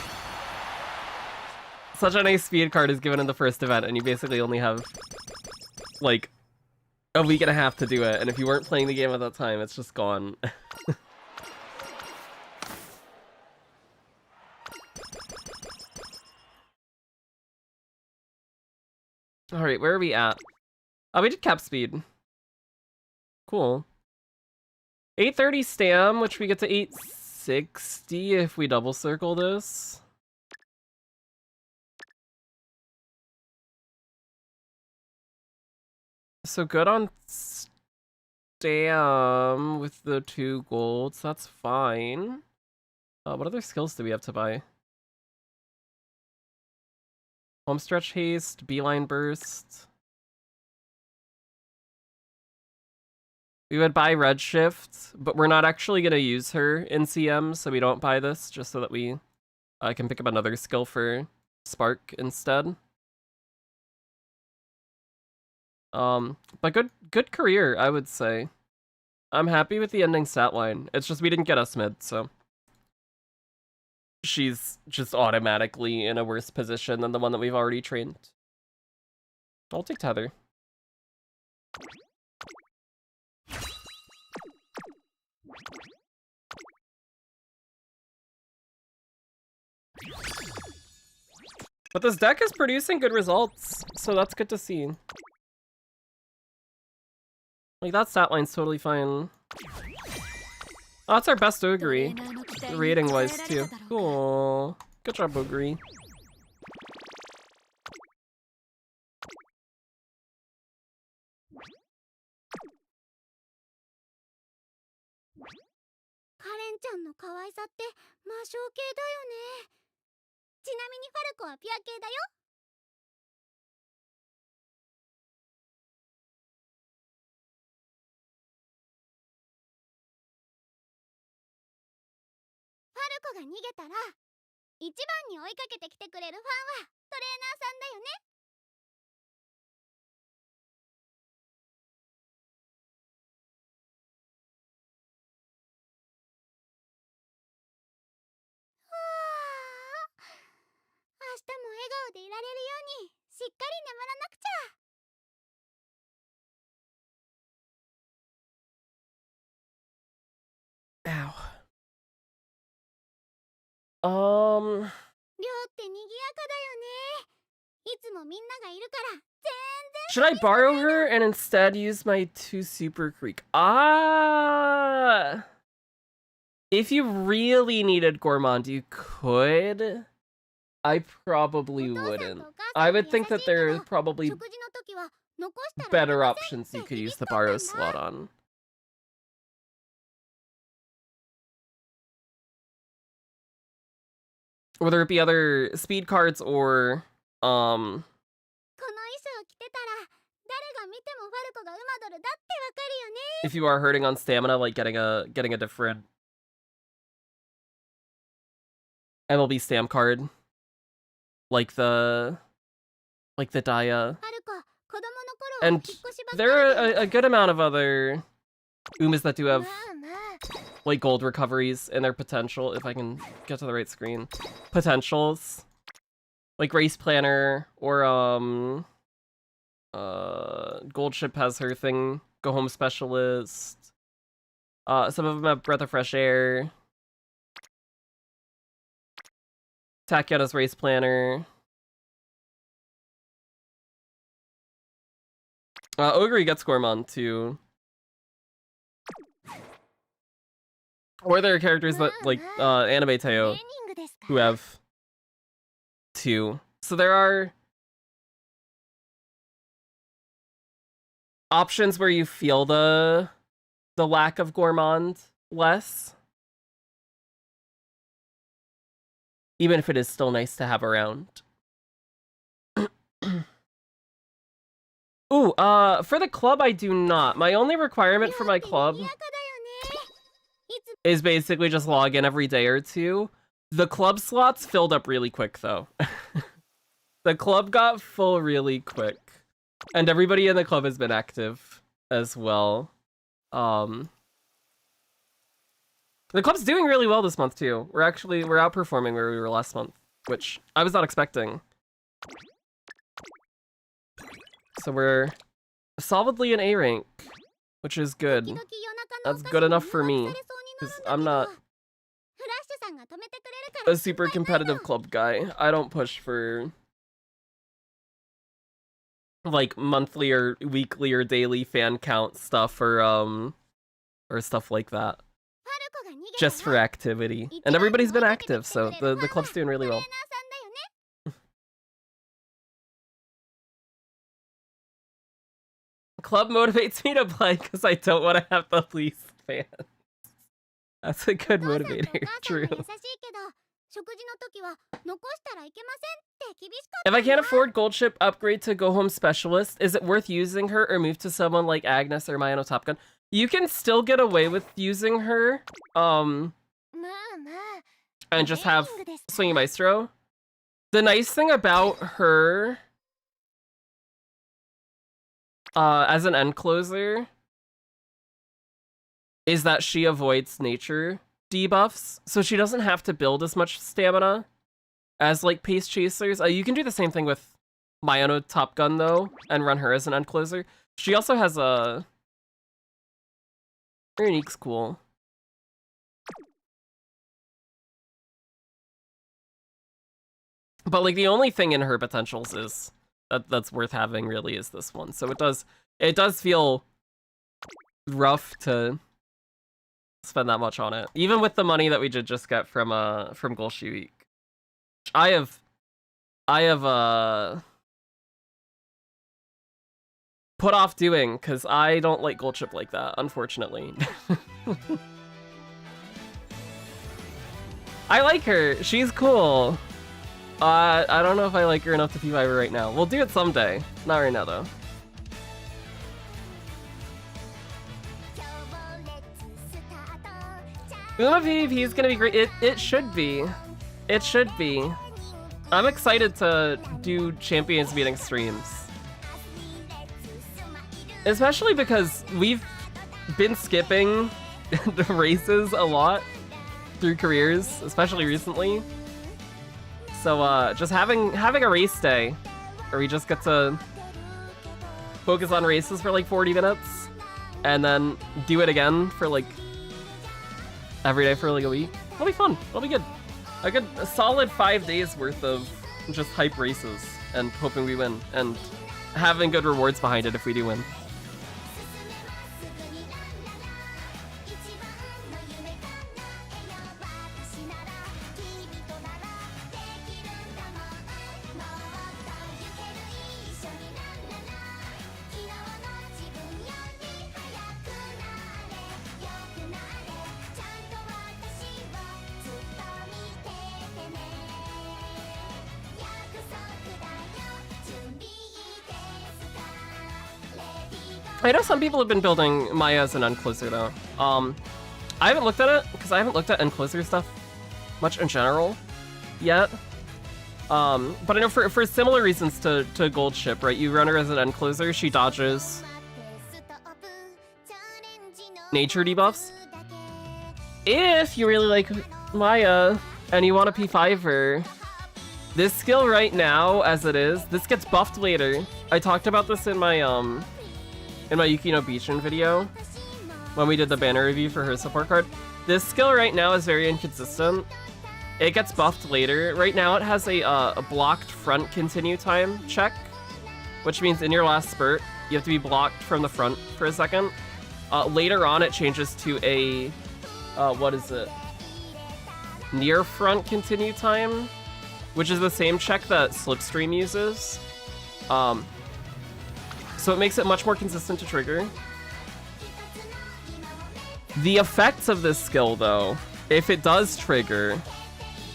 S1: such a nice speed card is given in the first event, and you basically only have, like, a week and a half to do it, and if you weren't playing the game at that time, it's just gone. Alright, where are we at? Oh, we did cap speed. Cool. 830 stam, which we get to 860 if we double circle this. So good on stam with the 2 golds, that's fine. What other skills do we have to buy? Homestretch haste, beeline burst. We would buy Redshift, but we're not actually going to use her in CM, so we don't buy this, just so that we can pick up another skill for Spark instead. But good career, I would say. I'm happy with the ending stat line. It's just we didn't get us mid, so she's just automatically in a worse position than the one that we've already trained. I'll take Tether. But this deck is producing good results, so that's good to see. Like, that stat line's totally fine. Oh, that's our best Ogre, rating-wise, too. Cool. Good job, Ogre. Ow. Should I borrow her and instead use my 2 Super Creek? Ah! If you really needed Gourmand, you could. I probably wouldn't. I would think that there are probably better options you could use the borrow slot on. Whether it be other speed cards or if you are hurting on stamina, like getting a different MLB stamp card, like the Daya, and there are a good amount of other Umas that do have like gold recoveries in their potential. If I can get to the right screen, potentials like Race Planner or Gold Ship has her thing. Go Home Specialist. Some of them have Breath of Fresh Air. Takeda's Race Planner. Ogre gets Gourmand too. Or there are characters that, like, Anime Teo, who have 2. So there are options where you feel the lack of Gourmand less. Even if it is still nice to have around. Ooh, for the club I do not. My only requirement for my club is basically just log in every day or 2. The club slots filled up really quick though. The club got full really quick. And everybody in the club has been active as well. The club's doing really well this month too. We're outperforming where we were last month, which I was not expecting. So we're solidly in A rank, which is good. That's good enough for me, because I'm not a super competitive club guy. I don't push for like monthly or weekly or daily fan count stuff or stuff like that. Just for activity. And everybody's been active, so the club's doing really well. Club motivates me to play because I don't want to have the least fans. That's a good motivator, true. If I can't afford Gold Ship, upgrade to Go Home Specialist. Is it worth using her or move to someone like Agnes or Mayano Top Gun? You can still get away with using her, and just have Swinging Maestro. The nice thing about her, as an end closer, is that she avoids nature debuffs, so she doesn't have to build as much stamina as like pace chasers. You can do the same thing with Mayano Top Gun though, and run her as an end closer. She also has a her unique's cool. But like the only thing in her potentials is that's worth having really is this one. So it does feel rough to spend that much on it, even with the money that we did just get from Golshi Week. I have put off doing because I don't like Gold Chip like that, unfortunately. I like her. She's cool. I don't know if I like her enough to P5 her right now. We'll do it someday. Not right now, though. Uma PvP is gonna be great. It should be. It should be. I'm excited to do Champions Meeting streams. Especially because we've been skipping the races a lot through careers, especially recently. So just having a race day where we just get to focus on races for like 40 minutes and then do it again for like every day for like a week. It'll be fun. It'll be good. a solid 5 days worth of just hype races and hoping we win and having good rewards behind it if we do win. I know some people have been building Maya as an Encloser though. I haven't looked at it because I haven't looked at Encloser stuff much in general yet. But I know for similar reasons to Gold Ship, right? You run her as an Encloser, she dodges nature debuffs. If you really like Maya and you want to P5 her, this skill right now, as it is, this gets buffed later. I talked about this in my Yukino Beachin video when we did the banner review for her support card. This skill right now is very inconsistent. It gets buffed later. Right now it has a blocked front continue time check, which means in your last spurt, you have to be blocked from the front for a second. Later on it changes to a, what is it? Near front continue time, which is the same check that Slipstream uses. So it makes it much more consistent to trigger. The effects of this skill, though, if it does trigger,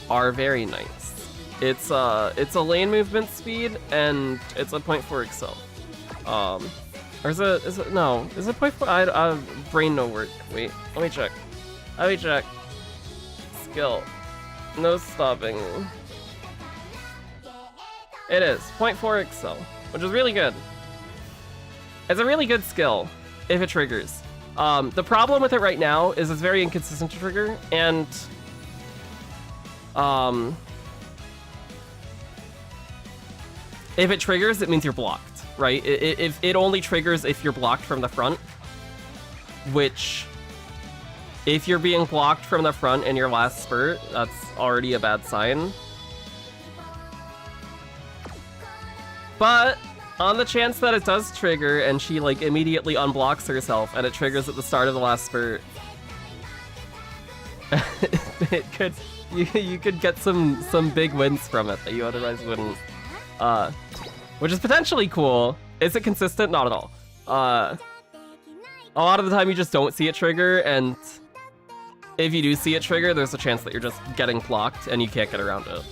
S1: are very nice. It's a lane movement speed and it's a 0.4 excel. Or is it no? Is it 0.4? Brain no work. Wait, let me check. Skill, no stopping. It is 0.4 excel, which is really good. It's a really good skill if it triggers. The problem with it right now is it's very inconsistent to trigger, and if it triggers, it means you're blocked, right? If it only triggers if you're blocked from the front, which if you're being blocked from the front in your last spurt, that's already a bad sign. But on the chance that it does trigger and she like immediately unblocks herself and it triggers at the start of the last spurt, you could get some big wins from it that you otherwise wouldn't. Which is potentially cool. Is it consistent? Not at all. A lot of the time you just don't see it trigger, and if you do see it trigger, there's a chance that you're just getting blocked and you can't get around it.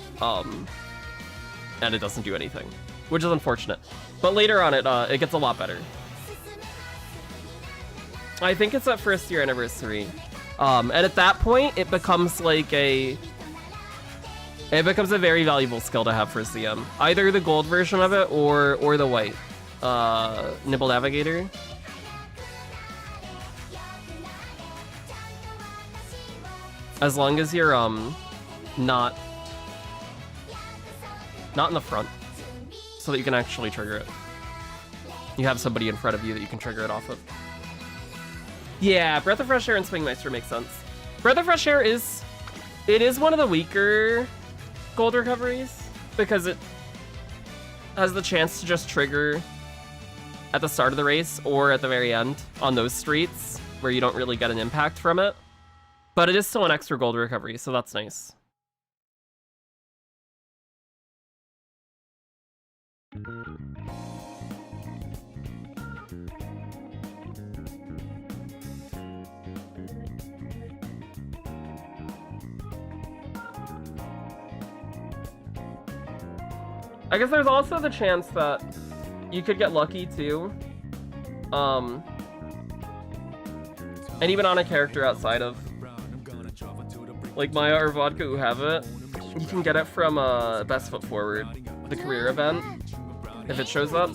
S1: And it doesn't do anything, which is unfortunate. But later on, it gets a lot better. I think it's that first year anniversary. And at that point, it becomes like a very valuable skill to have for CM. Either the gold version of it or the white. Nibble Navigator. As long as you're not in the front, so that you can actually trigger it. You have somebody in front of you that you can trigger it off of. Yeah, Breath of Fresh Air and Swing Meister makes sense. Breath of Fresh Air is one of the weaker gold recoveries because it has the chance to just trigger at the start of the race or at the very end on those streets where you don't really get an impact from it. But it is still an extra gold recovery, so that's nice. I guess there's also the chance that you could get lucky too. And even on a character outside of like Maya or Vodka who have it, you can get it from Best Foot Forward, the career event, if it shows up.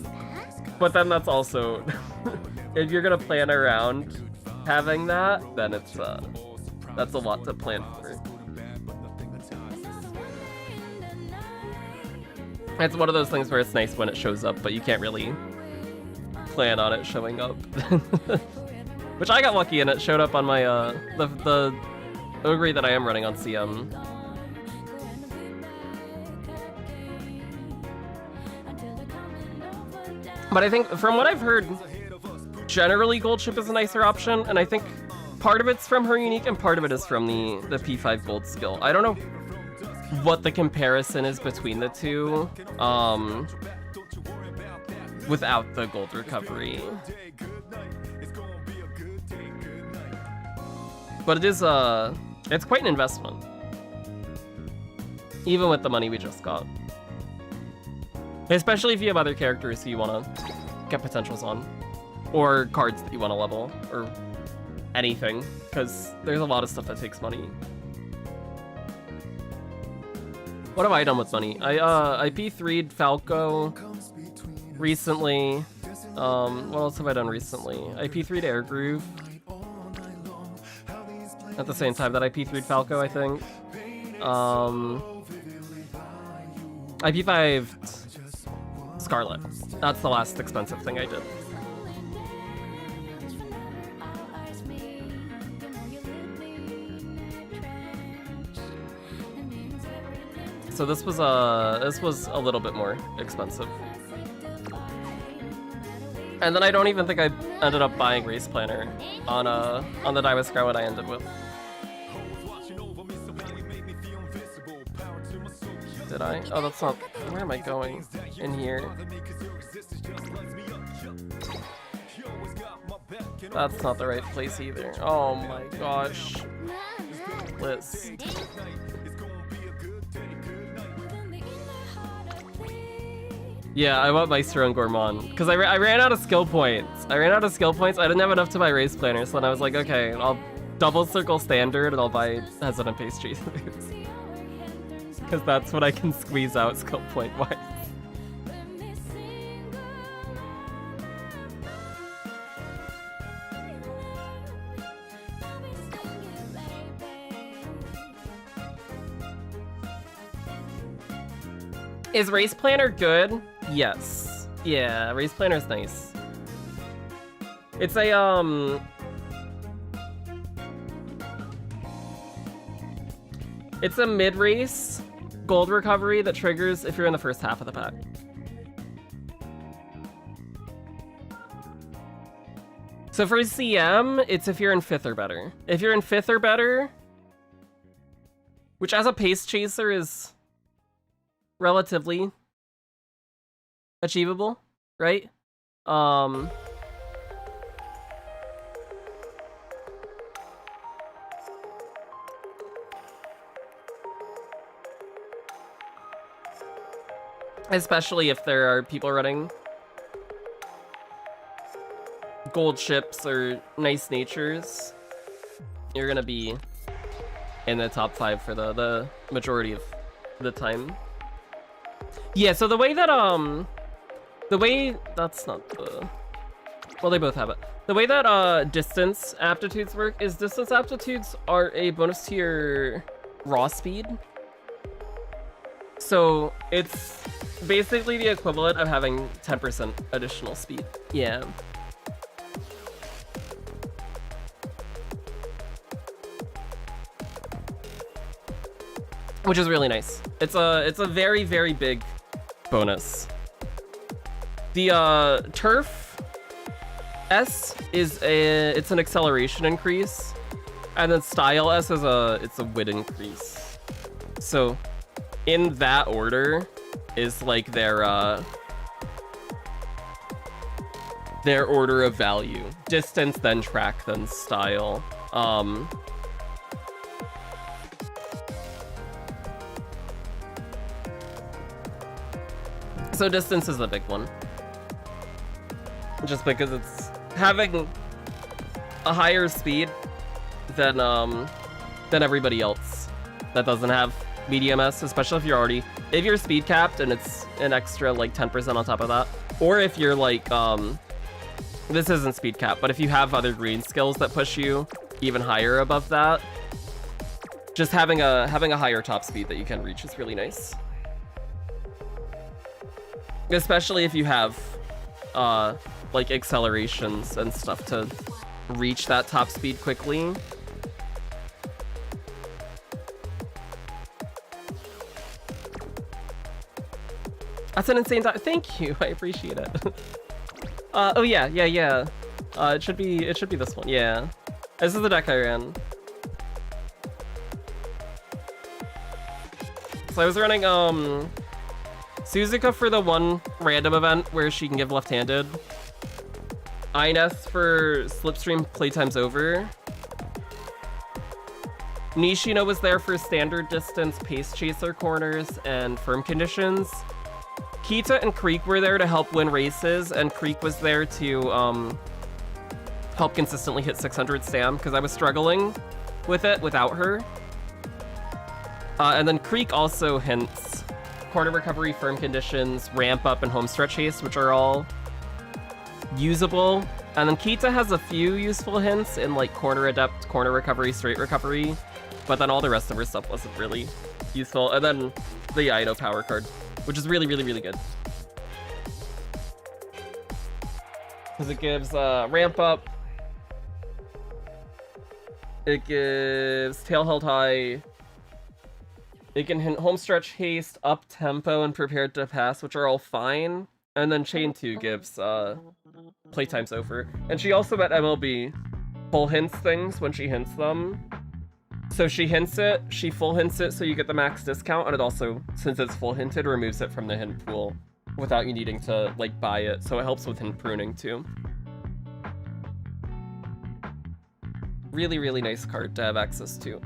S1: But then that's also, if you're gonna plan around having that, then that's a lot to plan for. It's one of those things where it's nice when it shows up, but you can't really plan on it showing up. Which I got lucky and it showed up on my the Ogre that I am running on CM But I think, from what I've heard, generally gold ship is a nicer option, and I think part of it's from her unique and part of it is from the P5 gold skill. I don't know what the comparison is between the two without the gold recovery. But it is, it's quite an investment. Even with the money we just got. Especially if you have other characters who you want to get potentials on. Or cards that you want to level. Or anything. Because there's a lot of stuff that takes money. What have I done with money? I P3'd Falco recently. What else have I done recently? I P3'd Air Groove. At the same time that I P3'd Falco, I think. I P5'd Scarlet. That's the last expensive thing I did. So this was a little bit more expensive. And then I don't even think I ended up buying Race Planner on the Daiwa Scarlet I ended with. Did I? Oh, that's not... Where am I going? In here. That's not the right place either. Oh my gosh. List. Yeah, I want Maestro and Gourmand. Because I ran out of skill points. I didn't have enough to buy Race Planner, so then I was like, okay, I'll double circle Standard and I'll buy Hesitant Pastries. Because that's what I can squeeze out skill point wise. Is Race Planner good? Yes. Yeah, Race Planner's nice. It's a it's a mid-race gold recovery that triggers if you're in the first half of the pack. So for CM, it's if you're in 5th or better. If you're in 5th or better, which as a pace chaser is relatively achievable, right? Especially if there are people running gold ships or nice natures, you're gonna be in the top 5 for the majority of the time. Yeah, so the way that that's not the, well, they both have it. The way that distance aptitudes work is distance aptitudes are a bonus to your raw speed. So it's basically the equivalent of having 10% additional speed. Yeah. Which is really nice. It's a very, very big bonus. The Turf S is it's an acceleration increase, and then Style S is it's a wit increase. So in that order is like their order of value. Distance, then track, then style. So distance is the big one. Just because it's having a higher speed than everybody else that doesn't have medium S, especially if you're speed capped and it's an extra like 10% on top of that. Or if you're like, this isn't speed cap, but if you have other green skills that push you even higher above that, just having a higher top speed that you can reach is really nice. Especially if you have like accelerations and stuff to reach that top speed quickly. That's an insane time. Thank you, I appreciate it. Oh yeah. It should be this one. Yeah. This is the deck I ran. So I was running Suzuka for the one random event where she can give left-handed. Ines for Slipstream playtime's over. Nishino was there for standard distance, pace chaser corners, and firm conditions. Kita and Creek were there to help win races, and Creek was there to help consistently hit 600 stam, because I was struggling with it without her. And then Creek also hints corner recovery, firm conditions, ramp up, and homestretch haste, which are all usable. And then Kita has a few useful hints in like corner adept, corner recovery, straight recovery, but then all the rest of her stuff wasn't really useful. And then the Aido power card, which is really good. Because it gives ramp up, it gives tail held high, it can hint homestretch haste, up tempo, and prepared to pass, which are all fine. And then Chain 2 gives playtime's over. And she also at MLB full hints things when she hints them. So she hints it, she full hints it, so you get the max discount, and it also, since it's full hinted, removes it from the hint pool without you needing to like buy it. So it helps with hint pruning too. Really nice card to have access to.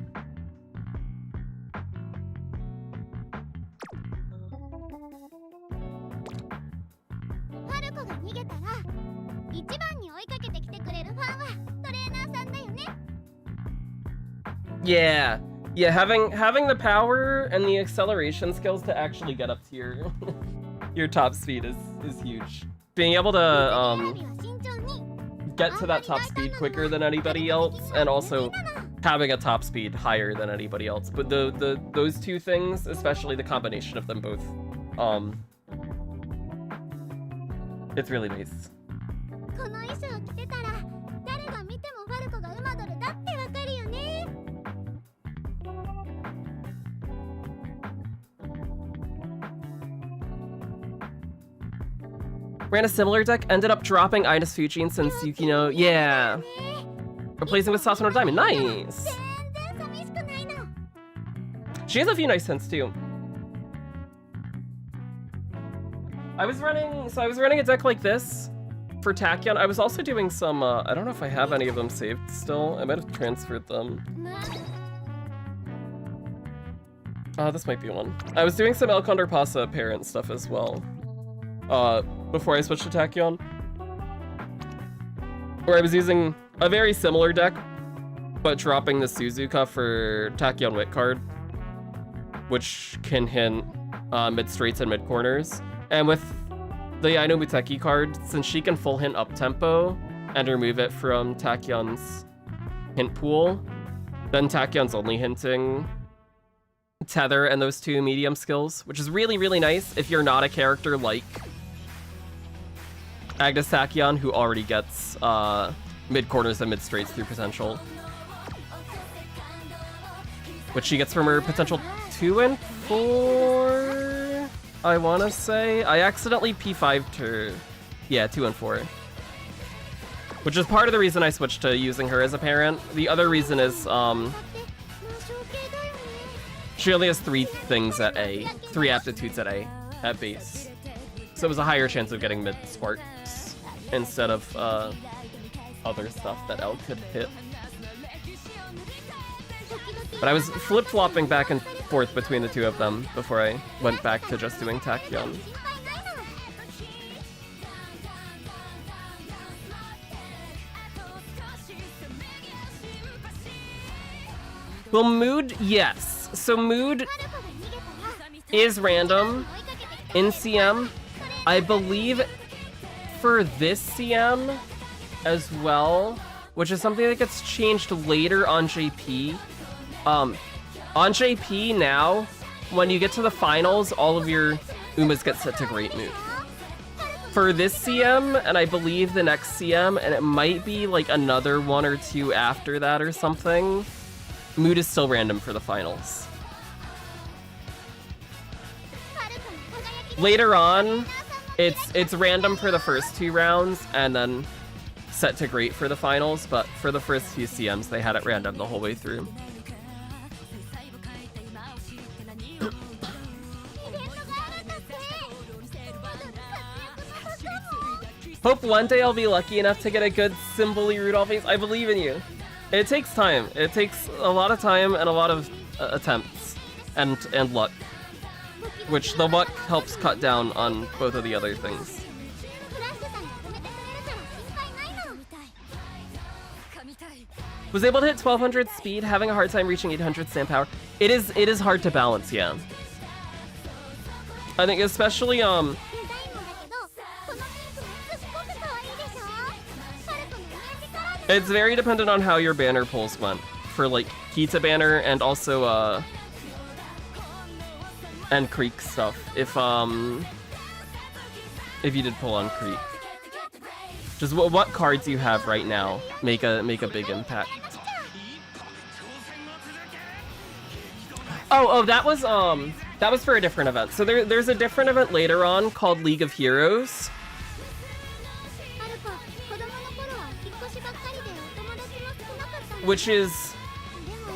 S1: Yeah, having the power and the acceleration skills to actually get up to your top speed is huge. Being able to get to that top speed quicker than anybody else, and also having a top speed higher than anybody else. But those two things, especially the combination of them both, it's really nice. Ran a similar deck, ended up dropping Ines Fujin since Yukino. Yeah. Replacing with Sasano Diamond. Nice! She has a few nice hints too. I was running a deck like this for Tachyon. I was also doing some, I don't know if I have any of them saved still. I might have transferred them. This might be one. I was doing some El Condor Pasa parent stuff as well. Before I switched to Tachyon, where I was using a very similar deck, but dropping the Suzuka for Tachyon Wit card, which can hint mid-straights and mid-corners. And with the Aino Muteki card, since she can full hint up-tempo and remove it from Tachyon's hint pool, then Tachyon's only hinting Tether and those two medium skills, which is really nice if you're not a character like Agnes Tachyon, who already gets mid-corners and mid-straights through potential. Which she gets from her potential 2 and 4, I want to say. I accidentally P5'd her. Yeah, 2 and 4. Which is part of the reason I switched to using her as a parent. The other reason is she only has 3 things at A. 3 aptitudes at A, at base. So it was a higher chance of getting mid-sparks instead of other stuff that L could hit. But I was flip-flopping back and forth between the two of them before I went back to just doing Tachyon. Well, mood, yes. So mood is random in CM. I believe for this CM as well, which is something that gets changed later on JP. On JP now, when you get to the finals, all of your Umas get set to Great Mood. For this CM, and I believe the next CM, and it might be like another 1 or 2 after that or something, mood is still random for the finals. Later on, It's random for the first 2 rounds, and then set to great for the finals, but for the first few CMs, they had it random the whole way through. Hope one day I'll be lucky enough to get a good Symbol-y Rudolph face. I believe in you. It takes time. It takes a lot of time and a lot of attempts and luck, which the luck helps cut down on both of the other things. Was able to hit 1200 speed, having a hard time reaching 800 stamp power. It is hard to balance, yeah. I think especially it's very dependent on how your banner pulls went. For like Kita banner and also and Creek stuff. If you did pull on Creek. Just what cards you have right now make a big impact. Oh, that was for a different event. So there's a different event later on called League of Heroes. Which is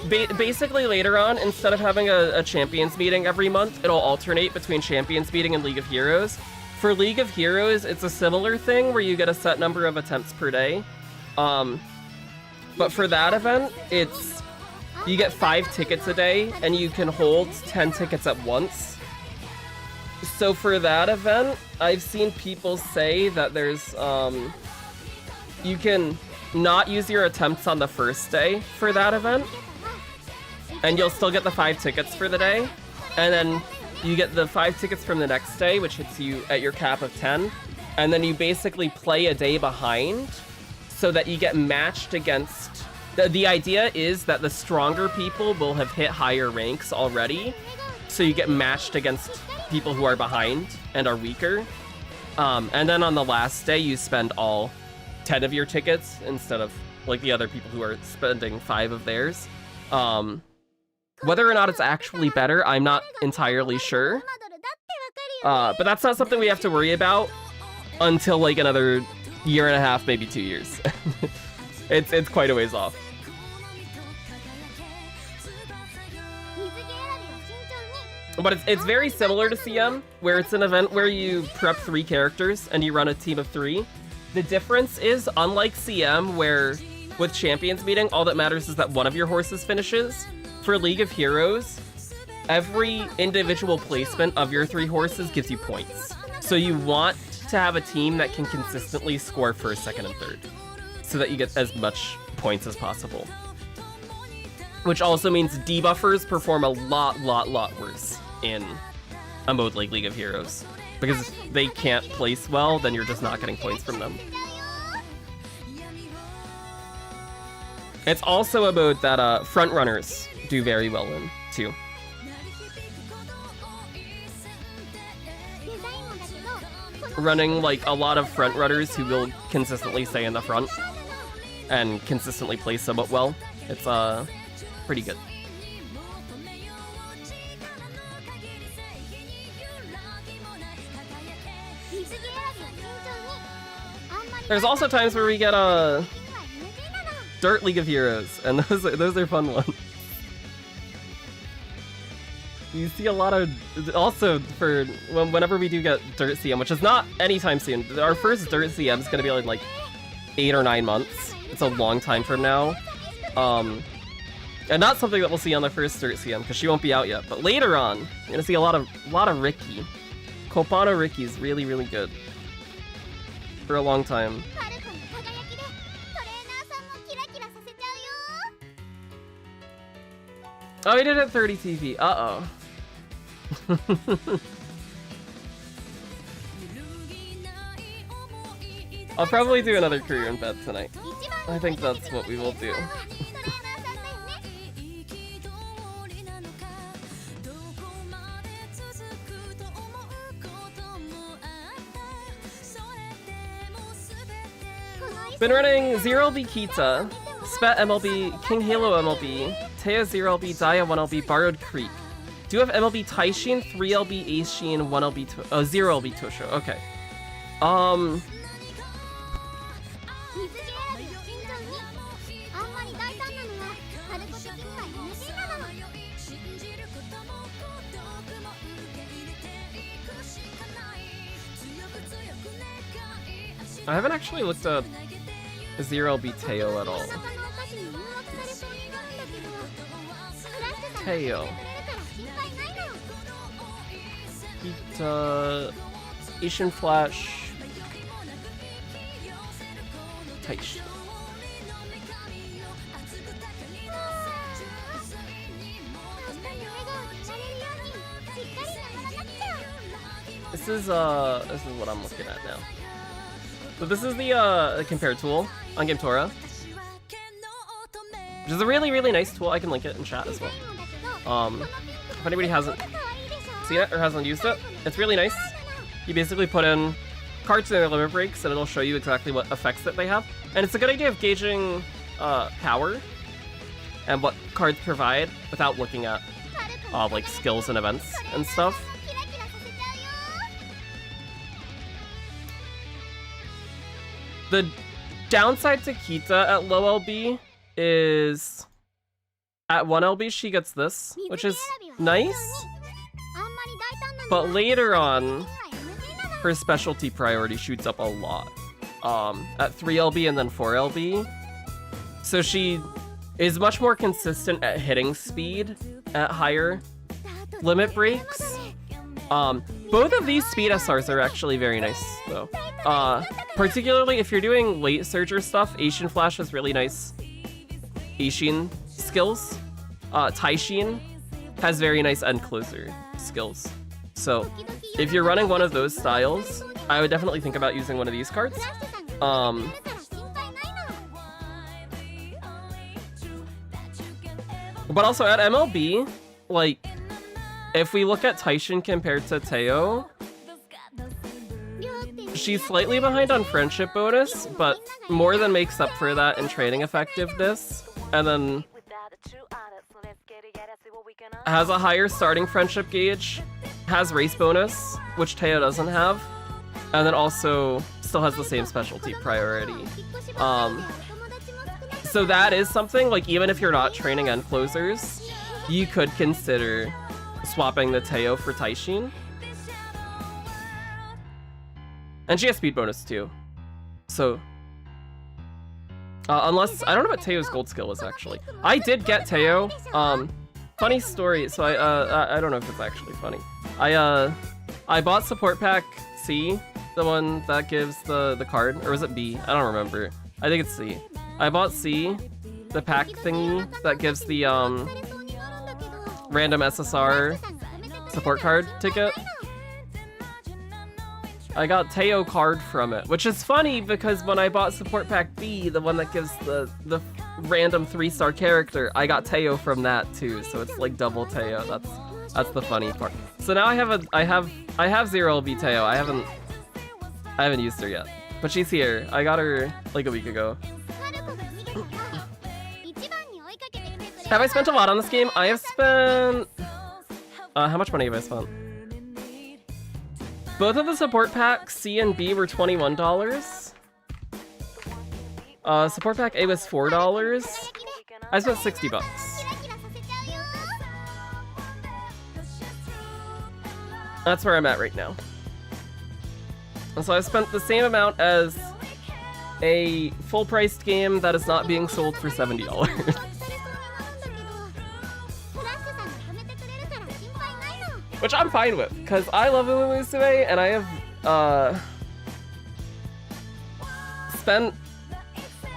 S1: basically later on, instead of having a Champions meeting every month, it'll alternate between Champions meeting and League of Heroes. For League of Heroes, it's a similar thing where you get a set number of attempts per day. But for that event, you get 5 tickets a day, and you can hold 10 tickets at once. So for that event, I've seen people say that there's, you can not use your attempts on the first day for that event, and you'll still get the 5 tickets for the day, and then you get the 5 tickets from the next day, which hits you at your cap of 10, and then you basically play a day behind so that you get matched against... The idea is that the stronger people will have hit higher ranks already, so you get matched against people who are behind and are weaker. And then on the last day, you spend all 10 of your tickets instead of like the other people who are spending 5 of theirs. Whether or not it's actually better, I'm not entirely sure. But that's not something we have to worry about until like another 1.5 years, maybe 2 years. It's quite a ways off. But it's very similar to CM, where it's an event where you prep 3 characters and you run a team of 3. The difference is, unlike CM, where with Champions meeting, all that matters is that one of your horses finishes. For League of Heroes, every individual placement of your 3 horses gives you points. So you want to have a team that can consistently score first, second, and third, so that you get as much points as possible. Which also means debuffers perform a lot worse in a mode like League of Heroes. Because if they can't place well, then you're just not getting points from them. It's also a mode that frontrunners do very well in, too. Running like a lot of frontrunners who will consistently stay in the front and consistently play somewhat well. It's pretty good. There's also times where we get Dirt League of Heroes, and those are fun ones. You see a lot of, also for whenever we do get Dirt CM, which is not anytime soon. Our first Dirt CM is gonna be like 8 or 9 months. It's a long time from now. And not something that we'll see on the first Dirt CM, because she won't be out yet. But later on, you're gonna see a lot of Ricky. Kopano Ricky's really, really good. For a long time. Oh, he did it at 30 TV. Uh-oh. I'll probably do another career in bed tonight. I think that's what we will do. Been running 0LB Kita, Spet MLB, King Halo MLB, Teo 0LB, Daya 1LB, Borrowed Creek. Do you have MLB Taishin, 3LB Aishin, 1LB 0LB Tosho? Okay. I haven't actually looked up 0LB Teo at all. Teo. Asian Flash. Taishi. This is what I'm looking at now. So this is the compare tool on GameTora, which is a really, really nice tool. I can link it in chat as well. If anybody hasn't seen it or hasn't used it, it's really nice. You basically put in cards in their limit breaks, and it'll show you exactly what effects that they have. And it's a good idea of gauging power and what cards provide without looking at like skills and events and stuff. The downside to Kita at low LB is at 1 LB she gets this, which is nice, but later on her specialty priority shoots up a lot at 3 LB and then 4 LB. So she is much more consistent at hitting speed at higher limit breaks. Both of these speed SRs are actually very nice though. Particularly if you're doing late surger stuff, Asian Flash has really nice Asian skills. Taishin has very nice end closer skills. So if you're running one of those styles, I would definitely think about using one of these cards. But also at MLB, like, if we look at Taishin compared to Teo, she's slightly behind on friendship bonus, but more than makes up for that in training effectiveness. And then has a higher starting friendship gauge, has race bonus, which Teo doesn't have, and then also still has the same specialty priority. So that is something, like, even if you're not training end closers, you could consider swapping the Teo for Taishin. And she has speed bonus too. So unless I don't know what Teo's gold skill is actually. I did get Teo. Funny story. So I don't know if it's actually funny. I bought support pack C, the one that gives the card, or was it B? I don't remember. I think it's C. I bought C, the pack thingy that gives the random SSR support card ticket. I got Teo card from it, which is funny because when I bought support pack B, the one that gives the random 3-star character, I got Teo from that too. So it's like double Teo. That's the funny part. So now I have 0 LB Teo. I haven't used her yet, but she's here. I got her like a week ago. Have I spent a lot on this game? I have spent how much money have I spent? Both of the support packs, C and B, were $21. Support pack A was $4. I spent $60. That's where I'm at right now. And so I've spent the same amount as a full-priced game that is not being sold for $70. Which I'm fine with, because I love Umumusume, and I have spent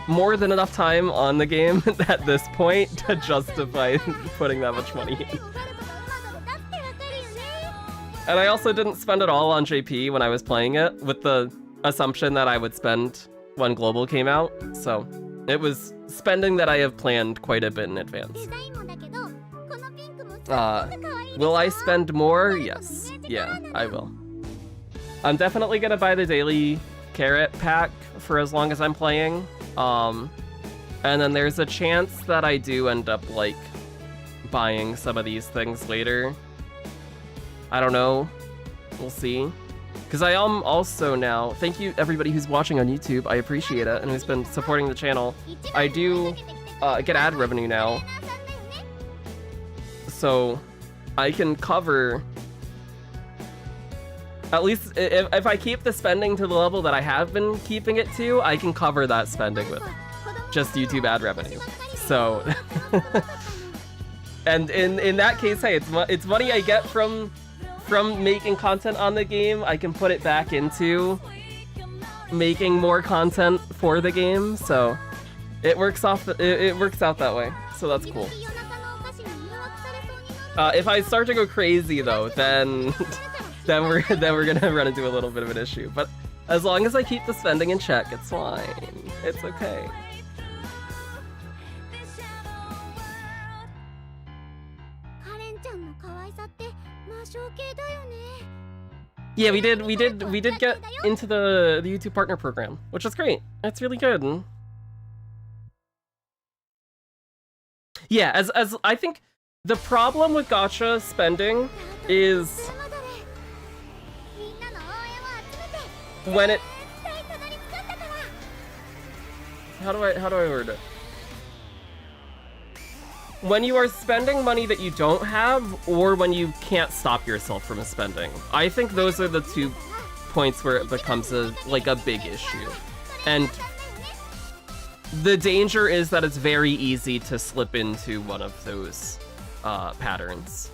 S1: more than enough time on the game at this point to justify putting that much money in. And I also didn't spend it all on JP when I was playing it, with the assumption that I would spend when Global came out, so it was spending that I have planned quite a bit in advance. Will I spend more? Yes. Yeah, I will. I'm definitely gonna buy the daily carrot pack for as long as I'm playing. And then there's a chance that I do end up, like, buying some of these things later. I don't know. We'll see. Because I am also now, thank you everybody who's watching on YouTube, I appreciate it, and who's been supporting the channel. I do get ad revenue now, so I can cover, at least if I keep the spending to the level that I have been keeping it to, I can cover that spending with just YouTube ad revenue. So, and in that case, hey, it's money I get from making content on the game. I can put it back into making more content for the game, so it works out that way. So that's cool. If I start to go crazy though, then we're gonna run into a little bit of an issue. But as long as I keep the spending in check, it's fine. It's okay. Yeah, we did get into the YouTube partner program, which is great. It's really good. Yeah, as I think the problem with gacha spending is when it, how do I word it? When you are spending money that you don't have, or when you can't stop yourself from spending. I think those are the 2 points where it becomes a big issue. And the danger is that it's very easy to slip into one of those patterns.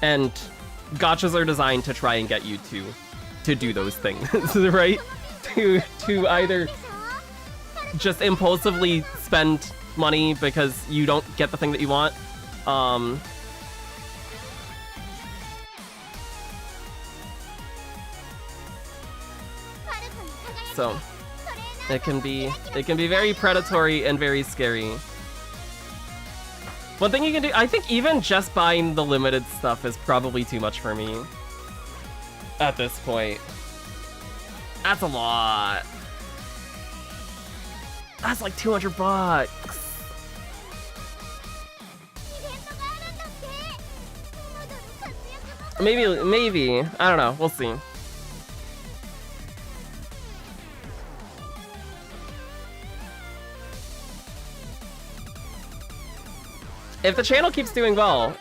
S1: And gachas are designed to try and get you to do those things, right? To either just impulsively spend money because you don't get the thing that you want. So it can be very predatory and very scary. One thing you can do, I think even just buying the limited stuff is probably too much for me at this point. That's a lot. That's like 200 bucks. Maybe. I don't know. We'll see. If the channel keeps doing well,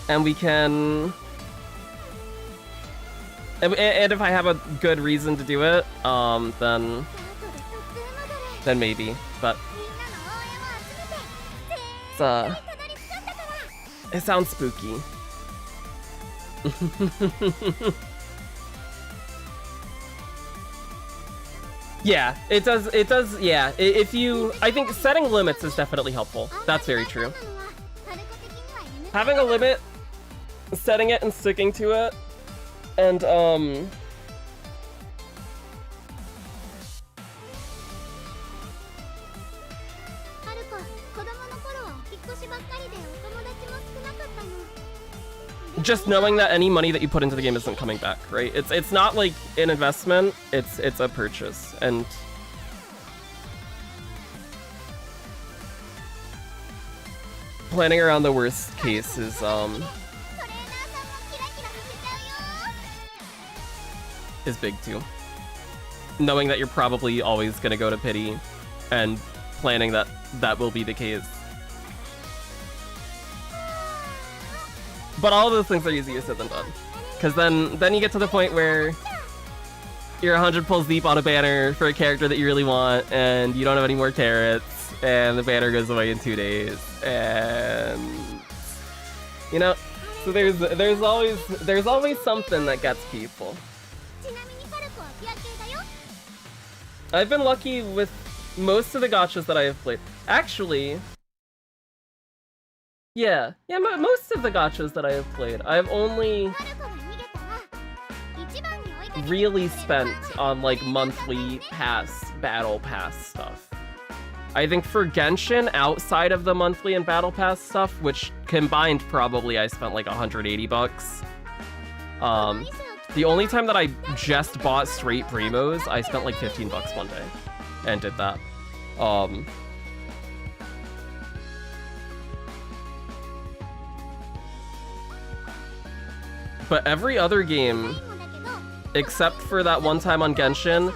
S1: and we can, and if I have a good reason to do it, then maybe, but it sounds spooky. Yeah, it does, yeah. I think setting limits is definitely helpful. That's very true. Having a limit, setting it and sticking to it, and, just knowing that any money that you put into the game isn't coming back, right? It's not like an investment, it's a purchase, and planning around the worst case is big too. Knowing that you're probably always gonna go to pity and planning that will be the case. But all of those things are easier said than done. Because then you get to the point where you're 100 pulls deep on a banner for a character that you really want, and you don't have any more carrots, and the banner goes away in 2 days, and you know, so there's always something that gets people. I've been lucky with most of the gachas that I have played. Actually, yeah, most of the gachas that I have played, I've only really spent on like monthly battle pass stuff. I think for Genshin, outside of the monthly and battle pass stuff, which combined probably I spent like 180 bucks. The only time that I just bought straight primos, I spent like 15 bucks one day and did that. But every other game, except for that one time on Genshin,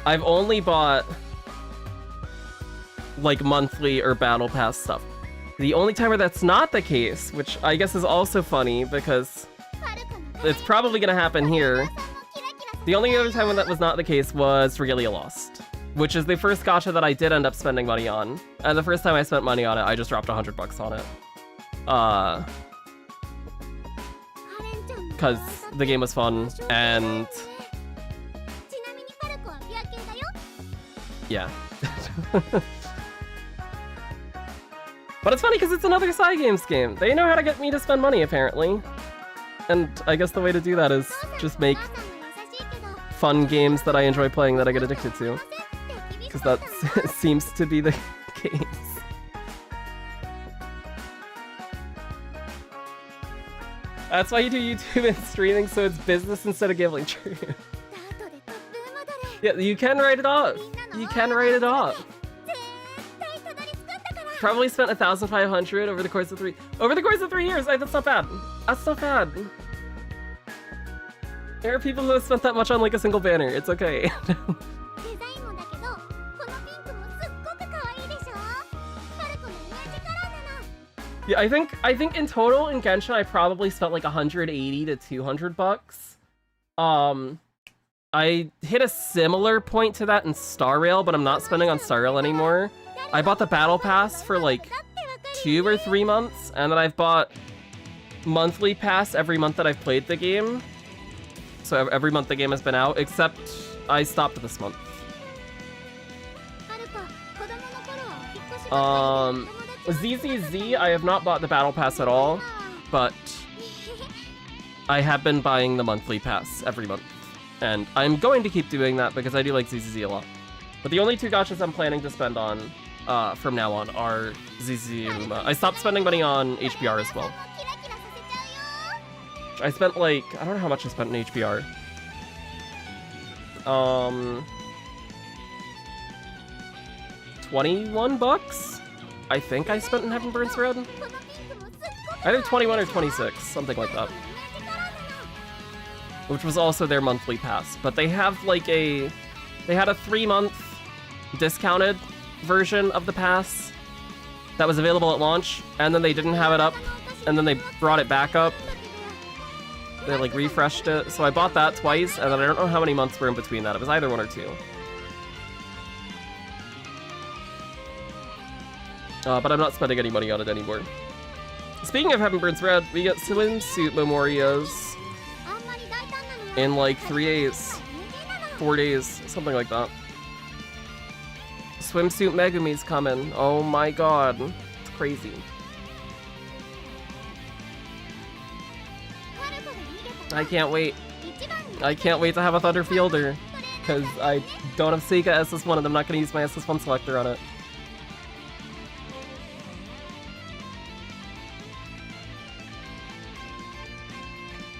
S1: I've only bought like monthly or battle pass stuff. The only time where that's not the case, which I guess is also funny because it's probably gonna happen here. The only other time when that was not the case was Regalia Lost, which is the first gacha that I did end up spending money on. And the first time I spent money on it, I just dropped 100 bucks on it. Because the game was fun, and yeah. But it's funny because it's another Cygames game. They know how to get me to spend money, apparently. And I guess the way to do that is just make fun games that I enjoy playing that I get addicted to. Because that seems to be the case. That's why you do YouTube and streaming, so it's business instead of gambling. True. Yeah, you can write it off. You can write it off. Probably spent 1,500 over the course of 3 years. That's not bad. That's not bad. There are people who have spent that much on like a single banner. It's okay. Yeah, I think in total in Genshin I probably spent like 180 to 200 bucks. I hit a similar point to that in Star Rail, but I'm not spending on Star Rail anymore. I bought the Battle Pass for like 2 or 3 months, and then I've bought monthly pass every month that I've played the game. So every month the game has been out, except I stopped this month. ZZZ, I have not bought the Battle Pass at all, but I have been buying the monthly pass every month. And I'm going to keep doing that because I do like ZZZ a lot. But the only 2 gachas I'm planning to spend on from now on are ZZZ and Uma. I stopped spending money on HBR as well. I spent like, I don't know how much I spent in HBR. 21 bucks? I think I spent in Heaven Burns Red. Either 21 or 26, something like that. Which was also their monthly pass. But they have like they had a 3-month discounted version of the pass that was available at launch, and then they didn't have it up, and then they brought it back up. They like refreshed it, so I bought that twice, and then I don't know how many months were in between that. It was either 1 or 2. But I'm not spending any money on it anymore. Speaking of Heaven Burns Red, we get swimsuit memorias in like 3 days, 4 days, something like that. Swimsuit Megumi's coming. Oh my god. It's crazy. I can't wait. I can't wait to have a Thunder Fielder, because I don't have Seika SS1 and I'm not going to use my SS1 selector on it.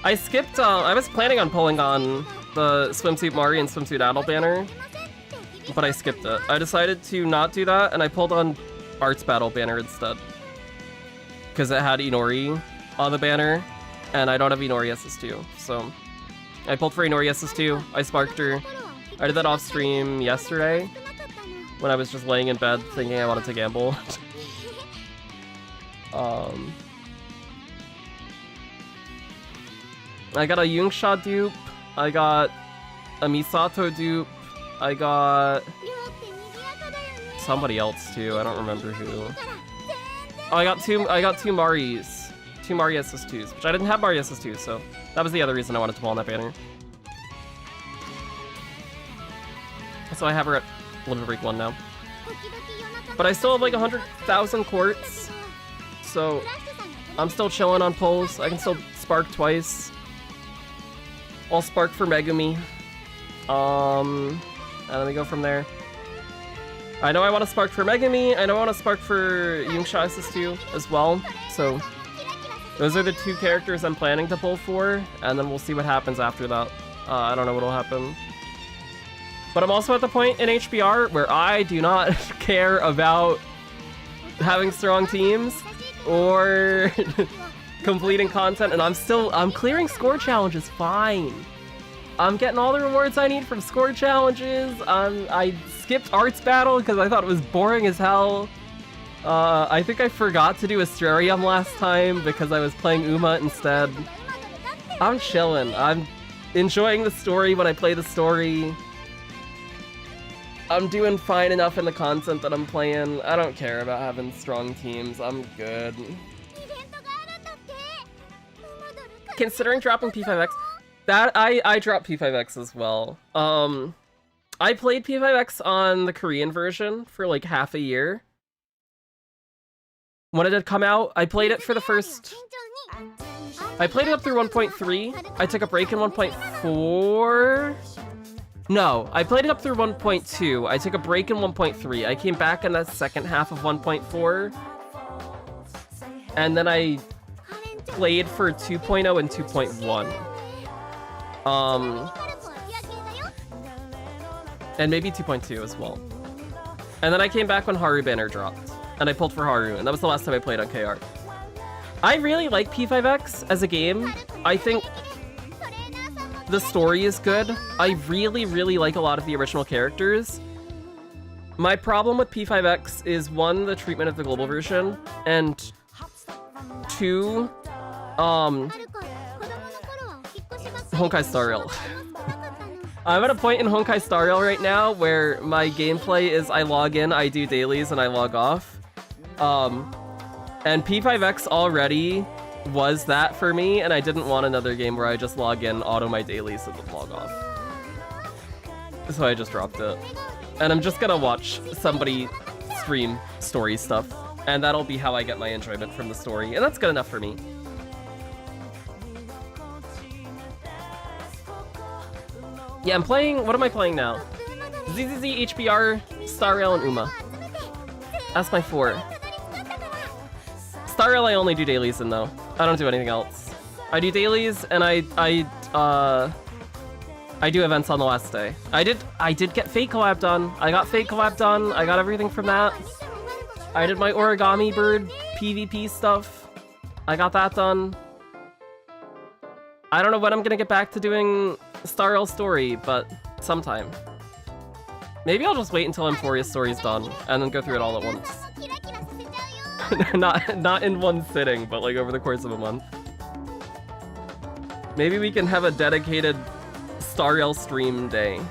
S1: I skipped, I was planning on pulling on the Swimsuit Mari and Swimsuit Adel banner, but I skipped it. I decided to not do that, and I pulled on Arts Battle banner instead. Because it had Inori on the banner, and I don't have Inori SS2, so... I pulled for Inori SS2, I sparked her. I did that off stream yesterday, when I was just laying in bed thinking I wanted to gamble. I got a Yungsha dupe, I got a Misato dupe, I got somebody else too, I don't remember who. Oh, I got two Maris. 2 Mari SS2s, which I didn't have Mari SS2s, so that was the other reason I wanted to pull on that banner. So I have her at Limit Break 1 now. But I still have like 100,000 quartz, so I'm still chilling on pulls. I can still spark twice. I'll spark for Megumi. and then we go from there. I know I want to spark for Megami, I know I want to spark for Yungsha SS2 as well, so those are the 2 characters I'm planning to pull for, and then we'll see what happens after that. I don't know what'll happen. But I'm also at the point in HBR where I do not care about having strong teams or completing content, and I'm clearing score challenges fine. I'm getting all the rewards I need from score challenges. I skipped Arts Battle because I thought it was boring as hell. I think I forgot to do Astrarium last time because I was playing Uma instead. I'm chilling. I'm enjoying the story when I play the story. I'm doing fine enough in the content that I'm playing. I don't care about having strong teams. I'm good. Considering dropping P5X, that I dropped P5X as well. I played P5X on the Korean version for like half a year. When it had come out, I played it for the first... I played it up through 1.3. I took a break in 1.4. No, I played it up through 1.2. I took a break in 1.3. I came back in the second half of 1.4. And then I played for 2.0 and 2.1. And maybe 2.2 as well. And then I came back when Haru Banner dropped. And I pulled for Haru, and that was the last time I played on KR. I really like P5X as a game. I think the story is good. I really, really like a lot of the original characters. My problem with P5X is 1, the treatment of the global version, and 2, Honkai Star Rail. I'm at a point in Honkai Star Rail right now where my gameplay is I log in, I do dailies, and I log off. And P5X already was that for me, and I didn't want another game where I just log in, auto my dailies, and then log off. So I just dropped it. And I'm just gonna watch somebody stream story stuff, and that'll be how I get my enjoyment from the story, and that's good enough for me. Yeah, I'm playing... What am I playing now? ZZZ, HBR, Star Rail, and Uma. That's my 4. Star Rail I only do dailies in, though. I don't do anything else. I do dailies, and I do events on the last day. I did get Fate Collab done. I got Fate Collab done. I got everything from that. I did my Origami Bird PvP stuff. I got that done. I don't know when I'm gonna get back to doing Star Rail story, but sometime. Maybe I'll just wait until Emphoria's story's done, and then go through it all at once. not in one sitting, but like over the course of a month. Maybe we can have a dedicated Star Rail stream day.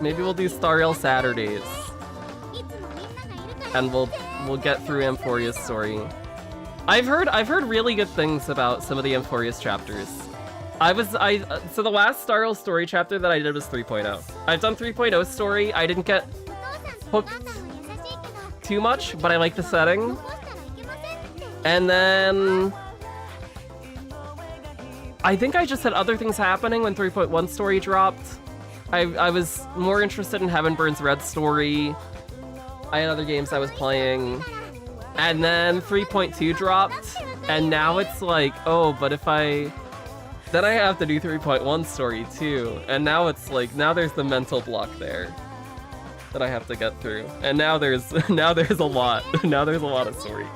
S1: Maybe we'll do Star Rail Saturdays. And we'll get through Emphoria's story. I've heard really good things about some of the Emphoria's chapters. So the last Star Rail story chapter that I did was 3.0. I've done 3.0 story. I didn't get hooked too much, but I like the setting. And then I think I just had other things happening when 3.1 story dropped. I was more interested in Heaven Burns Red story. I had other games I was playing. And then 3.2 dropped, and now it's like, oh, but if then I have to do 3.1 story too. And now it's like, now there's the mental block there that I have to get through. And now there's a lot. Now there's a lot of story.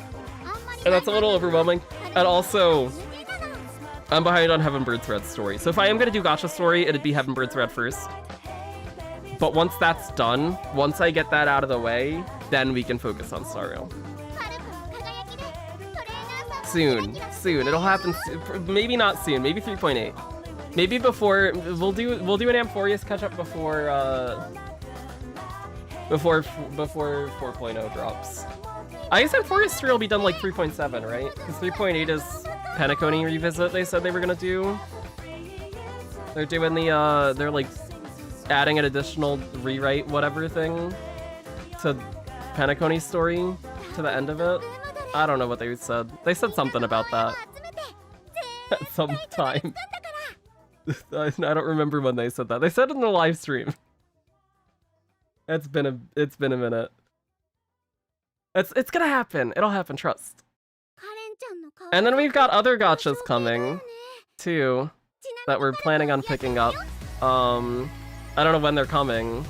S1: And that's a little overwhelming. And also, I'm behind on Heaven Birds Red story. So if I am gonna do Gacha story, it'd be Heaven Birds Red first. But once that's done, once I get that out of the way, then we can focus on Star Rail. Soon. It'll happen maybe not soon, maybe 3.8. Maybe before, we'll do an Amphorius catch-up before 4.0 drops. I guess Amphorius 3 will be done like 3.7, right? Because 3.8 is Penacony Revisit they said they were gonna do. They're doing the, they're like adding an additional rewrite whatever thing to Penacony's story to the end of it. I don't know what they said. They said something about that at some time. I don't remember when they said that. They said it in the live stream. It's been a minute. It's gonna happen. It'll happen, trust. And then we've got other gachas coming too that we're planning on picking up. I don't know when they're coming.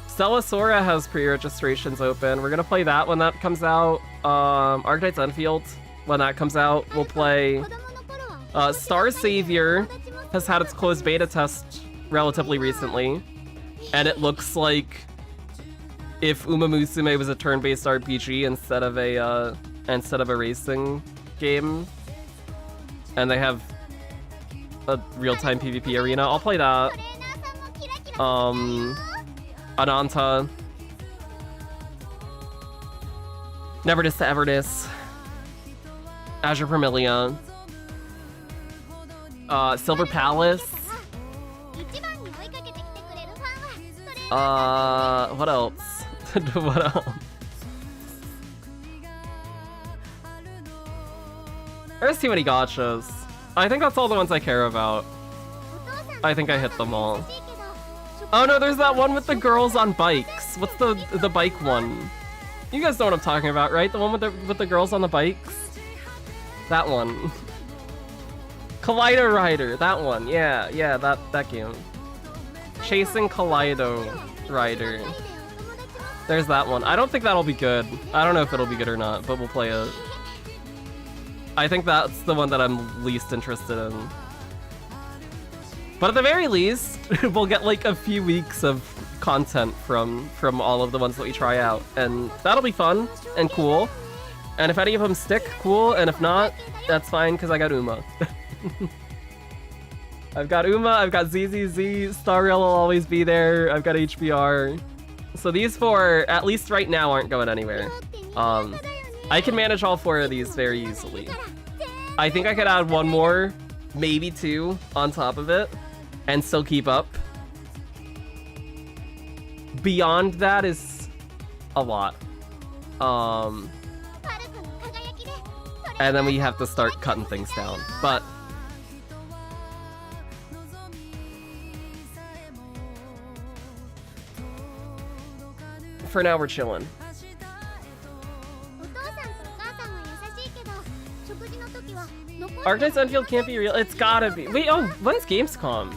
S1: Stella Sora has pre-registrations open. We're gonna play that when that comes out. Archetypes Enfield, when that comes out, we'll play. Star Savior has had its closed beta test relatively recently, and it looks like if Uma Musume was a turn-based RPG instead of a racing game, and they have a real-time PvP arena. I'll play that. Ananta. Neverdis to Everdis. Azure Vermilion. Silver Palace. What else? What else? There's too many gachas. I think that's all the ones I care about. I think I hit them all. Oh no, there's that one with the girls on bikes. What's the bike one? You guys know what I'm talking about, right? The one with the girls on the bikes? That one. Kaleido Rider, that one. Yeah, that game. Chasing Kaleido Rider. There's that one. I don't think that'll be good. I don't know if it'll be good or not, but we'll play it. I think that's the one that I'm least interested in. But at the very least, we'll get like a few weeks of content from all of the ones that we try out. And that'll be fun and cool. And if any of them stick, cool. And if not, that's fine, because I got Uma. I've got Uma, I've got ZZZ, Starrail will always be there, I've got HBR. So these four, at least right now, aren't going anywhere. I can manage all four of these very easily. I think I could add one more, maybe two, on top of it, and still keep up. Beyond that is a lot. And then we have to start cutting things down. But for now, we're chilling. Archetypes Enfield can't be real. It's gotta be. Wait, oh, when's Gamescom?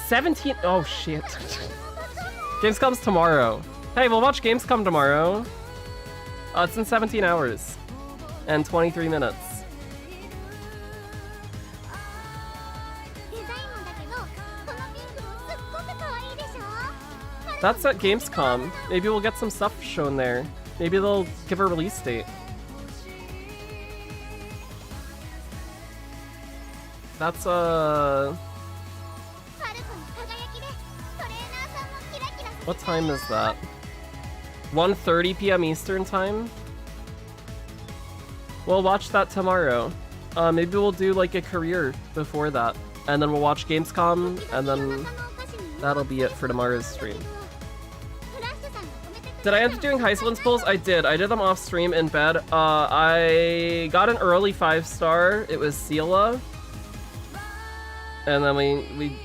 S1: $17. Oh shit. Gamescom's tomorrow. Hey, we'll watch Gamescom tomorrow. It's in 17 hours and 23 minutes. That's at Gamescom. Maybe we'll get some stuff shown there. Maybe they'll give a release date. That's what time is that? 1:30 p.m. Eastern time? We'll watch that tomorrow. Maybe we'll do like a career before that. And then we'll watch Gamescom, and then that'll be it for tomorrow's stream. Did I end up doing Heisman's pulls? I did. I did them off stream in bed. I got an early 5-star. It was Sela. And then we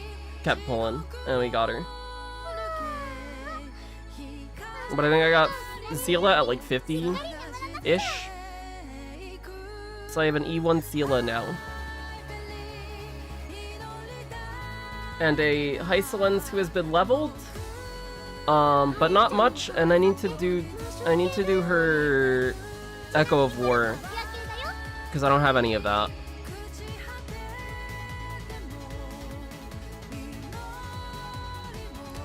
S1: kept pulling, and we got her. But I think I got Sela at like 50-ish. So I have an E1 Sela now. And a Heiselens who has been leveled. But not much, and I need to do her Echo of War. Because I don't have any of that.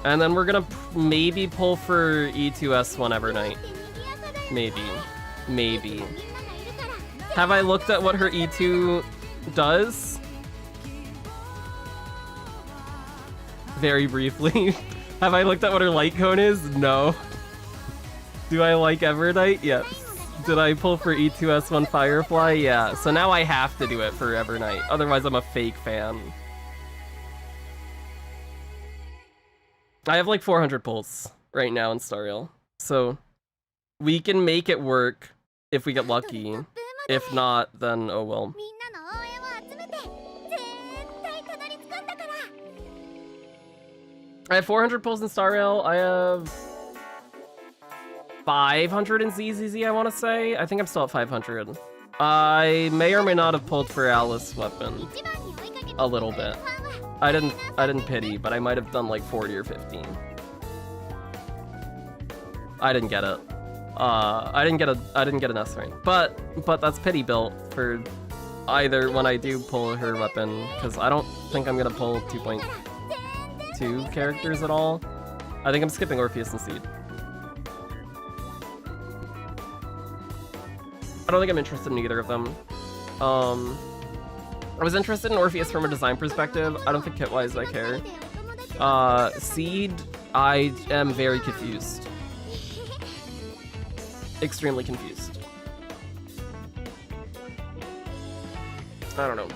S1: And then we're gonna maybe pull for E2S1 Evernight. Maybe. Have I looked at what her E2 does? Very briefly. Have I looked at what her light cone is? No. Do I like Evernight? Yes. Did I pull for E2S1 Firefly? Yeah. So now I have to do it for Evernight. Otherwise I'm a fake fan. I have like 400 pulls right now in Star Rail, so we can make it work if we get lucky. If not, then oh well. I have 400 pulls in Star Rail. I have 500 in ZZZ, I want to say. I think I'm still at 500. I may or may not have pulled for Alice weapon a little bit. I didn't pity, but I might have done like 40 or 15. I didn't get it. I didn't get an S rank. But that's pity built for either when I do pull her weapon, because I don't think I'm gonna pull 2.2 characters at all. I think I'm skipping Orpheus and Seed. I don't think I'm interested in either of them. I was interested in Orpheus from a design perspective. I don't think kit-wise I care. Seed, I am very confused. Extremely confused. I don't know.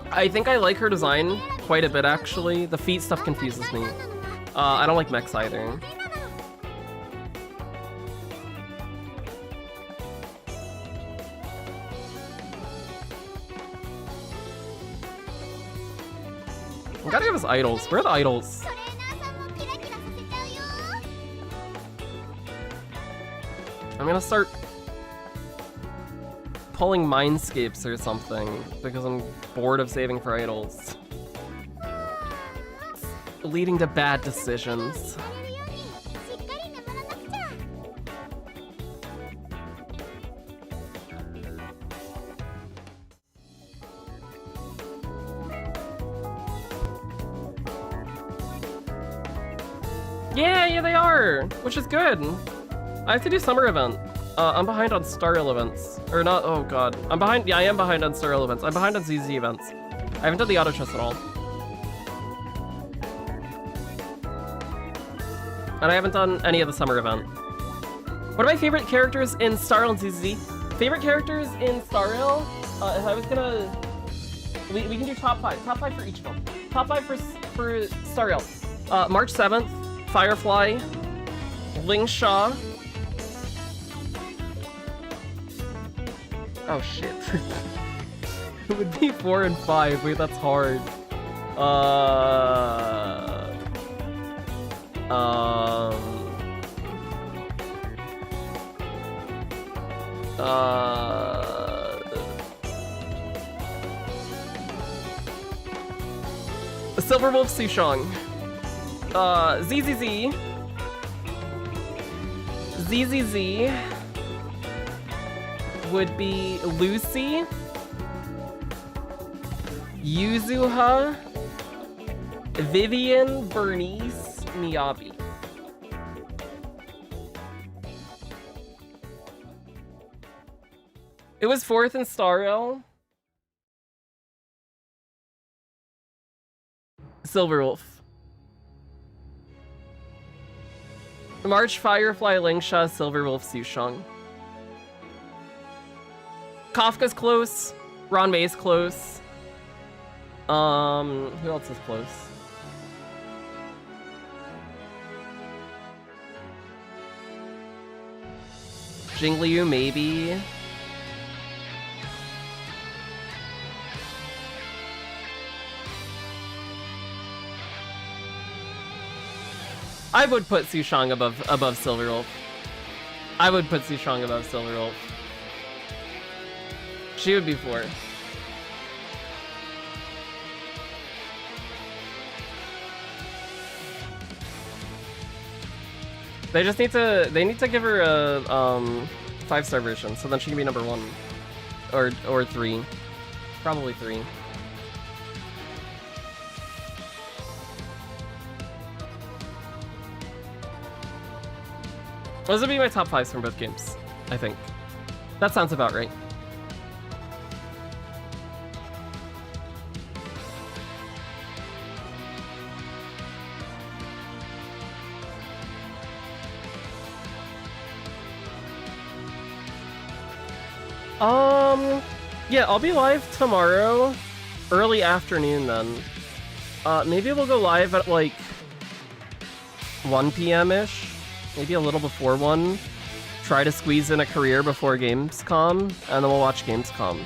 S1: I think I like her design quite a bit, actually. The feet stuff confuses me. I don't like mechs either. I gotta give us idols. Where are the idols? I'm gonna start pulling mindscapes or something because I'm bored of saving for idols. Leading to bad decisions. Yeah, they are, which is good. I have to do summer event. I'm behind on Star Rail events. Or not, oh god. I'm behind, yeah, I am behind on Star Rail events. I'm behind on ZZ events. I haven't done the auto chess at all. And I haven't done any of the summer event. What are my favorite characters in Star Rail and ZZ? Favorite characters in Star Rail? If I was gonna... We can do top 5. Top 5 for each of them. Top 5 for Star Rail. March 7th, Firefly, Ling Sha. Oh shit. It would be 4 and 5. Wait, that's hard. Silverwolf Sushong. ZZZ. ZZZ would be Lucy, Yuzuha, Vivian, Bernice, Miyabi. It was 4th in Star Rail. Silverwolf. March, Firefly, Lingsha, Silverwolf, Sushong. Kafka's close. Ron May's close. Who else is close? Jingliu, maybe. I would put Sushong above Silverwolf. I would put Sushong above Silverwolf. She would be 4. They just need to give her a 5-star version, so then she can be number 1 or 3, probably 3. Those would be my top 5s from both games, I think. That sounds about right. Yeah, I'll be live tomorrow, early afternoon then. Maybe we'll go live at like 1 p.m.-ish. Maybe a little before 1. Try to squeeze in a career before Gamescom, and then we'll watch Gamescom.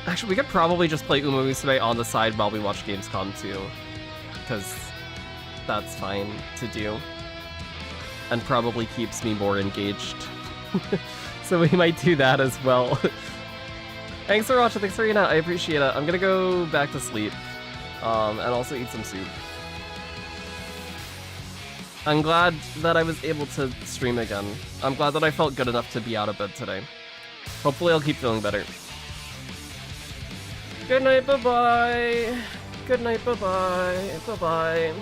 S1: Actually, we could probably just play Uma Musume on the side while we watch Gamescom too, because that's fine to do, and probably keeps me more engaged. So we might do that as well. Thanks for watching, thanks for hanging out, I appreciate it. I'm gonna go back to sleep, and also eat some soup. I'm glad that I was able to stream again. I'm glad that I felt good enough to be out of bed today. Hopefully I'll keep feeling better. Good night, bye-bye. Good night, bye-bye. Bye-bye.